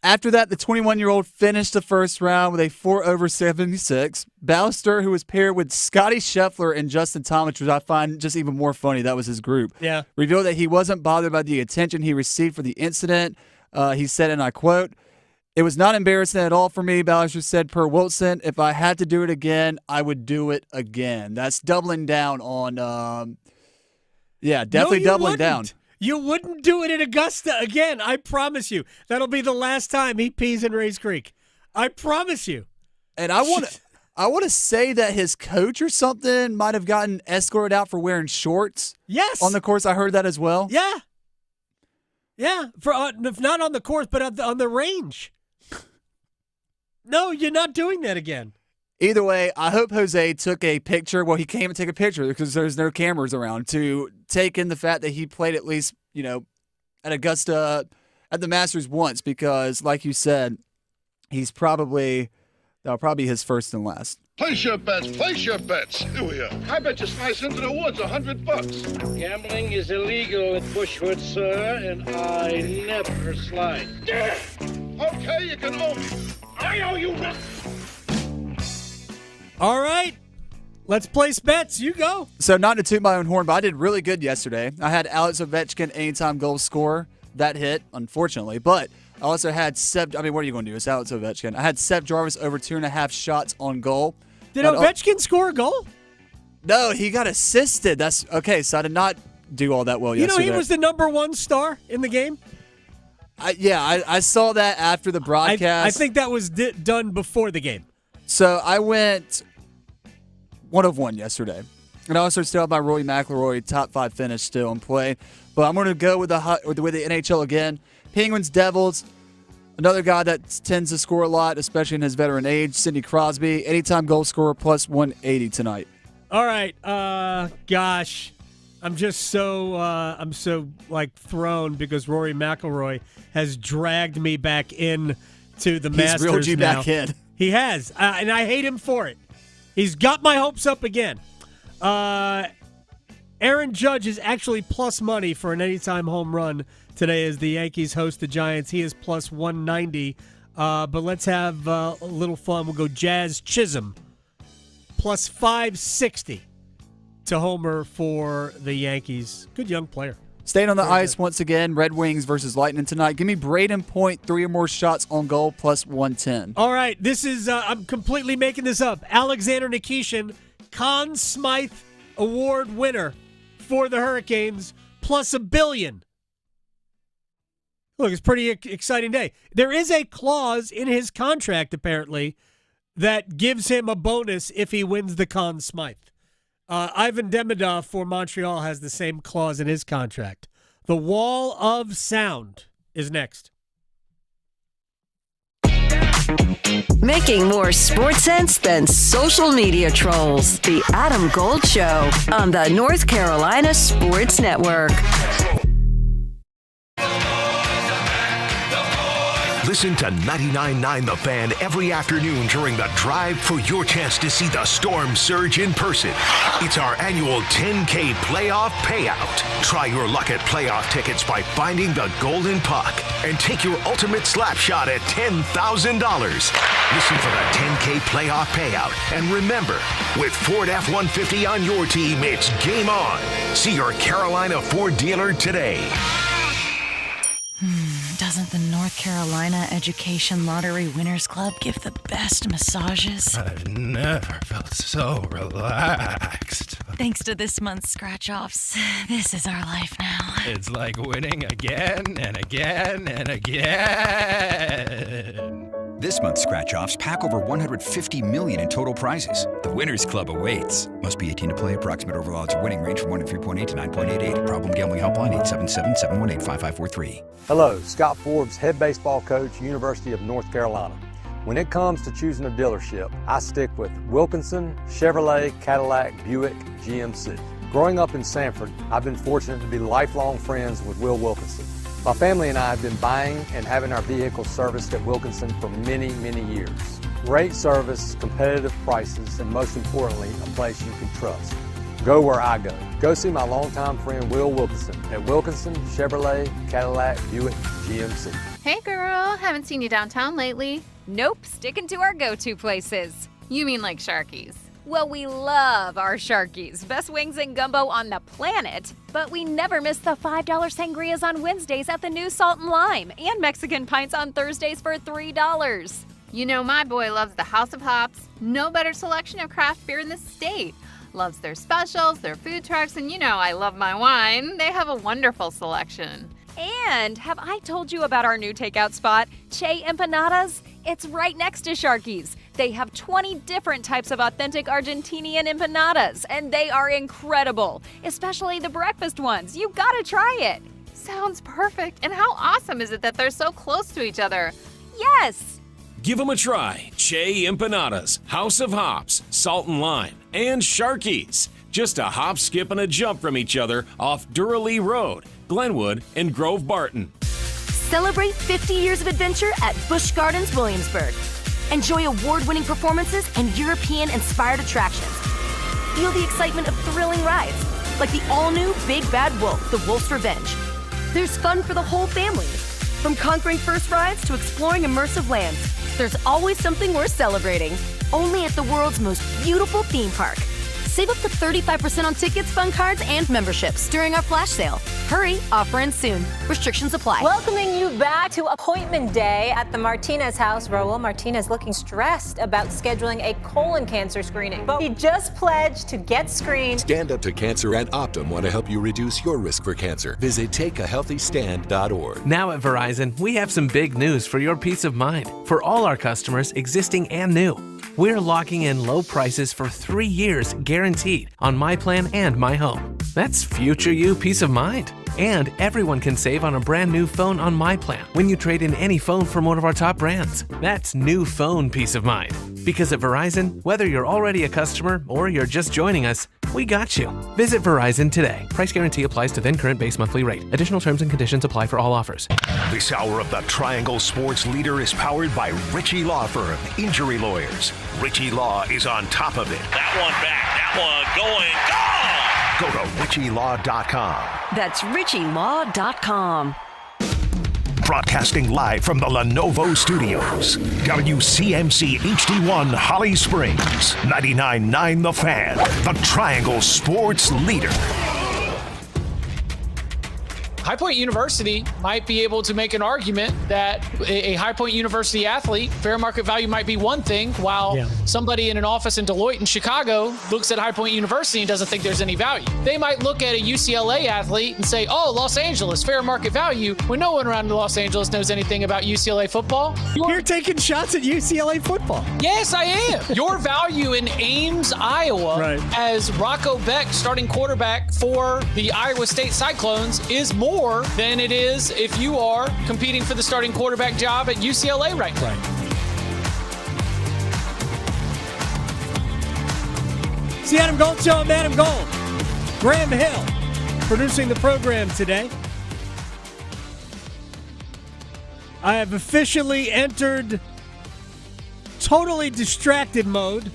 after that, the 21-year-old finished the first round with a 4 over 76. Ballester, who was paired with Scotty Scheffler and Justin Thomas, which I find just even more funny, that was his group, revealed that he wasn't bothered by the attention he received for the incident. He said, and I quote, "It was not embarrassing at all for me," Ballester said per Wilson. "If I had to do it again, I would do it again." That's doubling down on definitely doubling down. You wouldn't do it at Augusta again. I promise you. That'll be the last time he pees in Rays Creek. I promise you. And I want to say that his coach or something might have gotten escorted out for wearing shorts. Yes. On the course, I heard that as well. Yeah. Yeah. For if not on the course, but on the range. No, you're not doing that again. Either way, I hope Jose took a picture. Well, he came and took a picture because there's no cameras around to take in the fact that he played at least, at Augusta, at the Masters once because, like you said, that'll probably be his first and last. Place your bets. Here we are. I bet you slice into the woods $100. Gambling is illegal at Bushwood, sir, and I never slide. Yeah. Okay, you can owe me. I owe you nothing. All right. Let's place bets. You go. So not to toot my own horn, but I did really good yesterday. I had Alex Ovechkin anytime goal scorer. That hit, unfortunately. But I also had what are you going to do? It's Alex Ovechkin. I had Seth Jarvis over 2.5 shots on goal. Did Ovechkin score a gogle? No, he got assisted. That's okay. So I did not do all that well yesterday. He was the number one star in the game? I saw that after the broadcast. I think that was done before the game. So I went 1 of 1 yesterday. And I also still have my Rory McIlroy top 5 finish still in play. But I'm going to go with the NHL again. Penguins, Devils. Another guy that tends to score a lot, especially in his veteran age, Sidney Crosby. Anytime goal scorer plus 180 tonight. All right. Gosh. I'm just so thrown because Rory McIlroy has dragged me back in to the Masters. He's reeled you now. back in. He has, and I hate him for it. He's got my hopes up again. Aaron Judge is actually plus money for an anytime home run today as the Yankees host the Giants. He is plus 190. But let's have a little fun. We'll go Jazz Chisholm plus 560 to homer for the Yankees. Good young player. Staying on the ice once again, Red Wings versus Lightning tonight. Give me Braden Point, 3 or more shots on goal, plus 110. All right, this is, I'm completely making this up. Alexander Nikishin, Conn Smythe Award winner for the Hurricanes, plus $1 billion. Look, it's a pretty exciting day. There is a clause in his contract, apparently, that gives him a bonus if he wins the Conn Smythe. Ivan Demidov for Montreal has the same clause in his contract. The Wall of Sound is next. Making more sports sense than social media trolls. The Adam Gold Show on the North Carolina Sports Network. Listen to 99.9 The Fan every afternoon during the drive for your chance to see the Storm Surge in person. It's our annual 10K playoff payout. Try your luck at playoff tickets by finding the golden puck and take your ultimate slap shot at $10,000. Listen for the 10K playoff payout. And remember, with Ford F-150 on your team, it's game on. See your Carolina Ford dealer today. Doesn't the North Carolina Education Lottery Winners Club give the best massages? I've never felt so relaxed. Thanks to this month's scratch-offs, this is our life now. It's like winning again and again and again. This month's scratch-offs pack over $150 million in total prizes. The Winners Club awaits. Must be 18 to play. Approximate overall odds of winning range from 1 in 3.8 to 9.88. Problem gambling helpline 877-718-5543. Hello, Scott Forbes, head baseball coach, University of North Carolina. When it comes to choosing a dealership, I stick with Wilkinson, Chevrolet, Cadillac, Buick, GMC. Growing up in Sanford, I've been fortunate to be lifelong friends with Will Wilkinson. My family and I have been buying and having our vehicles serviced at Wilkinson for many, many years. Great service, competitive prices, and most importantly, a place you can trust. Go where I go. Go see my longtime friend Will Wilkinson at Wilkinson, Chevrolet, Cadillac, Buick, GMC. Hey girl, haven't seen you downtown lately. Nope, sticking to our go-to places. You mean like Sharky's? Well, we love our Sharky's. Best wings and gumbo on the planet. But we never miss the $5 sangrias on Wednesdays at the new Salt and Lime and Mexican pints on Thursdays for $3. You know my boy loves the House of Hops. No better selection of craft beer in the state. Loves their specials, their food trucks, and you know I love my wine. They have a wonderful selection. And have I told you about our new takeout spot, Che Empanadas? It's right next to Sharky's. They have 20 different types of authentic Argentinian empanadas, and they are incredible, especially the breakfast ones. You gotta try it. Sounds perfect. And how awesome is it that they're so close to each other? Yes. Give them a try. Trei Empanadas, House of Hops, Salt and Lime, and Sharkies. Just a hop, skip, and a jump from each other off Raleigh Road, Glenwood, and Grove Barton. Celebrate 50 years of adventure at Busch Gardens, Williamsburg. Enjoy award-winning performances and European-inspired attractions. Feel the excitement of thrilling rides, like the all-new Big Bad Wolf, The Wolf's Revenge. There's fun for the whole family. From conquering first rides to exploring immersive lands, there's always something worth celebrating. Only at the world's most beautiful theme park. Save up to 35% on tickets, fun cards, and memberships during our flash sale. Hurry, offer ends soon. Restrictions apply. Welcoming you back to appointment day at the Martinez house. Raul Martinez looking stressed about scheduling a colon cancer screening. But he just pledged to get screened. Stand Up to Cancer and Optum want to help you reduce your risk for cancer. Visit takeahealthystand.org. Now at Verizon, we have some big news for your peace of mind. For all our customers, existing and new. We're locking in low prices for 3 years guaranteed on My Plan and My Home. That's future you peace of mind. And everyone can save on a brand new phone on My Plan when you trade in any phone from one of our top brands. That's new phone peace of mind. Because at Verizon, whether you're already a customer or you're just joining us, we got you. Visit Verizon today. Price guarantee applies to then current base monthly rate. Additional terms and conditions apply for all offers. This hour of the Triangle Sports Leader is powered by Ritchie Law Firm, injury lawyers. Ritchie Law is on top of it. That one back, that one going, gone! Go to RitchieLaw.com. That's RitchieLaw.com. Broadcasting live from the Lenovo Studios. WCMC HD1 Holly Springs. 99.9 The Fan. The Triangle Sports Leader. High Point University might be able to make an argument that a High Point University athlete, fair market value might be one thing, while somebody in an office in Deloitte in Chicago looks at High Point University and doesn't think there's any value. They might look at a UCLA athlete and say, oh, Los Angeles, fair market value, when no one around Los Angeles knows anything about UCLA football. You're taking shots at UCLA football. Yes, I am. Your value in Ames, Iowa, as Rocco Beck, starting quarterback for the Iowa State Cyclones, is more than it is if you are competing for the starting quarterback job at UCLA right now. It's the Adam Gold Show. I'm Adam Gold. Graham Hill producing the program today. I have officially entered totally distracted mode.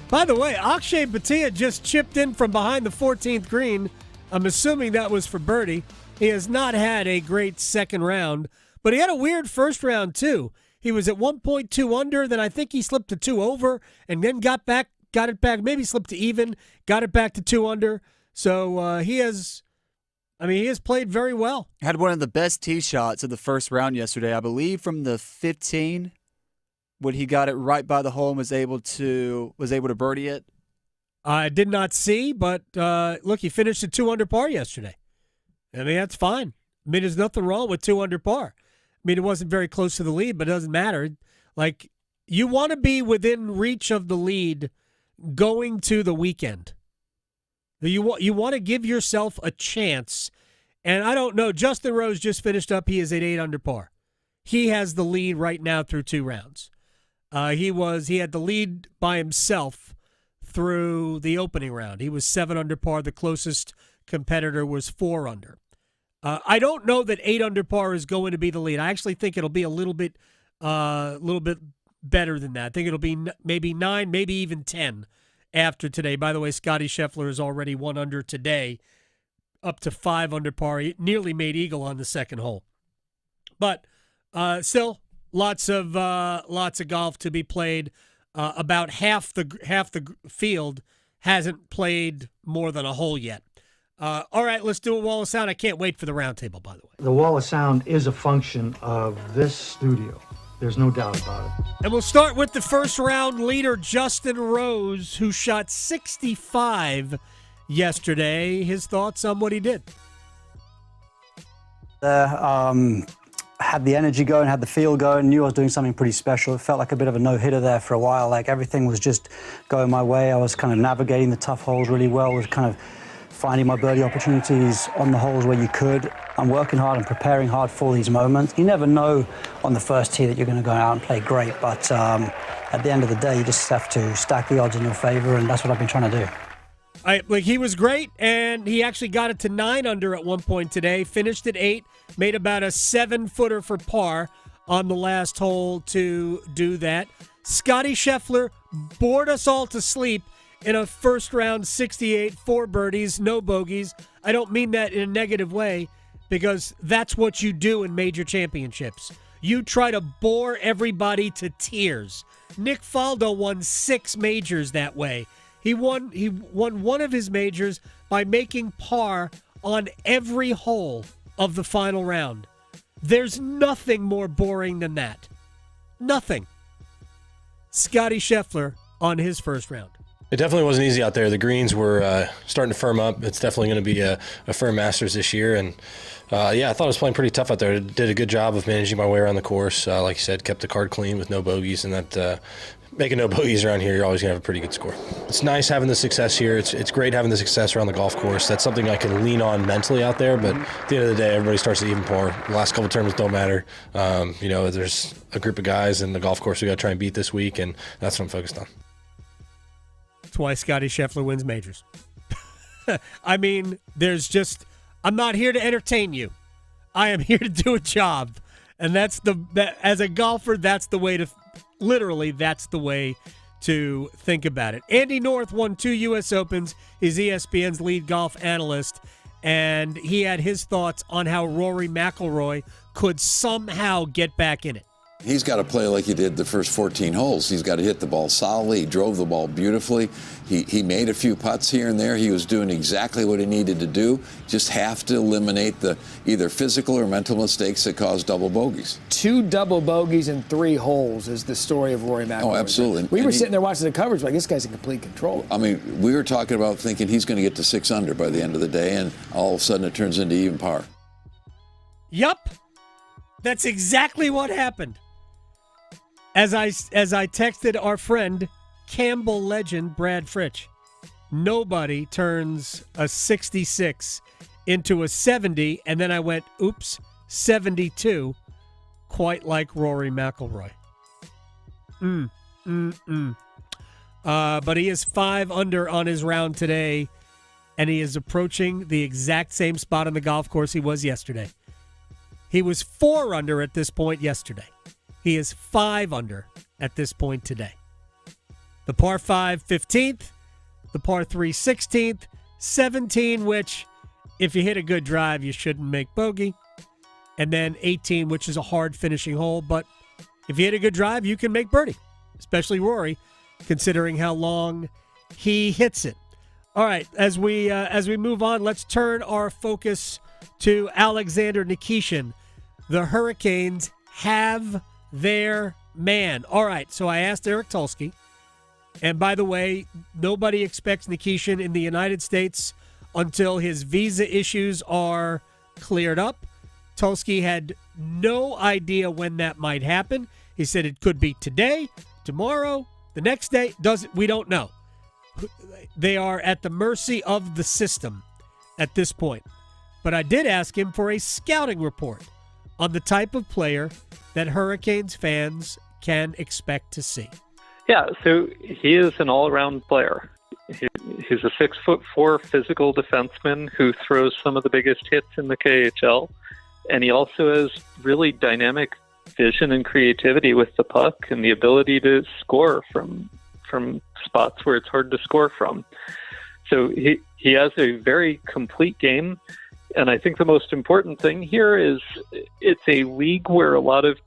By the way, Akshay Bhatia just chipped in from behind the 14th green. I'm assuming that was for birdie. He has not had a great second round, but he had a weird first round too. He was at 1.2 under, then I think he slipped to 2 over, and then got it back, maybe slipped to even, got it back to 2 under. So he has played very well. Had one of the best tee shots of the first round yesterday, I believe, from the 15. When he got it right by the hole and was able to birdie it? I did not see, but look, he finished at 2 under par yesterday. I mean, that's fine. I mean, there's nothing wrong with 2 under par. I mean, it wasn't very close to the lead, but it doesn't matter. Like, you want to be within reach of the lead going to the weekend. You want to give yourself a chance. And I don't know, Justin Rose just finished up. He is at 8 under par. He has the lead right now through 2 rounds. He had the lead by himself through the opening round. He was 7 under par. The closest competitor was 4 under. I don't know that 8 under par is going to be the lead. I actually think it'll be a little bit better than that. I think it'll be maybe 9, maybe even 10 after today. By the way, Scotty Scheffler is already 1 under today, up to 5 under par. He nearly made eagle on the second hole. But still, lots of golf to be played. About half the field hasn't played more than a hole yet. All right, let's do a wall of sound. I can't wait for the roundtable, by the way. The wall of sound is a function of this studio. There's no doubt about it. And we'll start with the first round leader, Justin Rose, who shot 65 yesterday. His thoughts on what he did. Had the energy going, had the feel going, knew I was doing something pretty special. It felt like a bit of a no-hitter there for a while. Like everything was just going my way. I was kind of navigating the tough holes really well, was kind of finding my birdie opportunities on the holes where you could. I'm working hard and preparing hard for these moments. You never know on the first tee that you're going to go out and play great, but at the end of the day, you just have to stack the odds in your favor, and that's what I've been trying to do. He was great, and he actually got it to 9 under at one point today, finished at 8, made about a 7-footer for par on the last hole to do that. Scotty Scheffler bored us all to sleep in a first-round 68, 4 birdies, no bogeys. I don't mean that in a negative way, because that's what you do in major championships. You try to bore everybody to tears. Nick Faldo won 6 majors that way. He won one of his majors by making par on every hole of the final round. There's nothing more boring than that. Nothing. Scotty Scheffler on his first round. It definitely wasn't easy out there. The greens were starting to firm up. It's definitely going to be a firm Masters this year. And, I thought I was playing pretty tough out there. Did a good job of managing my way around the course. Like you said, kept the card clean with no bogeys. And that making no bogeys around here, you're always going to have a pretty good score. It's nice having the success here. It's great having the success around the golf course. That's something I can lean on mentally out there. But at the end of the day, everybody starts at even par. The last couple of tournaments don't matter. There's a group of guys in the golf course we got to try and beat this week, and that's what I'm focused on. That's why Scotty Scheffler wins majors. I mean, I'm not here to entertain you. I am here to do a job. And as a golfer, that's the way to think about it. Andy North won 2 U.S. Opens. He's ESPN's lead golf analyst, and he had his thoughts on how Rory McIlroy could somehow get back in it. He's got to play like he did the first 14 holes. He's got to hit the ball solidly. He drove the ball beautifully. He made a few putts here and there. He was doing exactly what he needed to do. Just have to eliminate the either physical or mental mistakes that cause double bogeys. 2 double bogeys in 3 holes is the story of Rory McIlroy. Oh, absolutely. We were sitting there watching the coverage like, this guy's in complete control. I mean, we were talking about thinking he's going to get to 6 under by the end of the day, and all of a sudden it turns into even par. Yup. That's exactly what happened. As I texted our friend, Campbell legend Brad Fritch, nobody turns a 66 into a 70, and then I went, oops, 72, quite like Rory McIlroy. But he is 5 under on his round today, and he is approaching the exact same spot on the golf course he was yesterday. He was 4 under at this point yesterday. He is 5 under at this point today. The par 5, 15th. The par 3, 16th. 17, which, if you hit a good drive, you shouldn't make bogey. And then 18, which is a hard finishing hole. But if you hit a good drive, you can make birdie, especially Rory, considering how long he hits it. All right, as we move on, let's turn our focus to Alexander Nikishin. The Hurricanes have their man. All right, so I asked Eric Tulsky, and by the way, nobody expects Nikishin in the United States until his visa issues are cleared up. Tulsky had no idea when that might happen. He said it could be today, tomorrow, the next day. We don't know. They are at the mercy of the system at this point. But I did ask him for a scouting report on the type of player that Hurricanes fans can expect to see. Yeah, so he is an all-around player. He's a 6'4" physical defenseman who throws some of the biggest hits in the KHL, and he also has really dynamic vision and creativity with the puck and the ability to score from spots where it's hard to score from. So he has a very complete game. And I think the most important thing here is it's a league where a lot of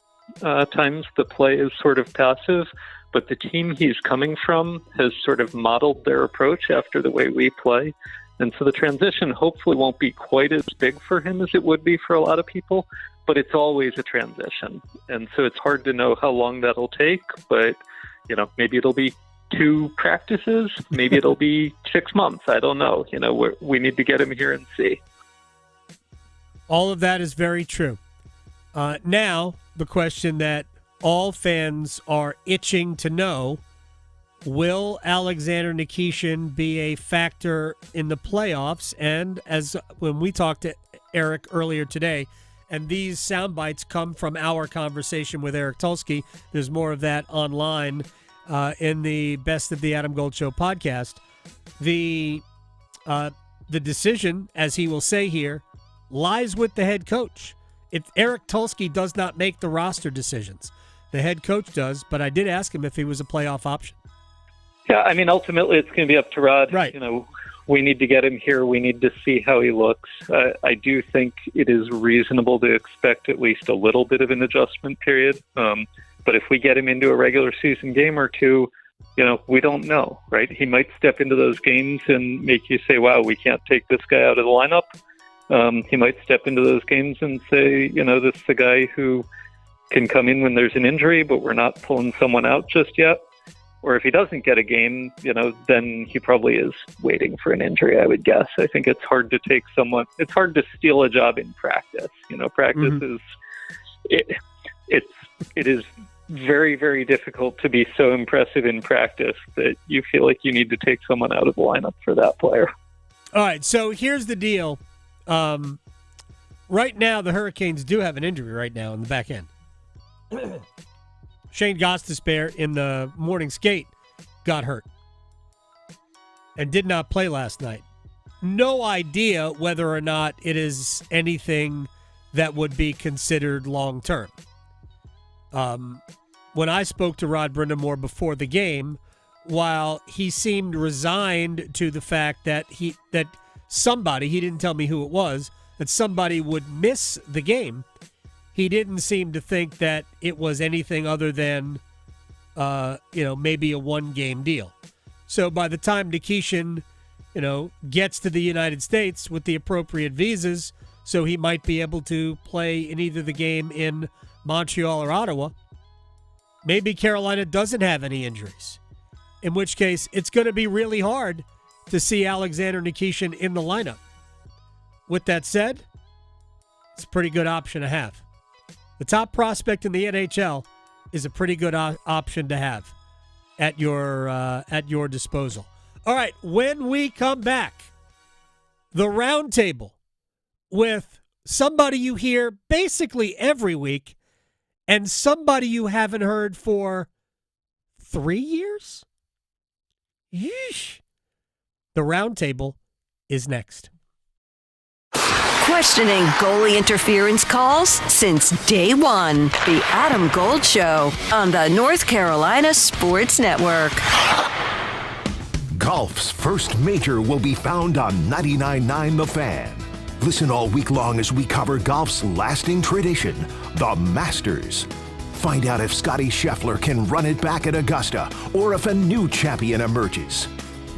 times the play is sort of passive, but the team he's coming from has sort of modeled their approach after the way we play. And so the transition hopefully won't be quite as big for him as it would be for a lot of people, but it's always a transition. And so it's hard to know how long that'll take, but maybe it'll be 2 practices, maybe it'll be 6 months. I don't know. We need to get him here and see. All of that is very true. Now, the question that all fans are itching to know, Will Alexander Nikishin be a factor in the playoffs? And as when we talked to Eric earlier today, and these sound bites come from our conversation with Eric Tulsky. There's more of that online in the Best of the Adam Gold Show podcast. The decision, as he will say here, lies with the head coach. If Eric Tulsky does not make the roster decisions, the head coach does. But I did ask him if he was a playoff option. Yeah, I mean, ultimately it's going to be up to Rod. Right. You know, we need to get him here. We need to see how he looks. I do think it is reasonable to expect at least a little bit of an adjustment period. But if we get him into a regular season game or two, you know, we don't know, right? He might step into those games and make you say, wow, we can't take this guy out of the lineup. He might step into those games and say, you know, this is the guy who can come in when there's an injury, but we're not pulling someone out just yet. Or if he doesn't get a game, you know, then he probably is waiting for an injury, I would guess. I think it's hard to take someone, it's hard to steal a job in practice. You know, practice is, it is very, very difficult to be so impressive in practice that you feel like you need to take someone out of the lineup for that player. All right, so here's the deal. Right now, the Hurricanes do have an injury right now in the back end. Shane Gostisbehere in the morning skate got hurt and did not play last night. No idea whether or not it is anything that would be considered long-term. When I spoke to Rod Brindamore before the game, while he seemed resigned to the fact that somebody, he didn't tell me who it was, that somebody would miss the game, he didn't seem to think that it was anything other than, maybe a one-game deal. So by the time Nikishin, gets to the United States with the appropriate visas, so he might be able to play in either the game in Montreal or Ottawa, maybe Carolina doesn't have any injuries, in which case it's going to be really hard to see Alexander Nikishin in the lineup. With that said, it's a pretty good option to have. The top prospect in the NHL is a pretty good option to have at your disposal. All right, when we come back, the Roundtable with somebody you hear basically every week and somebody you haven't heard for 3 years? Yeesh. The Roundtable is next. Questioning goalie interference calls since day one. The Adam Gold Show on the North Carolina Sports Network. Golf's first major will be found on 99.9 The Fan. Listen all week long as we cover golf's lasting tradition, the Masters. Find out if Scotty Scheffler can run it back at Augusta or if a new champion emerges.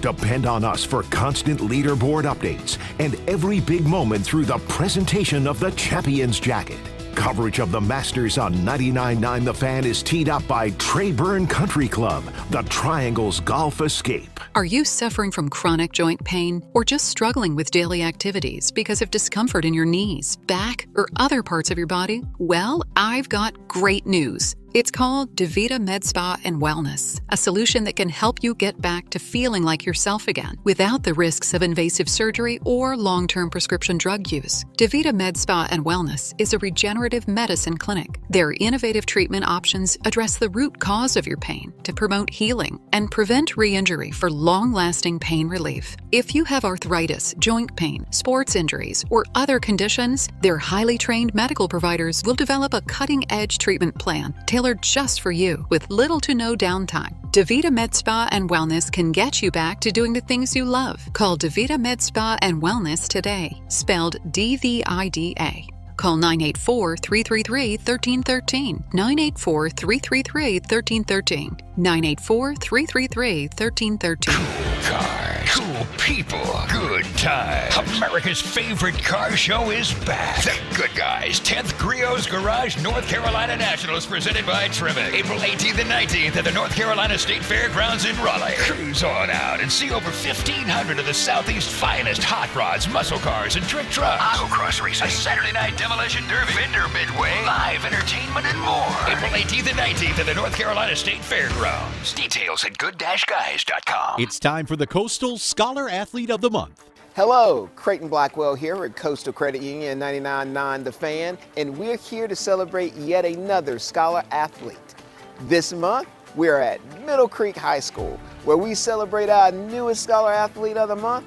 Depend on us for constant leaderboard updates and every big moment through the presentation of the Champions Jacket. Coverage of the Masters on 99.9 The Fan is teed up by Treyburn Country Club, the Triangle's golf escape. Are you suffering from chronic joint pain or just struggling with daily activities because of discomfort in your knees, back, or other parts of your body? Well, I've got great news. It's called DaVita Med Spa and Wellness, a solution that can help you get back to feeling like yourself again without the risks of invasive surgery or long-term prescription drug use. DaVita Med Spa and Wellness is a regenerative medicine clinic. Their innovative treatment options address the root cause of your pain to promote healing and prevent re-injury for long-lasting pain relief. If you have arthritis, joint pain, sports injuries, or other conditions, their highly trained medical providers will develop a cutting-edge treatment plan tailored just for you with little to no downtime. DaVita Med Spa and Wellness can get you back to doing the things you love. Call DaVita Med Spa and Wellness today, spelled DVIDA. Call 984-333-1313, 984-333-1313, 984-333-1313. Cool people, good time. America's favorite car show is back. The Good Guys, 10th Grio's Garage North Carolina Nationals, presented by Trivet. April 18th and 19th at the North Carolina State Fairgrounds in Raleigh. Cruise on out and see over 1,500 of the Southeast's finest hot rods, muscle cars, and trick trucks. Autocross racing, a Saturday night demolition derby, vendor midway, live entertainment, and more. April 18th and 19th at the North Carolina State Fairgrounds. Details at good-guys.com. It's time for the Coastal Scholar Athlete of the Month. Hello, Creighton Blackwell here at Coastal Credit Union 99.9 The Fan, and we're here to celebrate yet another Scholar Athlete. This month, we're at Middle Creek High School, where we celebrate our newest Scholar Athlete of the Month,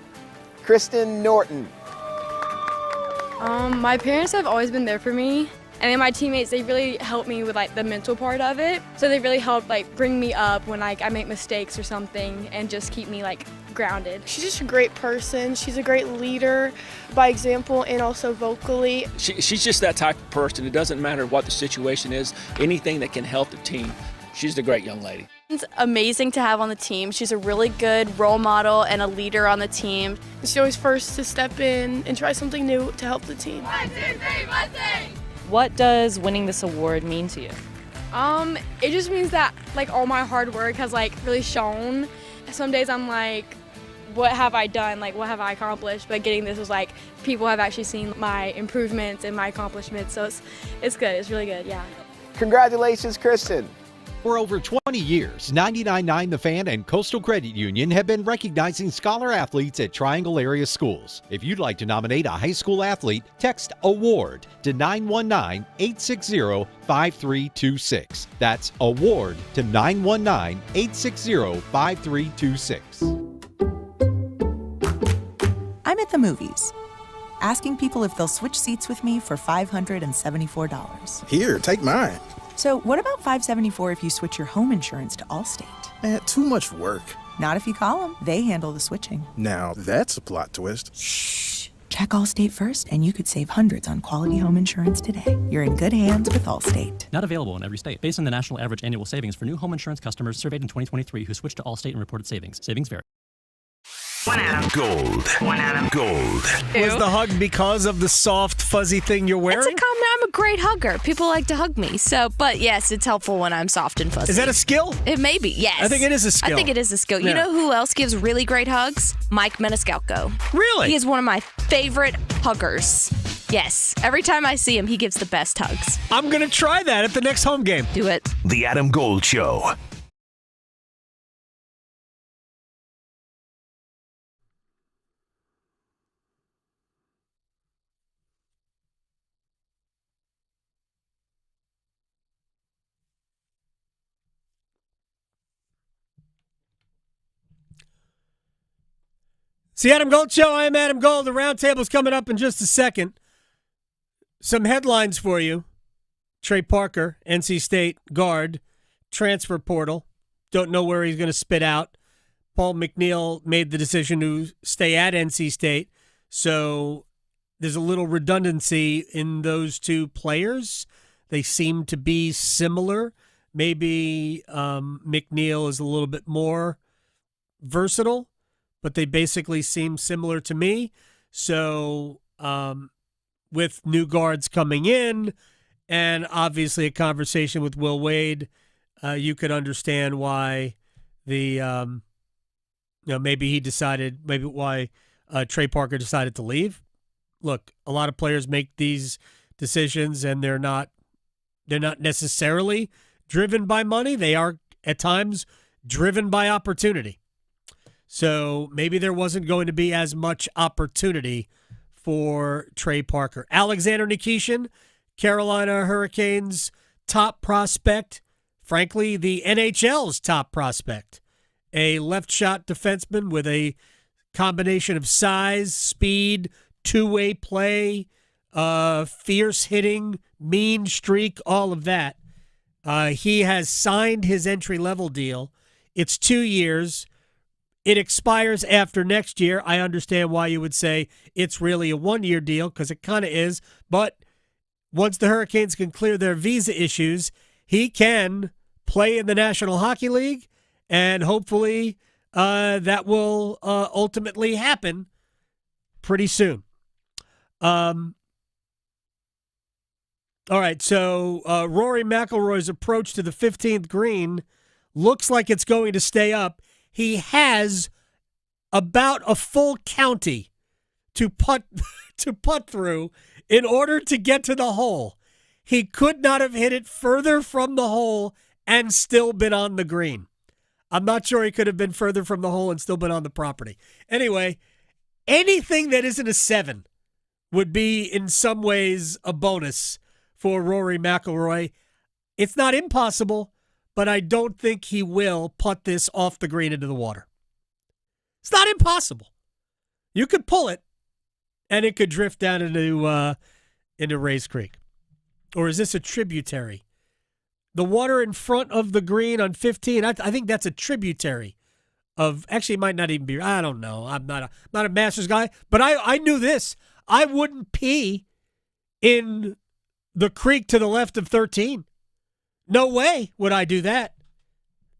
Kristen Norton. My parents have always been there for me. And then my teammates, they really helped me with like the mental part of it. So they really helped like bring me up when like I make mistakes or something and just keep me like grounded. She's just a great person. She's a great leader by example and also vocally. She's just that type of person. It doesn't matter what the situation is, anything that can help the team. She's a great young lady. It's amazing to have on the team. She's a really good role model and a leader on the team. She's always first to step in and try something new to help the team. 1, 2, 3, 1, 2. What does winning this award mean to you? It just means that like all my hard work has like really shown. Some days I'm like, what have I done? Like, what have I accomplished? But getting this was like, people have actually seen my improvements and my accomplishments. So it's good. It's really good. Yeah. Congratulations, Kristen. For over 20 years, 99.9 The Fan and Coastal Credit Union have been recognizing scholar athletes at Triangle area schools. If you'd like to nominate a high school athlete, text AWARD to 919-860-5326. That's AWARD to 919-860-5326. I'm at the movies, asking people if they'll switch seats with me for $574. Here, take mine. So what about $574 if you switch your home insurance to Allstate? Man, too much work. Not if you call them. They handle the switching. Now, that's a plot twist. Shh. Check Allstate first, and you could save hundreds on quality home insurance today. You're in good hands with Allstate. Not available in every state. Based on the national average annual savings for new home insurance customers surveyed in 2023 who switched to Allstate and reported savings. Savings vary. One Adam. Gold. One Adam. Gold. Was the hug because of the soft, fuzzy thing you're wearing? It's a compliment. I'm a great hugger. People like to hug me. But yes, it's helpful when I'm soft and fuzzy. Is that a skill? It may be, yes. I think it is a skill. I think it is a skill. Yeah. You know who else gives really great hugs? Mike Meniscalco. Really? He is one of my favorite huggers. Yes. Every time I see him, he gives the best hugs. I'm going to try that at the next home game. Do it. The Adam Gold Show. It's the Adam Gold Show. I am Adam Gold. The Roundtable's coming up in just a second. Some headlines for you. Trei Parker, NC State guard, transfer portal. Don't know where he's going to spit out. Paul McNeil made the decision to stay at NC State. So there's a little redundancy in those two players. They seem to be similar. Maybe McNeil is a little bit more versatile, but they basically seem similar to me. So with new guards coming in and obviously a conversation with Will Wade, you could understand why maybe why Trei Parker decided to leave. Look, a lot of players make these decisions and they're not necessarily driven by money. They are at times driven by opportunity. So maybe there wasn't going to be as much opportunity for Trei Parker. Alexander Nikishin, Carolina Hurricanes top prospect, frankly, the NHL's top prospect. A left shot defenseman with a combination of size, speed, two-way play, fierce hitting, mean streak, all of that. He has signed his entry-level deal. It's 2 years. It expires after next year. I understand why you would say it's really a one-year deal because it kind of is. But once the Hurricanes can clear their visa issues, he can play in the National Hockey League and hopefully that will ultimately happen pretty soon. All right, so Rory McIlroy's approach to the 15th green looks like it's going to stay up. He has about a full county to putt through in order to get to the hole. He could not have hit it further from the hole and still been on the green. I'm not sure he could have been further from the hole and still been on the property. Anyway, anything that isn't a 7 would be in some ways a bonus for Rory McIlroy. It's not impossible, but I don't think he will putt this off the green into the water. It's not impossible. You could pull it, and it could drift down into Rays Creek. Or is this a tributary? The water in front of the green on 15, I think that's a tributary of, actually it might not even be, I don't know. I'm not a Masters guy, but I knew this. I wouldn't pee in the creek to the left of 13. No way would I do that.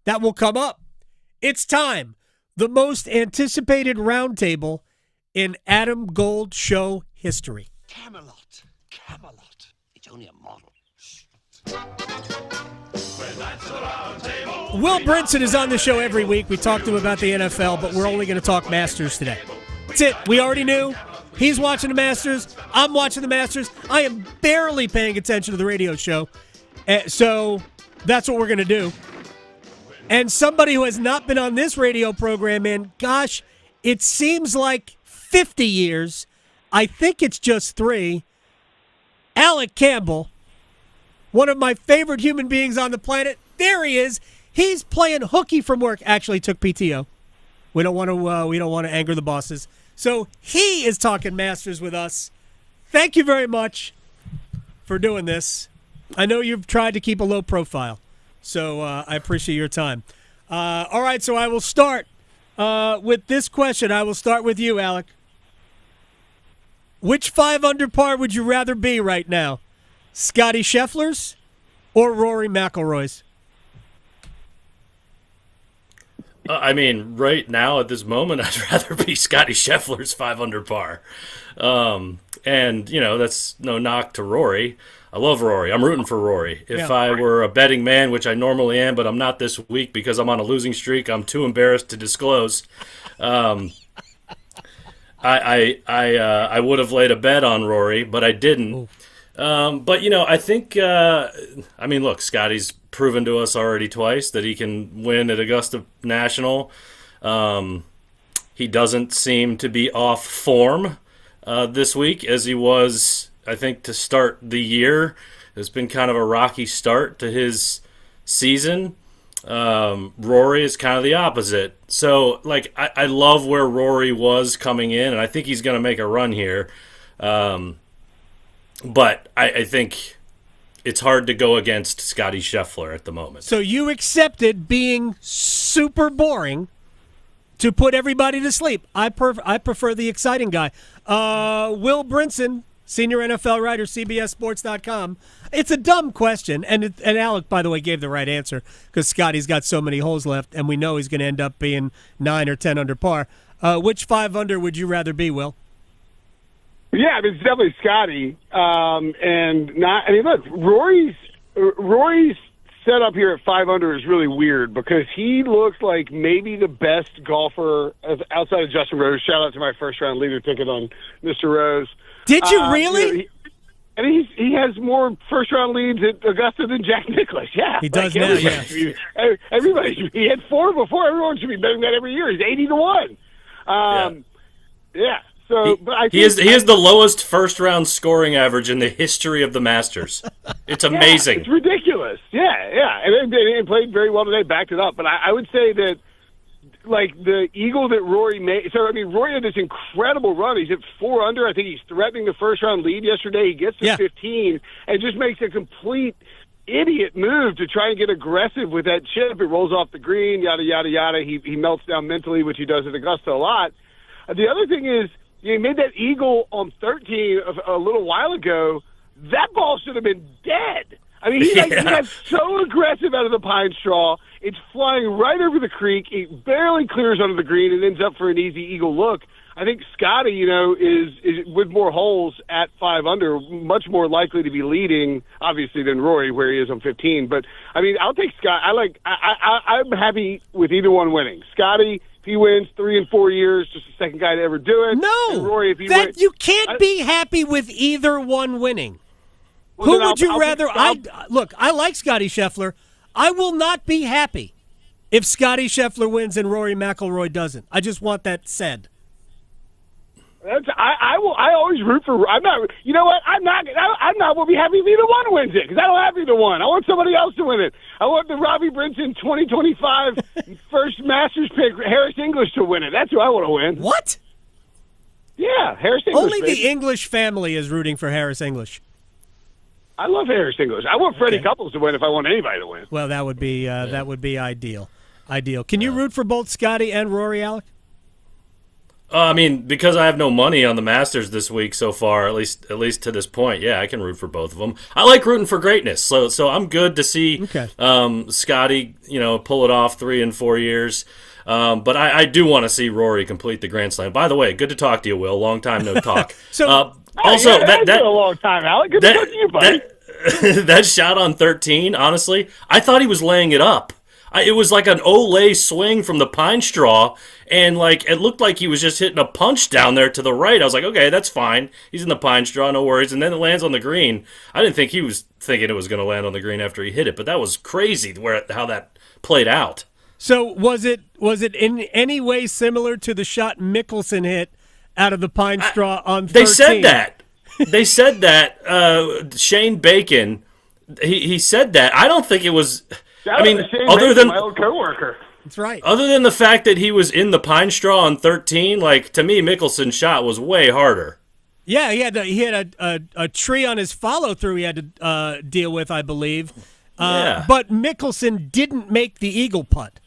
That will come up. It's time. The most anticipated roundtable in Adam Gold Show history. Camelot. It's only a model. Will Brinson is on the show every week. We talk to him about the NFL, but we're only going to talk Masters today. That's it. We already knew. He's watching the Masters. I'm watching the Masters. I am barely paying attention to the radio show. So that's what we're going to do. And somebody who has not been on this radio program in, gosh, it seems like 50 years. I think it's just 3. Alec Campbell, one of my favorite human beings on the planet. There he is. He's playing hooky from work. Actually took PTO. We don't want to anger the bosses. So he is talking Masters with us. Thank you very much for doing this. I know you've tried to keep a low profile, so I appreciate your time. All right, so I will start with this question. I will start with you, Alec. Which 5 under par would you rather be right now? Scotty Scheffler's or Rory McIlroy's? I mean, right now at this moment, I'd rather be Scotty Scheffler's 5 under par. And, that's no knock to Rory. I love Rory. I'm rooting for Rory. If I were a betting man, which I normally am, but I'm not this week because I'm on a losing streak, I'm too embarrassed to disclose. I would have laid a bet on Rory, but I didn't. But, I think, look, Scotty's proven to us already twice that he can win at Augusta National. He doesn't seem to be off form this week as he was, I think, to start the year. It's been kind of a rocky start to his season. Rory is kind of the opposite. So, I love where Rory was coming in, and I think he's going to make a run here. But I think it's hard to go against Scotty Scheffler at the moment. So you accepted being super boring to put everybody to sleep. I prefer the exciting guy. Will Brinson, senior NFL writer, CBSSports.com. It's a dumb question, and Alec, by the way, gave the right answer because Scotty's got so many holes left, and we know he's going to end up being 9 or 10 under par. Which 5 under would you rather be, Will? Yeah, it's definitely Scotty. Look, Rory's setup here at 5 under is really weird because he looks like maybe the best golfer outside of Justin Rose. Shout out to my first round leader ticket on Mr. Rose. Did you really? He has more first round leads at Augusta than Jack Nicklaus. Yeah, he does now. Yeah, everybody. He had 4 before. Everyone should be betting that every year. He's 80-1. Yeah. So, he is the lowest first-round scoring average in the history of the Masters. It's amazing. It's ridiculous. Yeah. And played very well today, backed it up. But I would say that, the eagle that Rory made – Rory had this incredible run. He's at 4 under. I think he's threatening the first-round lead yesterday. He gets to 15 and just makes a complete idiot move to try and get aggressive with that chip. It rolls off the green, yada, yada, yada. He melts down mentally, which he does at Augusta a lot. The other thing is, he made that eagle on 13 a little while ago. That ball should have been dead. I mean, he got so aggressive out of the pine straw. It's flying right over the creek. It barely clears under the green and ends up for an easy eagle look. I think Scotty, is with more holes at 5 under, much more likely to be leading, obviously, than Rory, where he is on 15. But I mean, I'll take Scott. I'm happy with either one winning. Scotty, if he wins 3 and 4 years, just the second guy to ever do it. No, and Rory, if he wins, you can't be happy with either one winning. Who would you rather? Look, I like Scotty Scheffler. I will not be happy if Scotty Scheffler wins and Rory McIlroy doesn't. I just want that said. I always root for. I'm not. You know what? I'm not going to be happy if either one wins it because I don't have either one. I want somebody else to win it. I want the Robbie Brinson 2025 first Masters pick, Harris English, to win it. That's who I want to win. What? Yeah, Harris English. Only the English family is rooting for Harris English. I love Harris English. I want Freddie Couples to win if I want anybody to win. Well, that would be ideal. Ideal. Can you root for both Scotty and Rory, Alec? I mean, because I have no money on the Masters this week so far, at least to this point, yeah, I can root for both of them. I like rooting for greatness, so I'm good to see Scotty, pull it off 3 and 4 years. But I do want to see Rory complete the Grand Slam. By the way, good to talk to you, Will. Long time no talk. Also, that's been a long time, Alec. Good to talk to you, buddy. That shot on 13, honestly, I thought he was laying it up. It was like an Olay swing from the pine straw, and it looked like he was just hitting a punch down there to the right. I was like, okay, that's fine. He's in the pine straw, no worries. And then it lands on the green. I didn't think he was thinking it was going to land on the green after he hit it, but that was crazy how that played out. So was it in any way similar to the shot Mickelson hit out of the pine straw on 13? They said that. Shane Bacon, he said that. I don't think it was. Other than my old coworker. That's right. Other than the fact that he was in the pine straw on 13, to me, Mickelson's shot was way harder. Yeah, he had a tree on his follow through. He had to deal with, I believe. But Mickelson didn't make the eagle putt.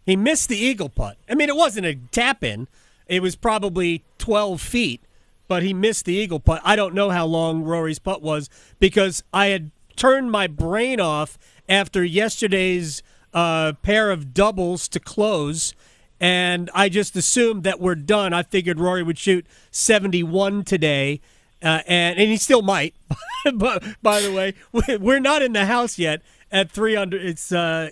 He missed the eagle putt. I mean, it wasn't a tap in. It was probably 12 feet, but he missed the eagle putt. I don't know how long Rory's putt was because I had turned my brain off after yesterday's pair of doubles to close, and I just assumed that we're done. I figured Rory would shoot 71 today, and he still might. But by the way, we're not in the house yet at 3 under.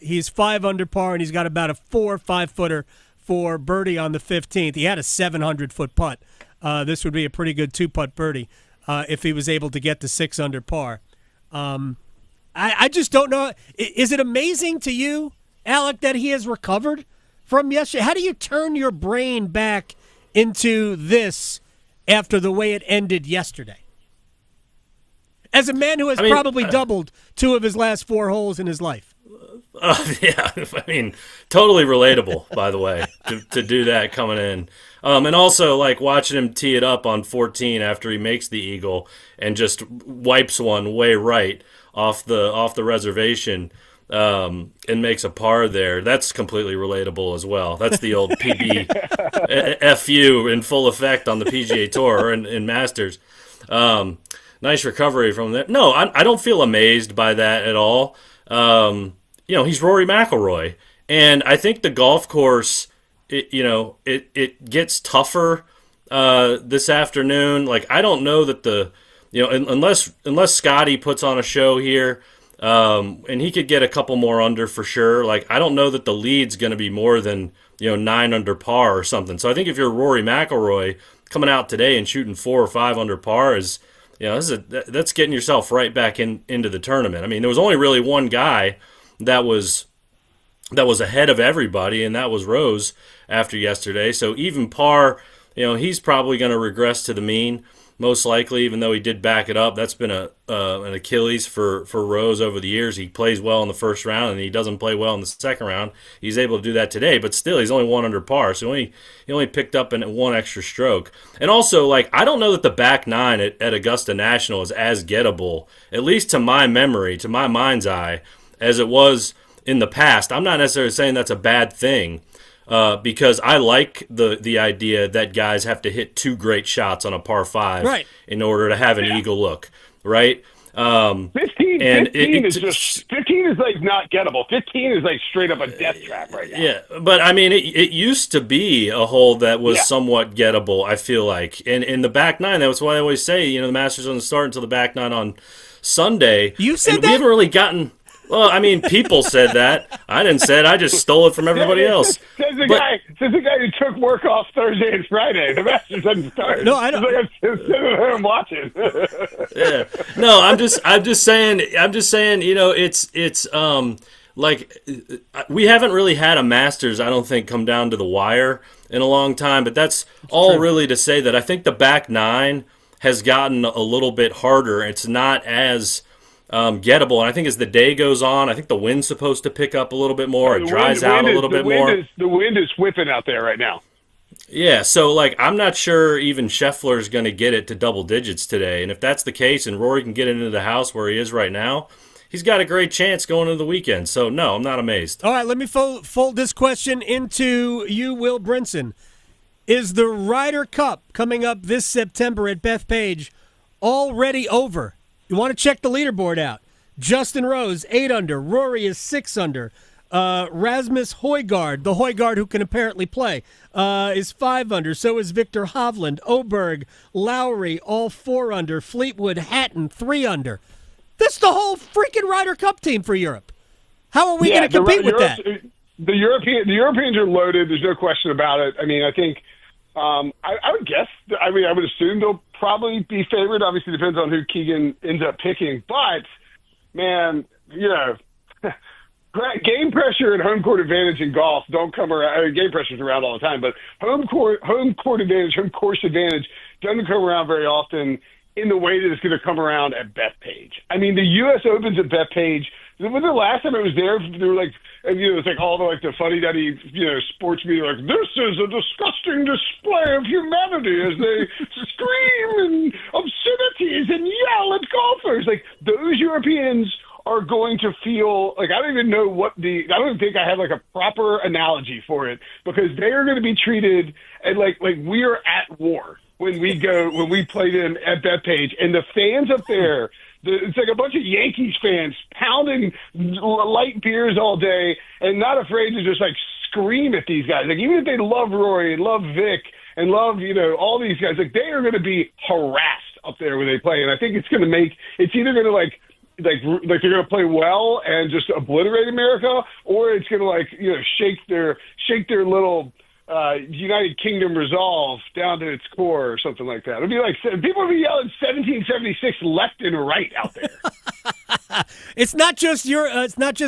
He's 5 under par, and he's got about a 4 or 5 footer for birdie on the 15th. He had a 700-foot putt. This would be a pretty good 2-putt birdie if he was able to get to 6 under par. I just don't know. Is it amazing to you, Alec, that he has recovered from yesterday? How do you turn your brain back into this after the way it ended yesterday? As a man who has probably doubled 2 of his last 4 holes in his life. Yeah, totally relatable, by the way, to do that coming in. And also, watching him tee it up on 14 after he makes the eagle and just wipes one way right off the reservation and makes a par there. That's completely relatable as well. That's the old PB FU in full effect on the PGA Tour and in Masters. Nice recovery from that. No, I don't feel amazed by that at all. He's Rory McIlroy, and I think the golf course, it gets tougher this afternoon. I don't know that unless Scotty puts on a show here, and he could get a couple more under for sure. I don't know that the lead's going to be more than 9 under par or something. So I think if you're Rory McIlroy coming out today and shooting 4 or 5 under par is, that's getting yourself right back into the tournament. I mean, there was only really one guy that was ahead of everybody, and that was Rose after yesterday. So even par, he's probably going to regress to the mean, most likely, even though he did back it up. That's been an Achilles for Rose over the years. He plays well in the first round, and he doesn't play well in the second round. He's able to do that today, but still, he's only 1 under par, so he only picked up in 1 extra stroke. And also, I don't know that the back 9 at Augusta National is as gettable, at least to my memory, to my mind's eye, as it was in the past. I'm not necessarily saying that's a bad thing, because I like the idea that guys have to hit 2 great shots on a par 5 in order to have an eagle look, right? 15 is like not gettable. 15 is like straight up a death trap right now. Yeah, but I mean, it used to be a hole that was somewhat gettable, I feel like. And in the back nine, that's why I always say, the Masters doesn't start until the back nine on Sunday. You said that? We haven't really gotten... Well, I mean, people said that. I didn't say it. I just stole it from everybody else. Says the guy who took work off Thursday and Friday. The Masters doesn't start. No, I don't. It's like I'm sitting at home watching. Yeah. No, I'm just saying. It's like we haven't really had a Masters, I don't think, come down to the wire in a long time. But that's all really to say that I think the back nine has gotten a little bit harder. It's not as gettable, and I think as the day goes on, I think the wind's supposed to pick up a little bit more. It dries out a little bit more. The wind is whipping out there right now. Yeah, so I'm not sure even Scheffler's going to get it to double digits today, and if that's the case, and Rory can get it into the house where he is right now, he's got a great chance going into the weekend. So no, I'm not amazed. All right, let me fold this question into you, Will Brinson. Is the Ryder Cup coming up this September at Bethpage already over? You want to check the leaderboard out. Justin Rose, 8 under. Rory is 6 under. Rasmus Højgaard, the Højgaard who can apparently play, is 5 under. So is Victor Hovland, Oberg, Lowry, all 4 under. Fleetwood, Hatton, 3 under. That's the whole freaking Ryder Cup team for Europe. How are we going to compete with that? The Europeans are loaded. There's no question about it. I mean, I think I would guess. I would assume they'll probably be favored. Obviously, depends on who Keegan ends up picking. But man, game pressure and home court advantage in golf don't come around. I mean, game pressure's around all the time, but home court advantage, home course advantage doesn't come around very often in the way that it's going to come around at Bethpage. I mean, the U.S. Open's at Bethpage. When the last time it was there, they were like, it's like all the fuddy-duddy, sports media, like, this is a disgusting display of humanity as they scream and obscenities and yell at golfers. Like, those Europeans are going to feel like, I don't even know I don't think I have like a proper analogy for it, because they are going to be treated like we are at war when we play them at Bethpage, and the fans up there. It's like a bunch of Yankees fans pounding light beers all day and not afraid to just like scream at these guys. Like, even if they love Rory and love Vic and love, all these guys, like, they are going to be harassed up there when they play. And I think it's going to it's either going to like they're going to play well and just obliterate America, or it's going to shake their little United Kingdom resolve down to its core or something like that. It'll be like people will be yelling 1776 left and right out there. It's not just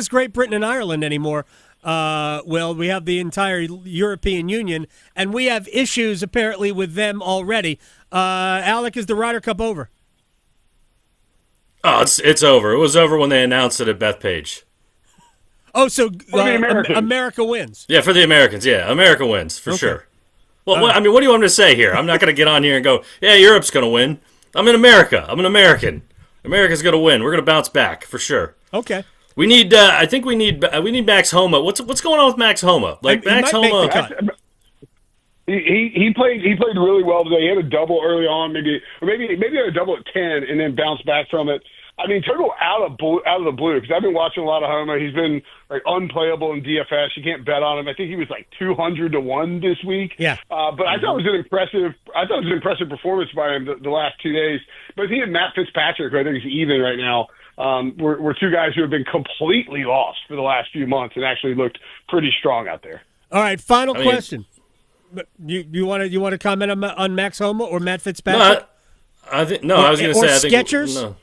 Great Britain and Ireland anymore. Well, we have the entire European Union, and we have issues apparently with them already. Alec, is the Ryder Cup over? Oh, it's over. It was over when they announced it at Bethpage. Oh, so America wins. Yeah, for the Americans. Yeah, America wins for sure. Well, what do you want me to say here? I'm not going to get on here and go, yeah, Europe's going to win. I'm in America. I'm an American. America's going to win. We're going to bounce back for sure. Okay. We need. I think we need Max Homa. What's going on with Max Homa? Like, Max Homa. He played really well today. He had a double early on, maybe had a double at 10 and then bounced back from it. I mean, total out of the blue, because I've been watching a lot of Homa. He's been like unplayable in DFS. You can't bet on him. I think he was like 200-1 this week. Yeah. But I thought it was an impressive performance by him the last 2 days. But he and Matt Fitzpatrick, who I think is even right now, were two guys who have been completely lost for the last few months and actually looked pretty strong out there. All right, final question. You want to comment on Max Homa or Matt Fitzpatrick? I was going to say, I think Skechers?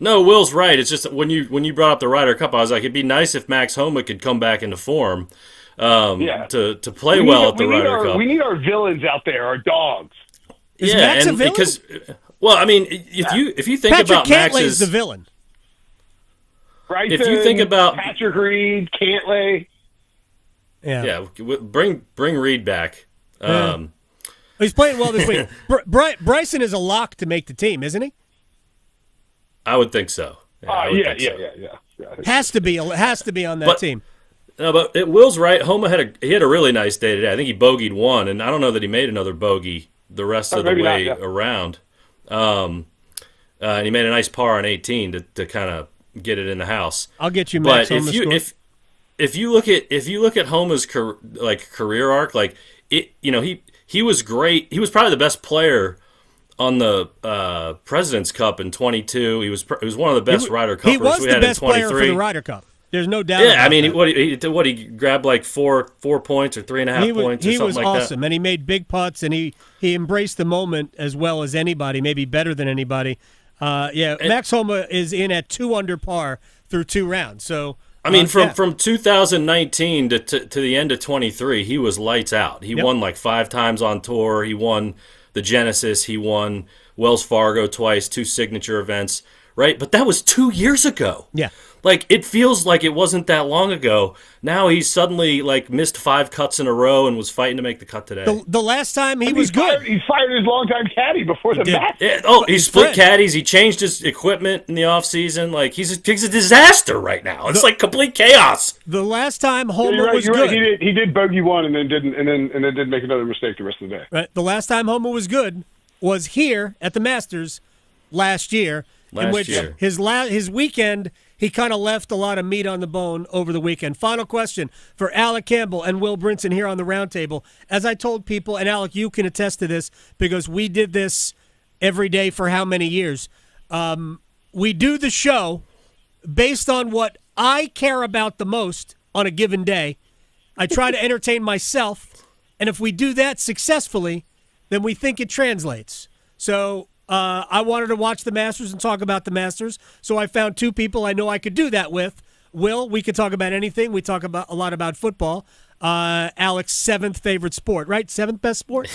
No, Will's right. It's just that when you brought up the Ryder Cup, I was like, it'd be nice if Max Homa could come back into form to play well at the Ryder Cup. We need our villains out there, our dogs. Is Max a villain? Because, well, I mean, if you think Patrick about Cantlay's Max's the villain. Bryson, if you think about Patrick Reed, Cantlay, bring Reed back. He's playing well this week. Bryson is a lock to make the team, isn't he? I would think so. Yeah. Has to be on that team. No, but Will's right. Homa had a really nice day today. I think he bogeyed one, and I don't know that he made another bogey the rest of the way around. and he made a nice par on 18 to kind of get it in the house. I'll get you Max But Homa score. if you look at Homa's career arc, like he was great. He was probably the best player on the President's Cup in 22. He was one of the best Ryder Cuppers he was we the had best in 23. player for the Ryder Cup. There's no doubt. Yeah, about that. What he grabbed like four points or 3.5 points or something like that. He was awesome, and he made big putts, and he embraced the moment as well as anybody, maybe better than anybody. Max Homa is in at 2 under par through 2 rounds. So from 2019 to the end of 23, he was lights out. He won like 5 times on tour. He won the Genesis. He won Wells Fargo twice, 2 signature events. Right, but that was 2 years ago. Yeah. Like, it feels like it wasn't that long ago. Now he's suddenly, like, missed 5 cuts in a row and was fighting to make the cut today. The last time he was good. He fired his longtime caddy before the match. Yeah, he split caddies. He changed his equipment in the offseason. Like, he's a disaster right now. It's like complete chaos. The last time Homer was good. Right. He did bogey one and then did make another mistake the rest of the day. Right. The last time Homer was good was here at the Masters last year. In which his weekend, he kind of left a lot of meat on the bone over the weekend. Final question for Alec Campbell and Will Brinson here on the Roundtable. As I told people, and Alec, you can attest to this because we did this every day for how many years? We do the show based on what I care about the most on a given day. I try to entertain myself, and if we do that successfully, then we think it translates. So I wanted to watch the Masters and talk about the Masters, so I found 2 people I know I could do that with. Will, we could talk about anything. We talk about a lot about football. Alec's 7th favorite sport, right? 7th best sport?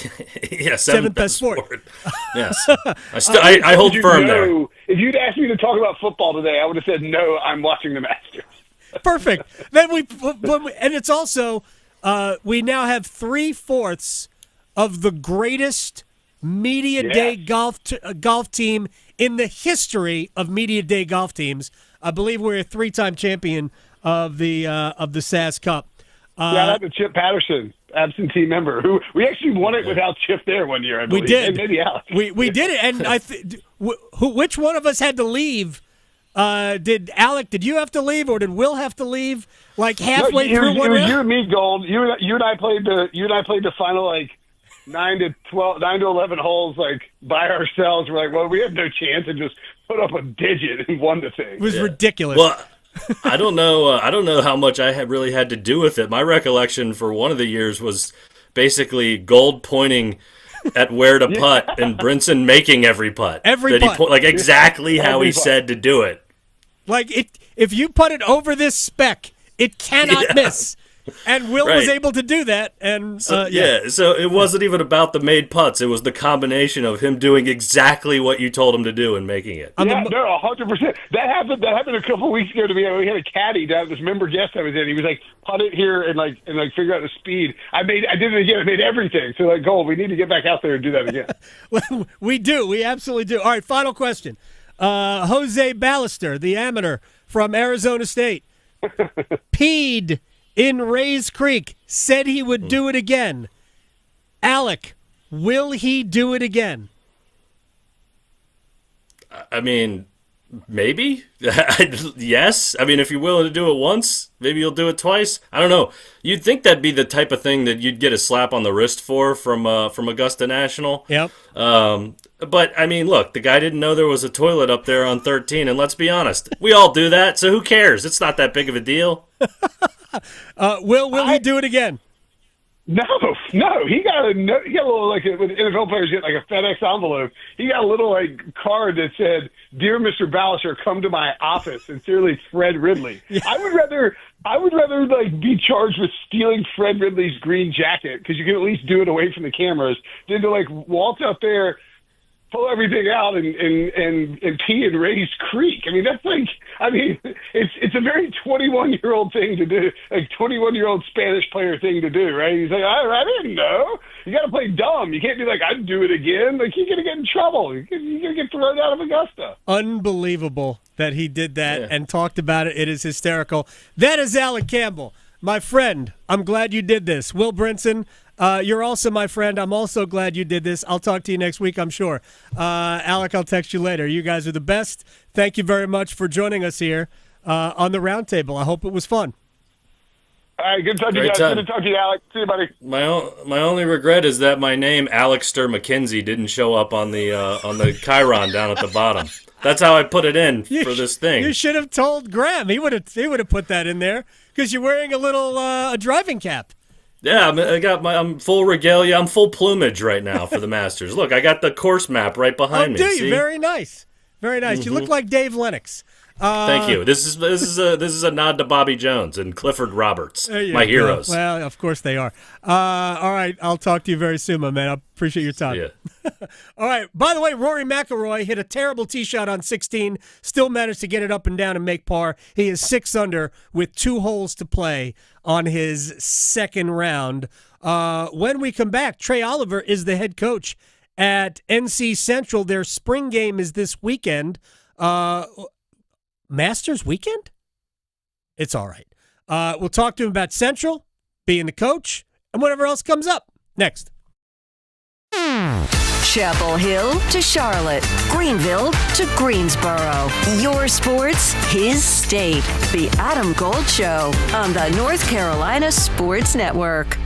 Yeah, 7th best sport. Yes. I hold firm there. If you'd asked me to talk about football today, I would have said, no, I'm watching the Masters. Perfect. Then and it's also, we now have 3/4 of the greatest Media Day golf team in the history of Media Day golf teams. I believe we're a 3-time champion of the SAS Cup. Shout out to Chip Patterson, absentee member, who we actually won it without Chip there one year, I believe. We did. And maybe Alec. We did it, and which one of us had to leave? Did Alec? Did you have to leave, or did Will have to leave? Like halfway through one round? You and me, Gold. You and I played the final 9 to 11 holes by ourselves. We're like, well, we have no chance, and just put up a digit and won the thing. It was ridiculous. Well, I don't know how much I really had to do with it. My recollection for one of the years was basically Gold pointing at where to putt and Brinson making every putt. Exactly how he said to do it. If you put it over this spec, it cannot miss. And Will was able to do that, and so it wasn't even about the made putts. It was the combination of him doing exactly what you told him to do and making it. 100%. That happened a couple of weeks ago to me. We had a caddy down, this member guest I was in. He was like, putt it here and figure out the speed. I did it again. I made everything. So Gold, we need to get back out there and do that again. Well, we do. We absolutely do. All right, final question. Jose Ballester, the amateur from Arizona State, peed in Rays Creek, said he would do it again. Alec, will he do it again? I mean, maybe. Yes. I mean, if you're willing to do it once, maybe you'll do it twice. I don't know. You'd think that'd be the type of thing that you'd get a slap on the wrist for from Augusta National. Yep. But, I mean, look, the guy didn't know there was a toilet up there on 13, and let's be honest, we all do that, so who cares? It's not that big of a deal. Will he do it again? No. He got a little with NFL players get a FedEx envelope. He got a little card that said, "Dear Mr. Ballester, come to my office. Sincerely, Fred Ridley." Yeah. I would rather be charged with stealing Fred Ridley's green jacket, because you can at least do it away from the cameras, than to waltz out there, pull everything out and pee in Rays Creek. I mean, it's a very 21-year-old thing to do, 21-year-old Spanish player thing to do, right? He's like, I didn't know. You got to play dumb. You can't be like, I'd do it again. You're going to get in trouble. You're going to get thrown out of Augusta. Unbelievable that he did that and talked about it. It is hysterical. That is Alec Campbell. My friend, I'm glad you did this. Will Brinson, You're also my friend. I'm also glad you did this. I'll talk to you next week, I'm sure. Alec, I'll text you later. You guys are the best. Thank you very much for joining us here on the Roundtable. I hope it was fun. All right, good to talk to you guys. Good to talk to you, Alec. See you, buddy. My only regret is that my name, Alexter McKenzie, didn't show up on the Chiron down at the bottom. That's how I put it in for this thing. You should have told Graham. He would have put that in there because you're wearing a little a driving cap. Yeah, I'm full regalia. I'm full plumage right now for the Masters. Look, I got the course map right behind me. Do you? See? Very nice. Very nice. Mm-hmm. You look like Dave Lennox. Thank you. This is a nod to Bobby Jones and Clifford Roberts, my heroes. Well, of course they are. All right, I'll talk to you very soon, my man. I appreciate your time. Yeah. All right. By the way, Rory McIlroy hit a terrible tee shot on 16. Still managed to get it up and down and make par. He is 6 under with 2 holes to play on his second round. When we come back, Trei Oliver is the head coach at NC Central. Their spring game is this weekend. Masters weekend? It's all right. We'll talk to him about Central, being the coach, and whatever else comes up. Next. Chapel Hill to Charlotte, Greenville to Greensboro. Your sports, his state. The Adam Gold Show on the North Carolina Sports Network.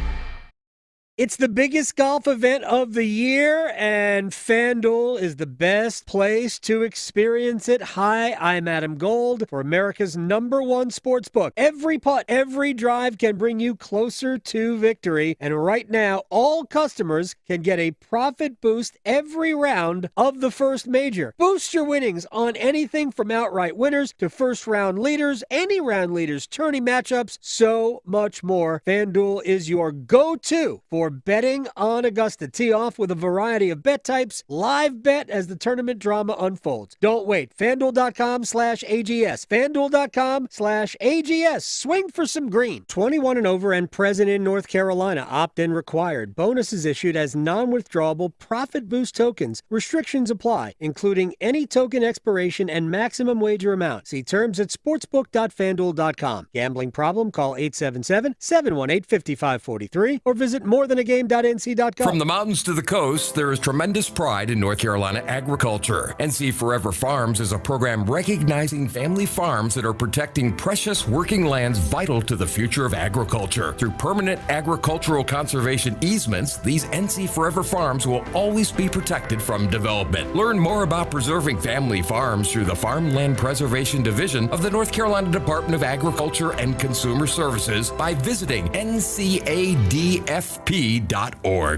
It's the biggest golf event of the year, and FanDuel is the best place to experience it. Hi, I'm Adam Gold for America's #1 sportsbook. Every putt, every drive can bring you closer to victory, and right now, all customers can get a profit boost every round of the first major. Boost your winnings on anything from outright winners to first-round leaders, any round leaders, tourney matchups, so much more. FanDuel is your go-to for betting on Augusta. Tee off with a variety of bet types. Live bet as the tournament drama unfolds. Don't wait. FanDuel.com/AGS. FanDuel.com/AGS. Swing for some green. 21 and over and present in North Carolina. Opt-in required. Bonuses issued as non-withdrawable profit boost tokens. Restrictions apply, including any token expiration and maximum wager amount. See terms at sportsbook.fanduel.com. Gambling problem? Call 877-718-5543 or visit morethanagame.nc.com. From the mountains to the coast, there is tremendous pride in North Carolina agriculture. NC Forever Farms is a program recognizing family farms that are protecting precious working lands vital to the future of agriculture. Through permanent agricultural conservation easements, these NC Forever Farms will always be protected from development. Learn more about preserving family farms through the Farmland Preservation Division of the North Carolina Department of Agriculture and Consumer Services by visiting ncadfp.org.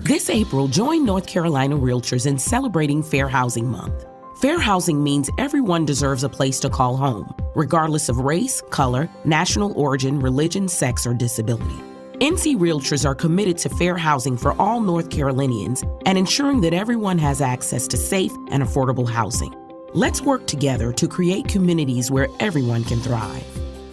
This April, join North Carolina Realtors in celebrating Fair Housing Month. Fair housing means everyone deserves a place to call home, regardless of race, color, national origin, religion, sex, or disability. NC Realtors are committed to fair housing for all North Carolinians and ensuring that everyone has access to safe and affordable housing. Let's work together to create communities where everyone can thrive.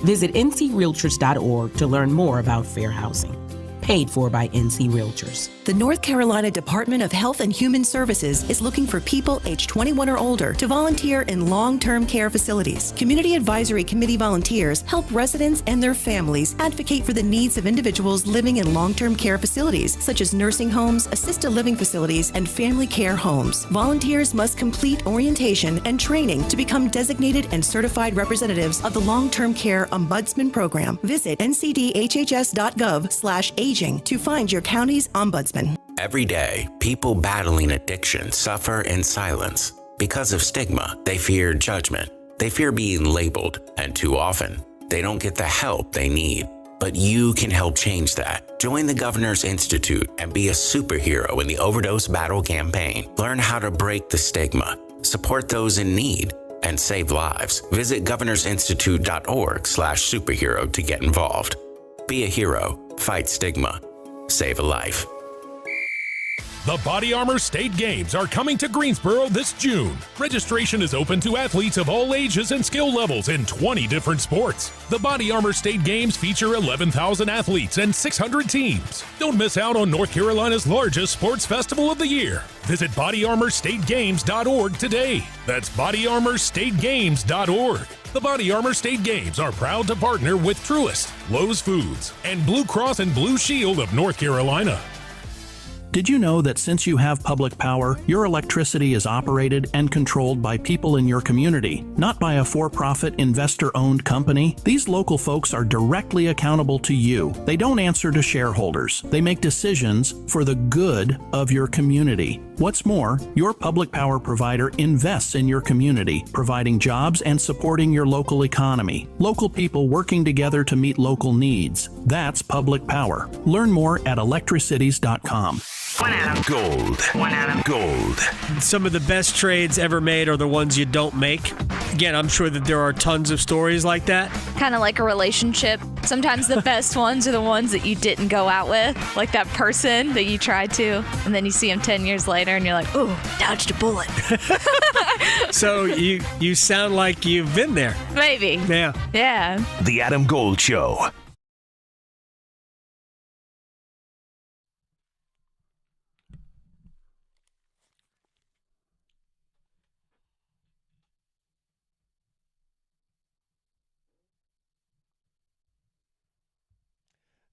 Visit ncrealtors.org to learn more about fair housing. Paid for by NC Realtors. The North Carolina Department of Health and Human Services is looking for people age 21 or older to volunteer in long-term care facilities. Community Advisory Committee volunteers help residents and their families advocate for the needs of individuals living in long-term care facilities, such as nursing homes, assisted living facilities, and family care homes. Volunteers must complete orientation and training to become designated and certified representatives of the Long-Term Care Ombudsman Program. Visit ncdhhs.gov/aging to find your county's ombudsman. Every day, people battling addiction suffer in silence. Because of stigma, they fear judgment. They fear being labeled, and too often, they don't get the help they need. But you can help change that. Join the Governor's Institute and be a superhero in the overdose battle campaign. Learn how to break the stigma, support those in need, and save lives. Visit governorsinstitute.org/superhero to get involved. Be a hero. Fight stigma. Save a life. The Body Armor State Games are coming to Greensboro this June. Registration is open to athletes of all ages and skill levels in 20 different sports. The Body Armor State Games feature 11,000 athletes and 600 teams. Don't miss out on North Carolina's largest sports festival of the year. Visit bodyarmorstategames.org today. That's bodyarmorstategames.org. The Body Armor State Games are proud to partner with Truist, Lowe's Foods, and Blue Cross and Blue Shield of North Carolina. Did you know that since you have public power, your electricity is operated and controlled by people in your community, not by a for-profit investor-owned company? These local folks are directly accountable to you. They don't answer to shareholders. They make decisions for the good of your community. What's more, your public power provider invests in your community, providing jobs and supporting your local economy. Local people working together to meet local needs. That's public power. Learn more at electricities.com. Gold. Gold. Some of the best trades ever made are the ones you don't make. Again, I'm sure that there are tons of stories like that. Kind of like a relationship. Sometimes the best ones are the ones that you didn't go out with, like that person that you tried to, and then you see them 10 years later and you're like, ooh, dodged a bullet. So you sound like you've been there. Maybe. Yeah. Yeah. The Adam Gold Show.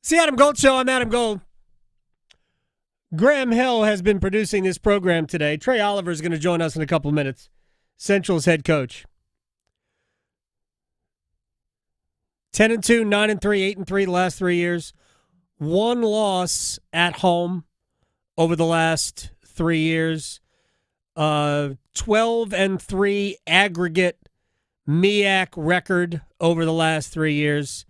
It's the Adam Gold Show. I'm Adam Gold. Graham Hill has been producing this program today. Trei Oliver is going to join us in a couple of minutes. Central's head coach. 10-2, 9-3, 8-3 the last 3 years. One loss at home over the last 3 years. 12-3 aggregate MEAC record over the last 3 years.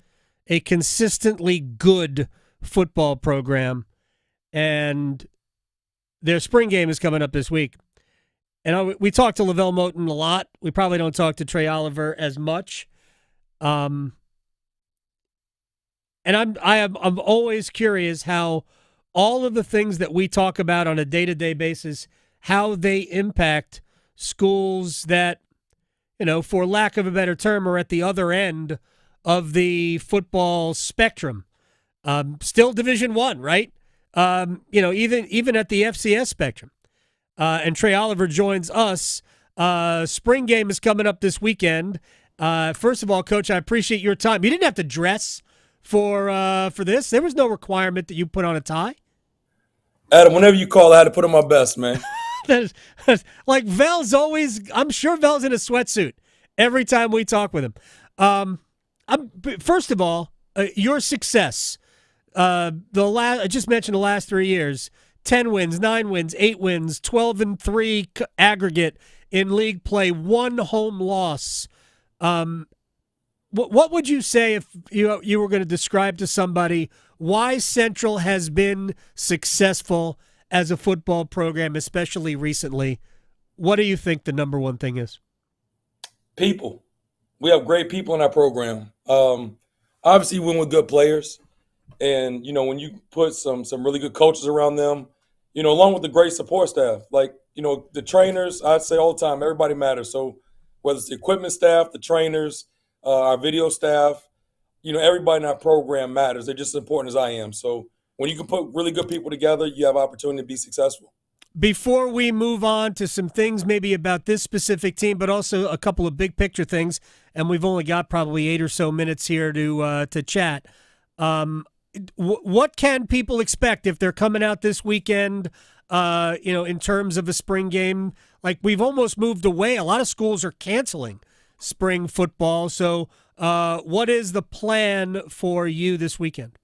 A consistently good football program, and their spring game is coming up this week. And we talk to Lavelle Moten a lot. We probably don't talk to Trei Oliver as much. And I'm always curious how all of the things that we talk about on a day-to-day basis, how they impact schools that, for lack of a better term, are at the other end of the football spectrum. Still Division I, right? Even at the FCS spectrum. And Trei Oliver joins us. Spring game is coming up this weekend. First of all, Coach, I appreciate your time. You didn't have to dress for this. There was no requirement that you put on a tie. Adam, whenever you call, I had to put on my best, man. Like Vel's always, I'm sure Vel's in a sweatsuit every time we talk with him. First of all, your success. I just mentioned the last 3 years: 10 wins, 9 wins, 8 wins, 12-3 aggregate in league play, 1 home loss. What would you say if you were going to describe to somebody why Central has been successful as a football program, especially recently? What do you think the number one thing is? People. We have great people in our program. Obviously, we win with good players. And, when you put some really good coaches around them, along with the great support staff, like, the trainers, I'd say all the time, everybody matters. So whether it's the equipment staff, the trainers, our video staff, everybody in our program matters. They're just as important as I am. So when you can put really good people together, you have opportunity to be successful. Before we move on to some things maybe about this specific team, but also a couple of big picture things, and we've only got probably 8 or so minutes here to chat. What can people expect if they're coming out this weekend, in terms of a spring game? Like, we've almost moved away. A lot of schools are canceling spring football. So what is the plan for you this weekend?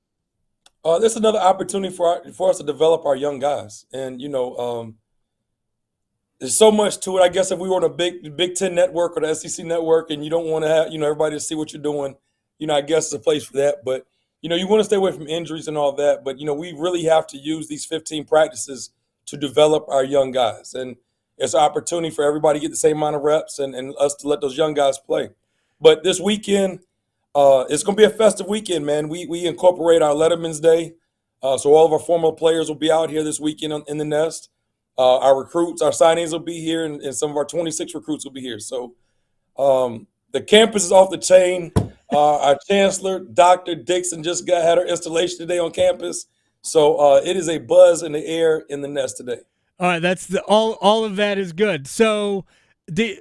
This is another opportunity for us to develop our young guys. And, there's so much to it. I guess if we were on a Big Ten network or the SEC network and you don't want to have, everybody to see what you're doing, I guess it's a place for that. But, you want to stay away from injuries and all that. But, we really have to use these 15 practices to develop our young guys. And it's an opportunity for everybody to get the same amount of reps and us to let those young guys play. But this weekend, it's going to be a festive weekend, man. We incorporate our Letterman's Day. So all of our former players will be out here this weekend in the nest. Our recruits, our signees will be here, and some of our 26 recruits will be here. So the campus is off the chain. Our chancellor, Dr. Dixon, just had her installation today on campus. So it is a buzz in the air in the nest today. All right, that's all of that is good. So the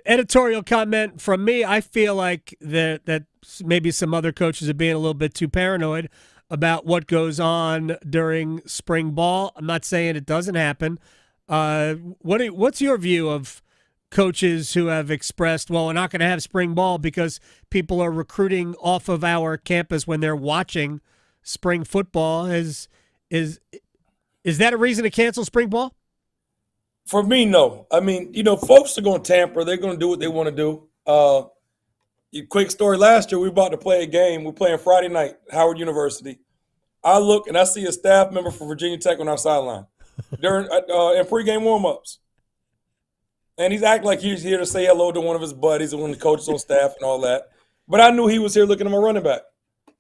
editorial comment from me, I feel like that maybe some other coaches are being a little bit too paranoid. about what goes on during spring ball. I'm not saying it doesn't happen. What's your view of coaches who have expressed, well, we're not going to have spring ball because people are recruiting off of our campus when they're watching spring football? Is that a reason to cancel spring ball? For me, no. I mean, folks are going to tamper. They're going to do what they want to do. Quick story, last year we were about to play a game. We're playing Friday night, Howard University. I look and I see a staff member from Virginia Tech on our sideline during in pregame warmups. And he's acting like he's here to say hello to one of his buddies and one of the coaches on staff and all that. But I knew he was here looking at my running back.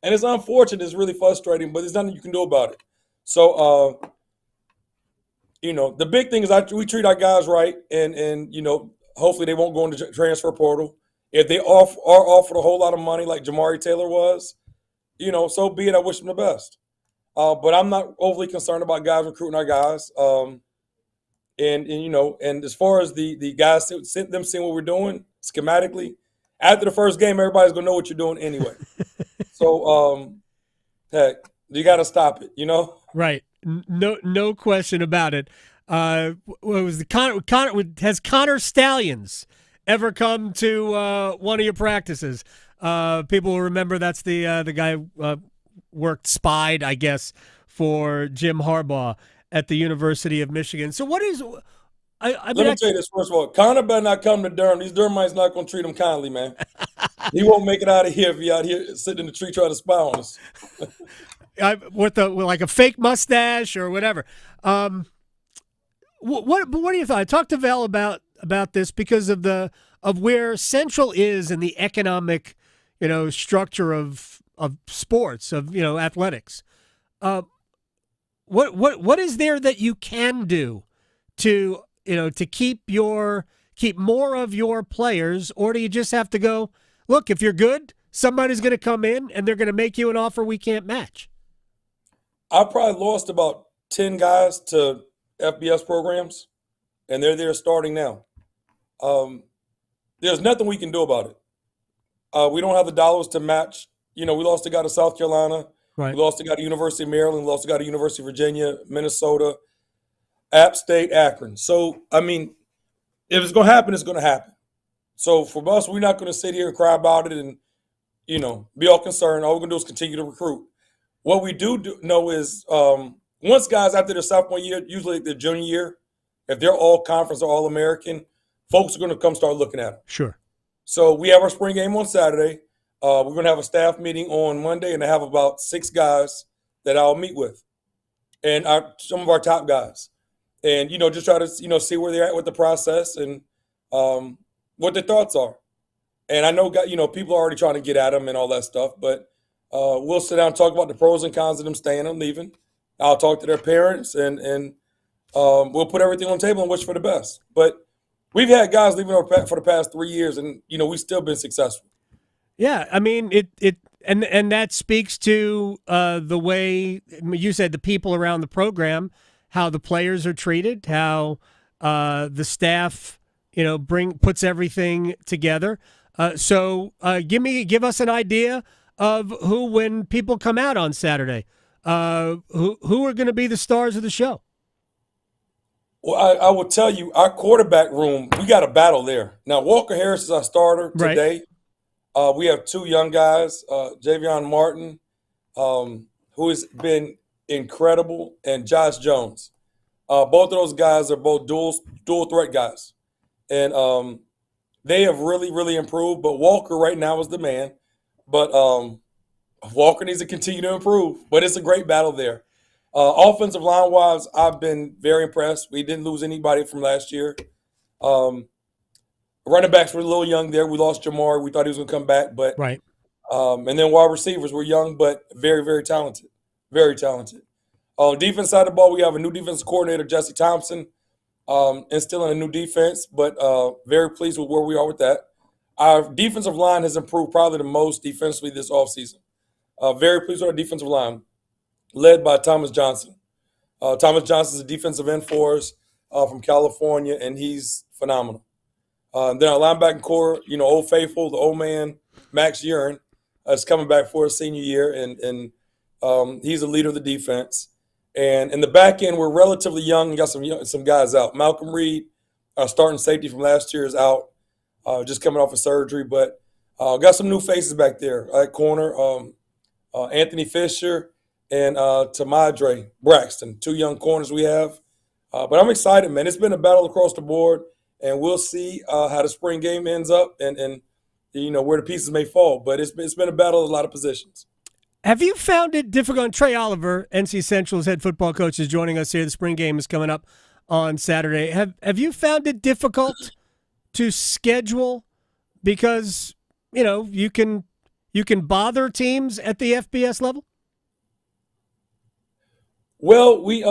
And it's unfortunate. It's really frustrating, but there's nothing you can do about it. So, the big thing is we treat our guys right, and hopefully they won't go into transfer portal. If they are offered a whole lot of money like Jamari Taylor was, so be it. I wish them the best. But I'm not overly concerned about guys recruiting our guys. And as far as the guys seeing what we're doing schematically, after the first game, everybody's gonna know what you're doing anyway. So, heck, you got to stop it. Right. No question about it. Has Connor Stallions ever come to one of your practices? People will remember that's the guy worked spied, I guess, for Jim Harbaugh at the University of Michigan. So what is Let me tell you this, first of all. Connor better not come to Durham. These Durhamites not going to treat him kindly, man. He won't make it out of here if he out here sitting in the tree trying to spy on us. With a fake mustache or whatever. What are your thoughts? Talk to Val about this because of where Central is in the economic, structure of sports, of athletics. What is there that you can do to keep more of your players, or do you just have to go, look, if you're good, somebody's going to come in and they're going to make you an offer we can't match? I probably lost about 10 guys to FBS programs, and they're there starting now. There's nothing we can do about it. We don't have the dollars to match. We lost a guy to South Carolina. Right. We lost a guy to University of Maryland. We lost a guy to University of Virginia, Minnesota, App State, Akron. So, if it's going to happen, it's going to happen. So for us, we're not going to sit here and cry about it and, be all concerned. All we're going to do is continue to recruit. What we do know is once guys after their sophomore year, usually their junior year, if they're all conference or all American, folks are going to come start looking at them. Sure. So we have our spring game on Saturday. We're going to have a staff meeting on Monday, and I have about 6 guys that I'll meet with, and some of our top guys, and just try to see where they're at with the process and what their thoughts are. And I know people are already trying to get at them and all that stuff, but we'll sit down and talk about the pros and cons of them staying and leaving. I'll talk to their parents, and we'll put everything on the table and wish for the best. But we've had guys leaving for the past 3 years, and we've still been successful. Yeah, and that speaks to the way you said the people around the program, how the players are treated, how the staff puts everything together. So give us an idea of who, when people come out on Saturday, who are going to be the stars of the show. Well, I will tell you, our quarterback room, we got a battle there. Now, Walker Harris is our starter today. Right. We have 2 young guys, Javion Martin, who has been incredible, and Josh Jones. Both of those guys are both dual threat guys. And they have really, really improved. But Walker right now is the man. But Walker needs to continue to improve. But it's a great battle there. Offensive line-wise, I've been very impressed. We didn't lose anybody from last year. Running backs were a little young there. We lost Jamar. We thought he was going to come back. But right. And then wide receivers were young but very, very talented. Very talented. On the defense side of the ball, we have a new defensive coordinator, Jesse Thompson, instilling a new defense, but very pleased with where we are with that. Our defensive line has improved probably the most defensively this offseason. Very pleased with our defensive line, led by Thomas Johnson. Thomas Johnson is a defensive end for us from California, and he's phenomenal. Then our linebacking core, Old Faithful, the old man, Max Urine, is coming back for his senior year, and He's a leader of the defense. And in the back end, we're relatively young. We got some guys out. Malcolm Reed, our starting safety from last year, is out, just coming off of surgery. But got some new faces back there at corner. Anthony Fisher and Tamadre Braxton, 2 young corners we have. But I'm excited, man. It's been a battle across the board, and we'll see how the spring game ends up and where the pieces may fall. But it's been a battle at a lot of positions. Have you found it difficult? Trei Oliver, NC Central's head football coach, is joining us here. The spring game is coming up on Saturday. Have you found it difficult to schedule because you can bother teams at the FBS level? Well, we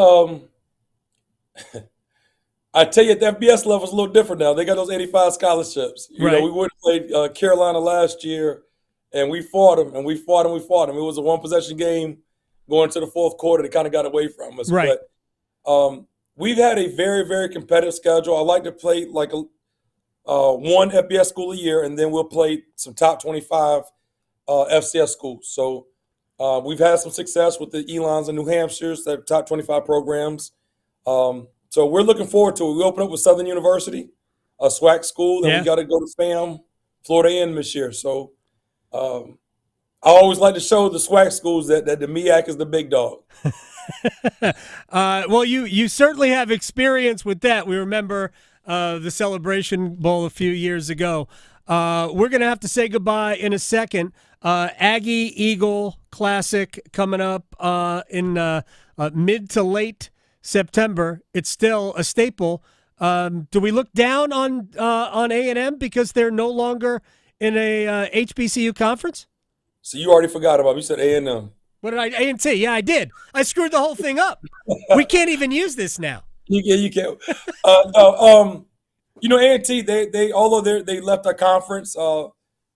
I tell you, at the FBS level, it's a little different now. They got those 85 scholarships. We would have played Carolina last year. And we fought them, and we fought them. It was a one-possession game going to the fourth quarter. They kind of got away from us. Right. But we've had a very, very competitive schedule. I like to play like one FBS school a year, and then we'll play some top 25 FCS schools. So we've had some success with the Elons and New Hampshire's, that top 25 programs. So we're looking forward to it. We open up with Southern University, a SWAC school. Then we got to go to FAM, Florida A&M this year. So I always like to show the SWAC schools that the MEAC is the big dog. Well, you certainly have experience with that. We remember the Celebration Bowl a few years ago. We're going to have to say goodbye in a second. Aggie Eagle Classic coming up in mid to late September. It's still a staple. Do we look down on A&M because they're no longer in a HBCU conference? So you already forgot about it. You said A&M. What did I? A&T. Yeah, I did. I screwed the whole thing up. We can't even use this now. You can't. A&T, they although they left our conference,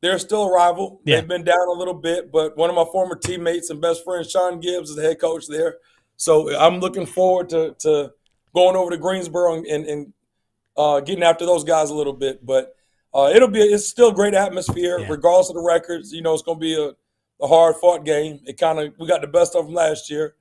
they're still a rival. Yeah. They've been down a little bit, but one of my former teammates and best friend, Sean Gibbs, is the head coach there. So I'm looking forward to going over to Greensboro and getting after those guys a little bit. But it's still a great atmosphere, regardless of the records. It's going to be a hard-fought game. We got the best of them last year.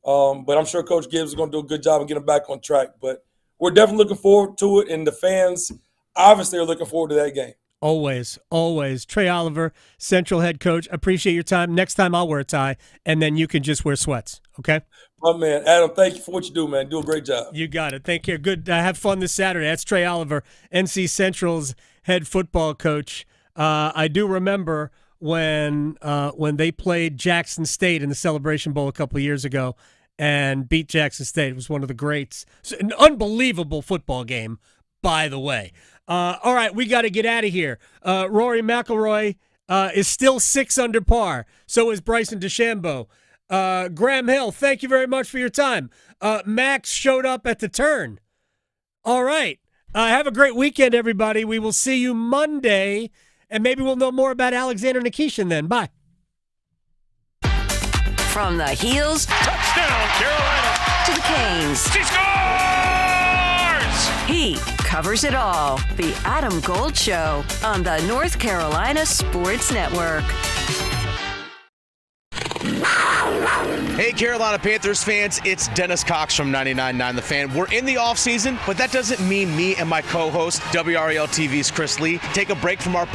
But I'm sure Coach Gibbs is going to do a good job of getting back on track. But we're definitely looking forward to it, and the fans obviously are looking forward to that game. Always, always. Trei Oliver, Central head coach. Appreciate your time. Next time I'll wear a tie, and then you can just wear sweats, okay? My man, Adam, thank you for what you do, man. Do a great job. You got it. Take care. Good. Have fun this Saturday. That's Trei Oliver, NC Central's head football coach. I do remember when they played Jackson State in the Celebration Bowl a couple of years ago and beat Jackson State. It was one of the greats. An unbelievable football game, by the way. All right, we got to get out of here. Rory McIlroy is still 6 under par. So is Bryson DeChambeau. Graham Hill, thank you very much for your time. Max showed up at the turn. All right. Have a great weekend, everybody. We will see you Monday, and maybe we'll know more about Alexander Nikishin then. Bye. From the heels Touchdown, Carolina. to the canes. She scores! He covers it all. The Adam Gold Show on the North Carolina Sports Network. Hey, Carolina Panthers fans, it's Dennis Cox from 99.9 The Fan. We're in the offseason, but that doesn't mean me and my co-host, WRAL TV's Chris Lee, take a break from our